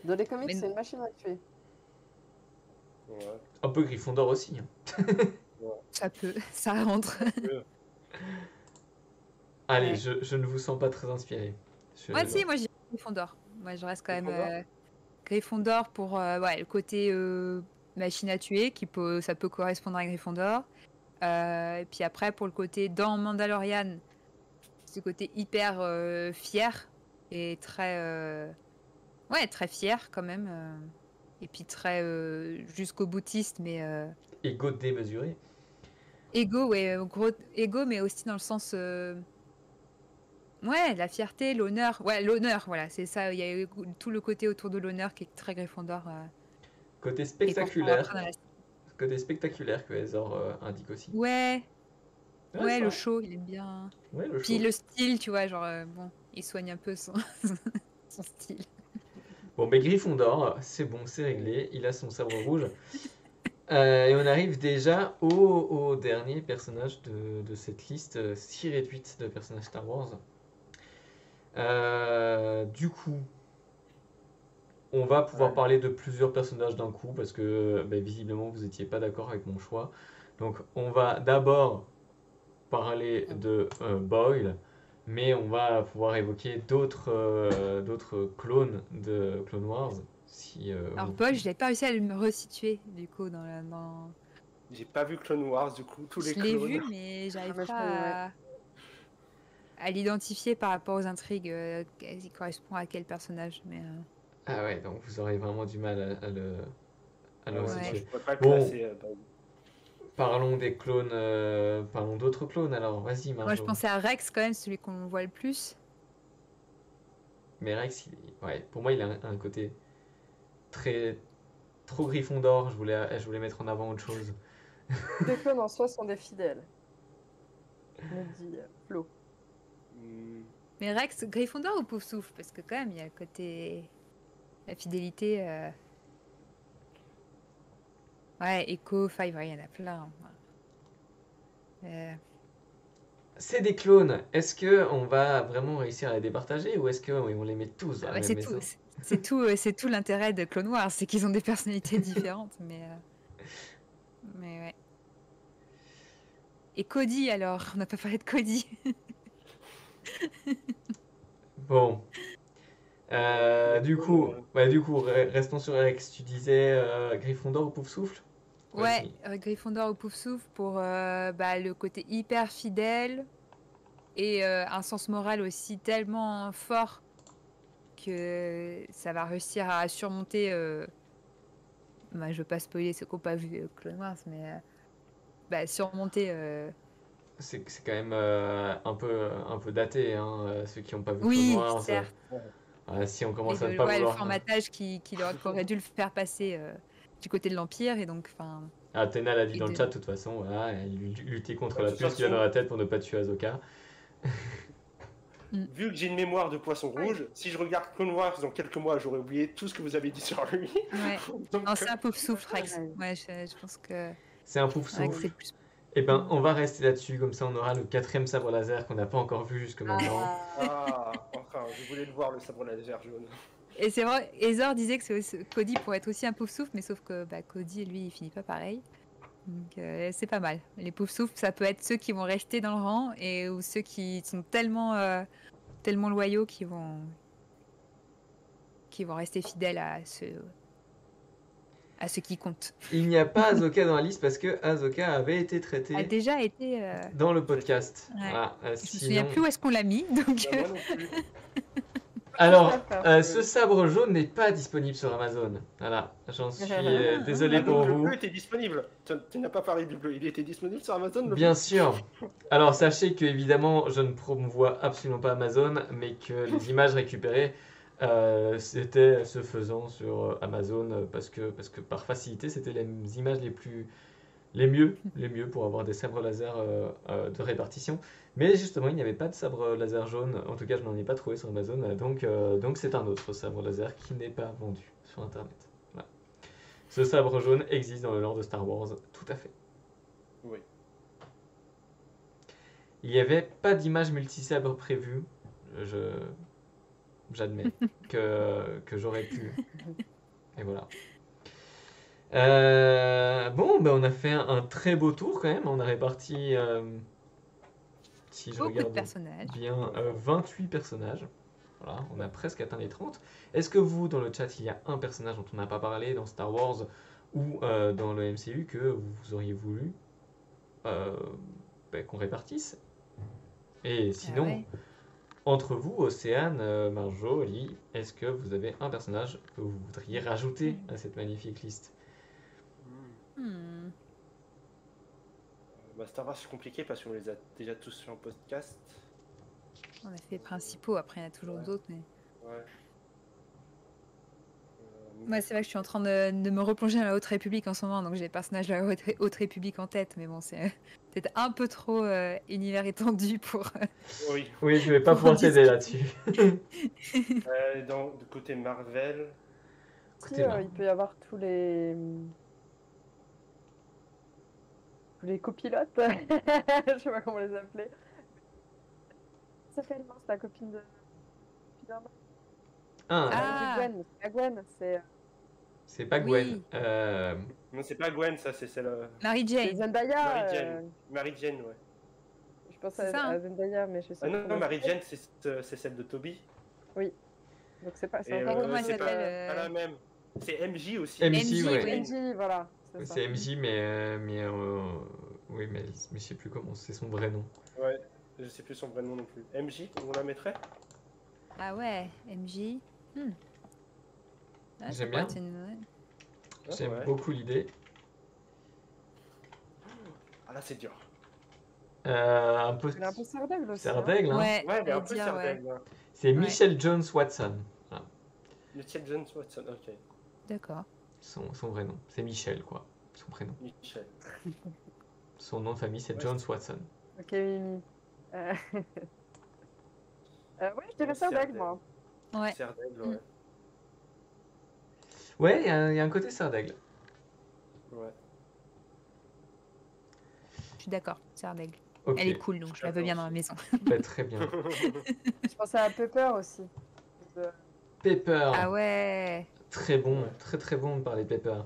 Dans les comics, Mais- c'est une machine à tuer. Ouais. Un peu Gryffondor aussi. Hein. Ça peut, ça rentre. Allez, Ouais. je ne vous sens pas très inspiré. Moi, si, moi, je dirais Gryffondor. Moi, je reste quand même Gryffondor Gryffondor pour ouais, le côté machine à tuer, ça peut correspondre à Gryffondor. Et puis après, pour le côté dans Mandalorian, ce côté hyper fier et très, ouais, très fier quand même. Et puis très jusqu'au boutiste, mais Ego démesuré. égo, ouais, gros égo, mais aussi dans le sens. Ouais, la fierté, l'honneur. Ouais, l'honneur, voilà, c'est ça. Il y a tout le côté autour de l'honneur qui est très Gryffondor. Côté et qu'on spectaculaire. reprend dans la- Côté spectaculaire que Ezor indique aussi. Ouais, Ouais, ouais, ça le va. show, il aime bien. Ouais, le Puis show. le style, tu vois, genre, bon, il soigne un peu son, son style. Bon, ben Gryffondor, c'est bon, c'est réglé. Il a son sabre rouge. Et on arrive déjà au dernier personnage de cette liste si réduite de personnages Star Wars. Du coup, on va pouvoir Ouais. parler de plusieurs personnages d'un coup parce que visiblement vous n'étiez pas d'accord avec mon choix. Donc on va d'abord parler de Boyle, mais on va pouvoir évoquer d'autres clones de Clone Wars. Si, Alors vous- Paul, je n'ai pas réussi à me resituer du coup dans... J'ai pas vu Clone Wars, du coup, tous les Je l'ai clones. vu, mais j'arrive mais je pas connais, ouais. à l'identifier par rapport aux intrigues. Il correspond à quel personnage, mais Ah ouais, donc vous aurez vraiment du mal à le Ouais, Ouais. non, je resituer. pourrais pas le Bon, classer. parlons des clones, parlons d'autres clones alors. Vas-y, moi je Marjo. pensais à Rex quand même, celui qu'on voit le plus. Mais Rex, ouais, pour moi, il a un côté très trop Gryffondor. Je voulais mettre en avant autre chose. Tous les clones en soi sont des fidèles, me dit Flo. Hmm, Mais Rex, Gryffondor ou Poufsouffle? Parce que quand même, il y a le côté... La fidélité... Ouais, Echo, Five, ouais, il y en a plein. Euh, C'est des clones. Est-ce que on va vraiment réussir à les départager ou est-ce qu'on les met tous dans Ah la bah, même c'est tout, maison? c'est tout l'intérêt de Clone Wars, c'est qu'ils ont des personnalités différentes, mais ouais. Et Cody alors, on n'a pas parlé de Cody. Bon. les Du clones, coup, restons sur Rex. Tu disais Gryffondor ou Poufsouffle? Ouais, Vas-y. Gryffondor ou Poufsouffle pour le côté hyper fidèle et un sens moral aussi tellement fort que ça va réussir à surmonter. Je veux pas spoiler ceux qui n'ont pas vu Clone Wars, mais surmonter. C'est quand même un peu daté, hein, ceux qui n'ont pas vu Clone Oui, Wars. certes. Si on Et commence à ne pas le vouloir. formatage qui aurait dû le faire passer du côté de l'Empire. Et donc, enfin. Athéna l'a dit Et dans le de... chat, de toute façon, voilà, lutter contre de la toute puce qu'il a dans façon, la tête pour ne pas tuer Ahsoka. Mm. vu que j'ai une mémoire de poisson rouge, si je regarde Clone Wars dans quelques mois, j'aurais oublié tout ce que vous avez dit sur lui. Ouais. Donc, Non, c'est un pauvre souffle, Rex. pareil. Ouais, je pense que C'est un pouf Rex, souffle. c'est plus. Et ben, Mm. on va rester là-dessus, comme ça on aura le quatrième sabre laser qu'on n'a pas encore vu jusque maintenant. enfin, je voulais le voir, le sabre laser jaune. Et c'est vrai, Ezor disait que Cody pourrait être aussi un pauvre souffle, mais sauf que Cody, lui, il finit pas pareil. Donc c'est pas mal. Les pauvres souffles, ça peut être ceux qui vont rester dans le rang ou ceux qui sont tellement loyaux qui vont rester fidèles à ce qui compte. Il n'y a pas Ahsoka dans la liste parce que Ahsoka avait été A traitée déjà été. dans le podcast. Ouais. Voilà, Je me sinon... souviens plus où est-ce qu'on l'a mis, donc. Bah, moi non plus. Alors, Faire, ce sabre jaune n'est pas disponible sur Amazon. Voilà, j'en suis désolé Ah non, pour le vous. bleu était disponible. Tu n'as pas parlé du bleu. Il était disponible sur Amazon, le Bien bleu sûr. Alors sachez que évidemment je ne promouvois absolument pas Amazon, mais que les images récupérées c'était ce faisant sur Amazon parce que par facilité c'était les images les mieux pour avoir des sabres laser de répartition. Mais justement il n'y avait pas de sabre laser jaune, en tout cas je n'en ai pas trouvé sur Amazon, donc c'est un autre sabre laser qui n'est pas vendu sur internet. Voilà. Ce sabre jaune existe dans le lore de Star Wars, tout à fait. Oui. Il n'y avait pas d'image multisabre prévue. J'admets que j'aurais pu. Et voilà. Bon, on a fait un très beau tour quand même. On a réparti, si je Beaucoup de regarde personnages. bien, 28 personnages. Voilà, on a presque atteint les 30. Est-ce que vous, dans le chat, il y a un personnage dont on n'a pas parlé dans Star Wars ou dans le MCU que vous auriez voulu qu'on répartisse? Et sinon, ouais. entre vous, Océane, Marjo, Oli, est-ce que vous avez un personnage que vous voudriez rajouter à cette magnifique liste? Hmm. Star Wars, c'est compliqué parce qu'on les a déjà tous sur un podcast. On a fait les principaux, après il y en a toujours Ouais. d'autres. Mais... Ouais. Ouais, c'est vrai que je suis en train de me replonger dans la Haute République en ce moment, donc j'ai les personnages de la Haute République en tête, mais bon, c'est peut-être un peu trop univers étendu pour. Oui. Oui, je vais pas Pour pouvoir t'aider discuter. là-dessus. Du côté Marvel, Si, Écoutez, là. il peut y avoir tous les copilotes. Je sais pas comment les appeler. Ça s'appelle, mince, la copine de bien. Ah, Ah. C'est Gwen, c'est pas Gwen, c'est c'est pas Oui. Gwen. Non, c'est pas Gwen, ça, c'est celle. Mary c'est Jane. Zendaya. Mary Jane. Mary Jane, ouais. Je pense C'est ça, hein. à Zendaya, mais je sais Ah non, pas comment Mary elle s'appelle. Jane, c'est celle de Toby. Oui. Donc c'est pas, c'est Et encore comment elle c'est s'appelle, pas la même. C'est MJ aussi. MJ, MJ, ouais. oui. NJ, voilà, c'est ça. C'est MJ, oui, mais je sais plus comment c'est son vrai nom. Ouais, je sais plus son vrai nom non plus. MJ, on la mettrait? Ah ouais, MJ. Ah, ça J'aime pourrait bien. être une- Ah, J'aime ouais. beaucoup l'idée. Ah là, c'est dur. Un peu Elle est un peu sardaigle aussi. Sardaigle, hein. Ouais, Ouais, mais un j'allais peu dire, ouais. sardaigne. Hein. C'est Ouais. Michelle Jones Watson. Voilà, Michelle Jones Watson, ok. D'accord. son vrai nom. C'est Michelle, quoi. Son prénom. Michelle. Son nom de famille, c'est Ouais, Jones Watson. Ok, Mimi. Ouais, je dirais Ouais, sardaigle, moi. Ouais. Sardaigle, Mm. ouais. Ouais, il y a un côté Sardaigle. Ouais. Je suis d'accord, c'est un aigle. Ok, Elle est cool, donc je la veux bien dans ma maison. bah, très bien. Je pensais à Pepper aussi. De- Pepper, Ah ouais. très bon, Ouais. très bon de parler de Pepper.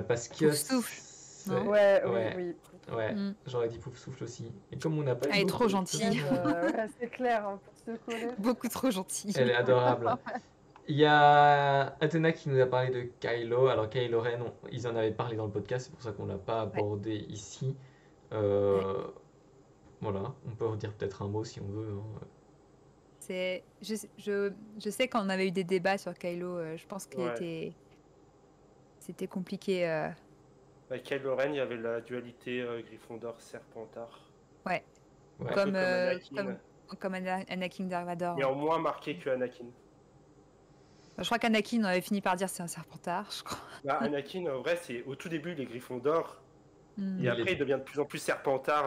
Parce que... Pouf souffle, c'est- non Ouais, Ouais. oui. Ouais, Mm. j'aurais dit pouf souffle aussi. Et comme on n'a pas eu Elle est beaucoup trop de gentille. choses, Ouais, c'est clair, hein, pour se coller. Beaucoup trop gentille. elle est adorable. Il y a Athena qui nous a parlé de Kylo. Alors Kylo Ren, ils en avaient parlé dans le podcast, c'est pour ça qu'on l'a pas abordé ici. Voilà, on peut redire peut-être un mot si on veut. Hein. C'est, je sais qu'on avait eu des débats sur Kylo. Je pense qu'il Ouais. était, c'était compliqué. Avec Kylo Ren, il y avait la dualité Gryffondor-Serpentard. Ouais. Un peu Comme, Anakin, comme Anakin Dark Vador. mais en moins marqué que Anakin. Je crois qu'Anakin, on avait fini par dire c'est un serpentard, je crois. Bah, Anakin, en vrai, c'est au tout début les Gryffondor, Hmm. et Il après est- il devient de plus en plus Serpentard.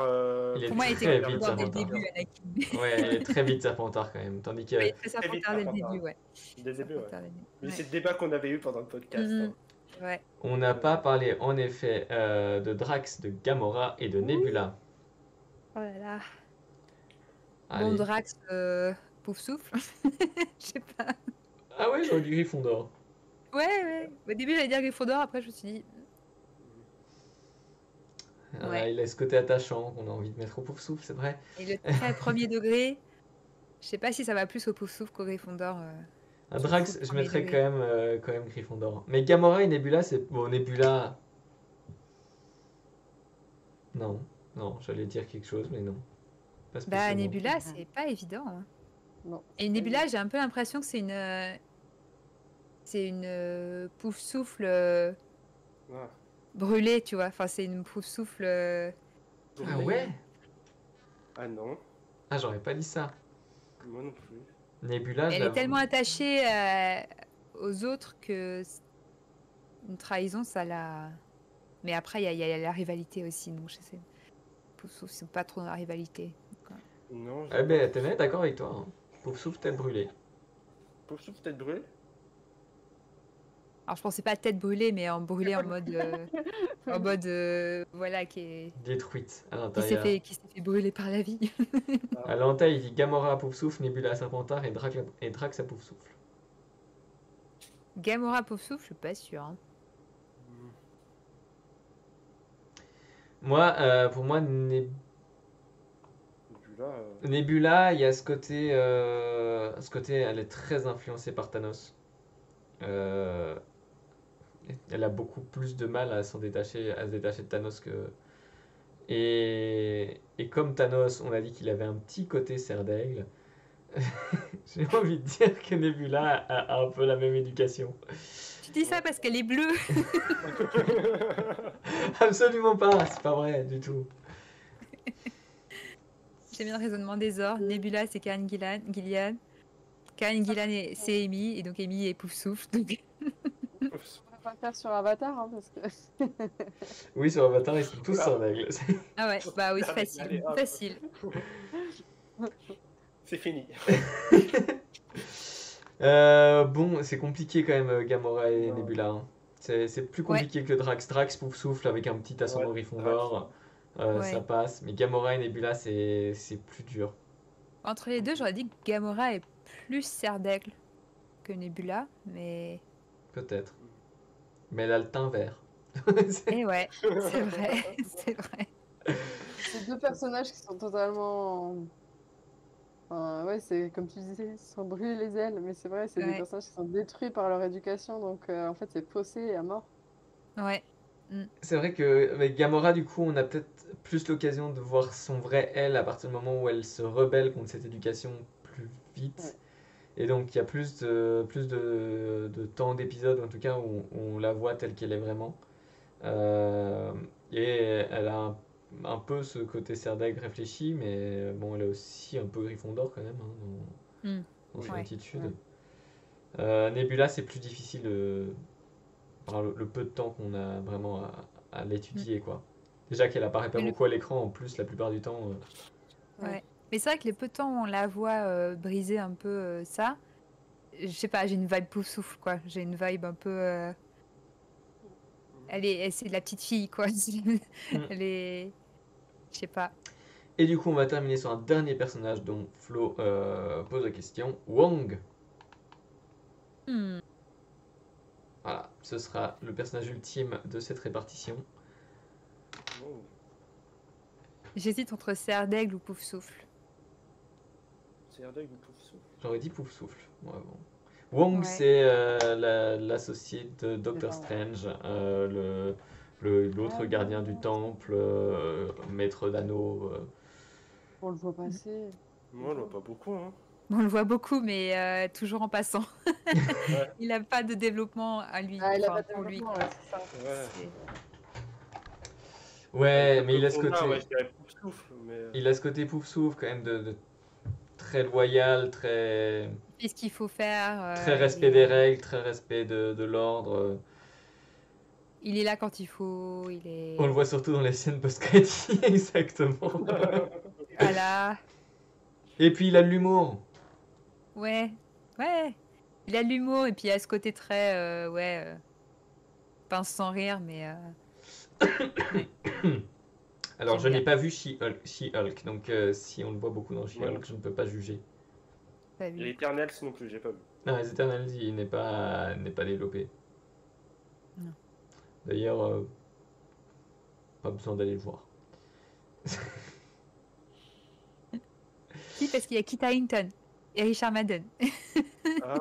Il est Pour moi, il très était vite Gryffondor dès le Serpentard. début, Anakin. Ouais, il est très vite Serpentard quand même. Tandis que Il est très Très vite serpentard dès le Serpentard. début, ouais. Dès le début, ouais. Serpentard dès le début. Mais Ouais. c'est le débat qu'on avait eu pendant le podcast. Mhm. Hein. Ouais. on n'a pas parlé en effet de Drax, de Gamora et de Nebula. Oh là là. Allez. Bon, Drax, pouf souffle. Je sais pas. Ah ouais, j'aurais dit Gryffondor. Ouais. Au début, j'allais dire Gryffondor, après, je me suis dit. Ouais. Il a ce côté attachant qu'on a envie de mettre au pouf souffle, c'est vrai. Et le très premier degré, je sais pas si ça va plus au pouf souffle qu'au Gryffondor. Un Drax, Souffle je premier mettrais degré. quand même Gryffondor. Mais Gamora et Nebula, c'est... Bon, Nebula... Non, j'allais dire quelque chose, mais non. Pas Bah, spécialement. Nebula, c'est pas évident. Hein. Non. Et Nebula, j'ai un peu l'impression que c'est une pouf souffle Ah. brûlée, tu vois. Enfin, c'est une pouf souffle. Ah ouais? Ah non, Ah, j'aurais pas dit ça. moi non plus. Nebula, Elle est j'avoue. tellement attachée aux autres que une trahison, ça la. Mais après, il y a la rivalité aussi, donc je sais. Pouf souffle, c'est pas trop dans la rivalité. Donc, Non, Ah ben, t'es d'accord avec toi. Hein. Pouf souffle, tête brûlée. Pouf souffle peut-être brûlé. Alors, je pensais pas tête brûlée, mais en brûlée en mode. Voilà, qui Détruite à s'est l'intérieur. fait brûler par la vie. À l'entaille, il dit Gamora à pouf souffle, Nebula à Serpentard et Drax à pouf souffle. Gamora pouf souffle, je suis pas sûre. Hein. Moi, pour moi, Nebula, il y a ce côté, elle est très influencée par Thanos. Elle a beaucoup plus de mal à se détacher de Thanos que. Et comme Thanos, on a dit qu'il avait un petit côté cerf d'aigle, j'ai envie de dire que Nebula a un peu la même éducation. Tu dis ça parce qu'elle est bleue. Absolument pas, c'est pas vrai du tout. J'aime bien le raisonnement des ordres. Nebula, c'est Karen Gillian. Karen Gillian, c'est Amy. Et donc Amy est pouf souffle. Donc... On va pas faire sur Avatar, hein, parce que. Oui, sur Avatar, ils sont tous Oula. cerf d'aigle. Ah ouais, bah oui, Allez, facile. allez, hop. Facile. C'est fini. Bon, c'est compliqué quand même, Gamora et Non. Nebula. Hein. C'est plus compliqué que Drax. Drax, pouf souffle avec un petit ascendant Ouais, Gryffondor. Ouais. Ça passe. Mais Gamora et Nebula, c'est plus dur. Entre les deux, j'aurais dit que Gamora est plus Serre d'Aigle que Nebula, mais... Peut-être. Mais elle a le teint vert. Et ouais, c'est vrai, c'est vrai. C'est deux personnages qui sont totalement. Enfin, ouais, c'est comme tu disais, ils se sont brûlés les ailes, mais c'est vrai, c'est des Ouais. personnages qui sont détruits par leur éducation, donc en fait, c'est faussé à mort. Ouais. C'est vrai qu'avec Gamora, du coup, on a peut-être plus l'occasion de voir son vrai elle à partir du moment où elle se rebelle contre cette éducation plus vite. Ouais. Et donc, il y a plus de temps d'épisode, en tout cas, où on la voit telle qu'elle est vraiment. Euh, et elle a un peu ce côté Serdaigle réfléchi, mais bon, elle a aussi un peu Gryffondor quand même, hein, Mm. dans son Ouais. attitude. Nebula, c'est plus difficile par le peu de temps qu'on a vraiment à l'étudier, quoi. Déjà qu'elle apparaît pas Mais le- beaucoup à l'écran, en plus, la plupart du temps. Ouais. Mais c'est vrai que les peu de temps où on la voit briser un peu ça, je sais pas, j'ai une vibe pouf souffle, quoi. J'ai une vibe un peu... c'est de la petite fille, quoi. Elle est... Je sais pas. Et du coup, on va terminer sur un dernier personnage dont Flo pose la question. Wong. Hmm. Voilà, ce sera le personnage ultime de cette répartition. Oh. J'hésite entre Serre d'Aigle ou pouf souffle. C'est un deuil ou pouf souffle. J'aurais dit Pouf Souffle. Ouais, bon. Wong, Ouais. c'est l'associé de Doctor D'accord. Strange, l'autre Ah gardien oui, du ouais. temple, maître d'anneau. On le voit passer. Moi, on le voit pas beaucoup, hein. On le voit beaucoup, mais toujours en passant. Ouais. Il n'a pas de développement à lui, Ah, il a enfin, pas de pour lui. développement, quoi. ouais, c'est ça. Ouais. C'est- Ouais, Avec mais le il a ce peu qu'on côté, ouais, je dirais pouf souffle, mais. il a ce côté Pouf Souffle quand même de très loyal, Il fait ce qu'il faut faire. très respect des règles, très respect de l'ordre. Il est là quand il faut. Il On le est. voit surtout dans les scènes post-crédit, exactement. Voilà. Et puis il a de l'humour. Ouais. Ouais. Il a de l'humour et puis il a ce côté très. Pince sans rire, mais. Alors, J'aime je n'ai bien. pas vu She-Hulk, donc si on le voit beaucoup dans Non. She-Hulk, je ne peux pas juger. Pas vu. L'Eternals non plus, j'ai pas vu. Non, les Eternals, il n'est pas développé. Non. D'ailleurs, pas besoin d'aller le voir. Si, parce qu'il y a Kit Harington et Richard Madden. Ah,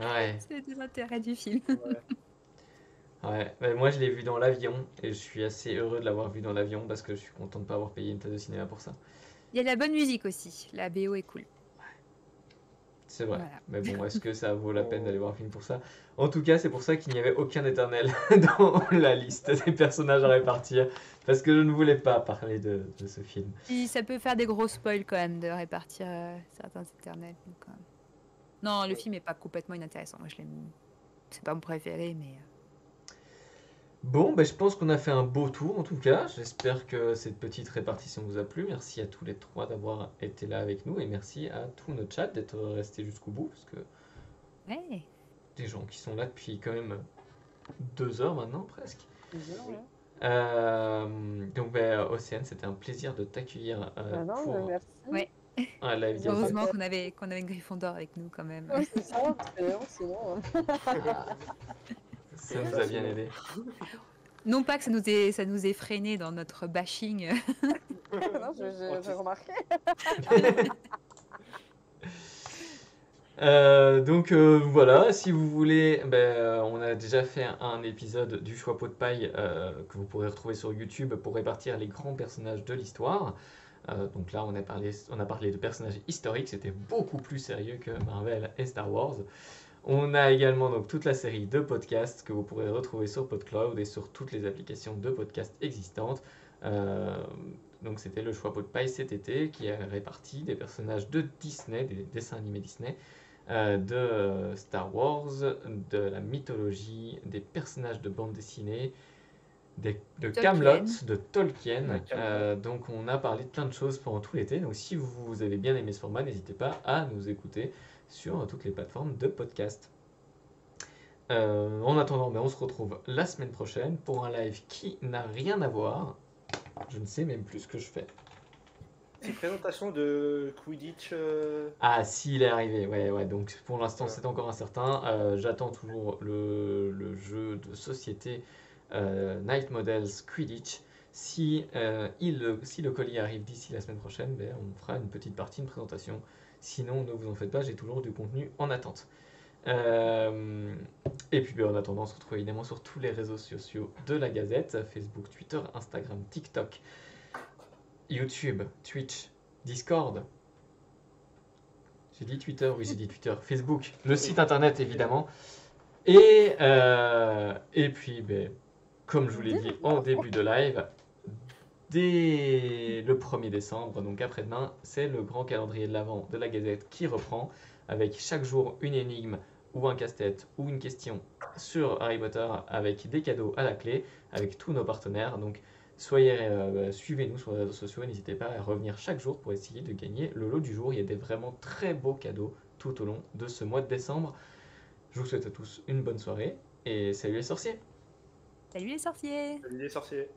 Ouais, C'est de l'intérêt du film. ouais. ouais. Mais moi, je l'ai vu dans l'avion et je suis assez heureux de l'avoir vu dans l'avion parce que je suis content de ne pas avoir payé une place de cinéma pour ça. Il y a de la bonne musique aussi. La BO est cool. C'est vrai. Voilà. Mais bon, est-ce que ça vaut la peine d'aller voir un film pour ça? En tout cas, c'est pour ça qu'il n'y avait aucun éternel dans la liste des personnages à répartir. Parce que je ne voulais pas parler de ce film. Si, ça peut faire des gros spoils quand même de répartir certains éternels. Donc, non, le film est pas complètement inintéressant. Moi, je l'aime. C'est pas mon préféré, mais. Bon, ben, je pense qu'on a fait un beau tour en tout cas. J'espère que cette petite répartition vous a plu. Merci à tous les trois d'avoir été là avec nous et merci à tout notre chat d'être restés jusqu'au bout parce que Ouais. des gens qui sont là depuis quand même 2 heures maintenant presque. Bizarre, ouais. Donc ben, Océane, c'était un plaisir de t'accueillir Ah non, mais pour merci. Ouais. un live Bien Gaza. Heureusement qu'on avait une Gryffondor avec nous quand même. Ouais, c'est ça, parce que sinon. Ça nous a bien aidé. Non pas que ça nous ait freiné dans notre bashing. Non, j'ai remarqué. Donc voilà, si vous voulez, on a déjà fait un épisode du choix pot de paille que vous pourrez retrouver sur YouTube pour répartir les grands personnages de l'histoire. Donc là, on a parlé de personnages historiques, c'était beaucoup plus sérieux que Marvel et Star Wars. On a également donc toute la série de podcasts que vous pourrez retrouver sur PodCloud et sur toutes les applications de podcasts existantes. Donc c'était le choix pot de paille cet été qui a réparti des personnages de Disney, des dessins animés Disney, de Star Wars, de la mythologie, des personnages de bande dessinée, de Tolkien. Camelot, de Tolkien. Ouais, Camelot. Donc on a parlé de plein de choses pendant tout l'été. Donc si vous avez bien aimé ce format, n'hésitez pas à nous écouter sur toutes les plateformes de podcast. En attendant, on se retrouve la semaine prochaine pour un live qui n'a rien à voir. Je ne sais même plus ce que je fais. Petite présentation de Quidditch. Ah, si, il est arrivé, ouais. Donc pour l'instant, c'est encore incertain. J'attends toujours le jeu de société Night Models Quidditch. Si le colis arrive d'ici la semaine prochaine, ben, on fera une petite partie, une présentation. Sinon, ne vous en faites pas, j'ai toujours du contenu en attente. Et puis ben, en attendant, on se retrouve évidemment sur tous les réseaux sociaux de la Gazette, Facebook, Twitter, Instagram, TikTok, YouTube, Twitch, Discord. J'ai dit Twitter, oui j'ai dit Twitter, Facebook, le site internet évidemment. Et puis, ben, comme je vous l'ai dit en début de live, dès le 1er décembre, donc après-demain, c'est le grand calendrier de l'Avent de la Gazette qui reprend, avec chaque jour une énigme ou un casse-tête ou une question sur Harry Potter, avec des cadeaux à la clé, avec tous nos partenaires. Donc suivez-nous sur les réseaux sociaux et n'hésitez pas à revenir chaque jour pour essayer de gagner le lot du jour. Il y a des vraiment très beaux cadeaux tout au long de ce mois de décembre. Je vous souhaite à tous une bonne soirée et salut les sorciers! Salut les sorciers! Salut les sorciers.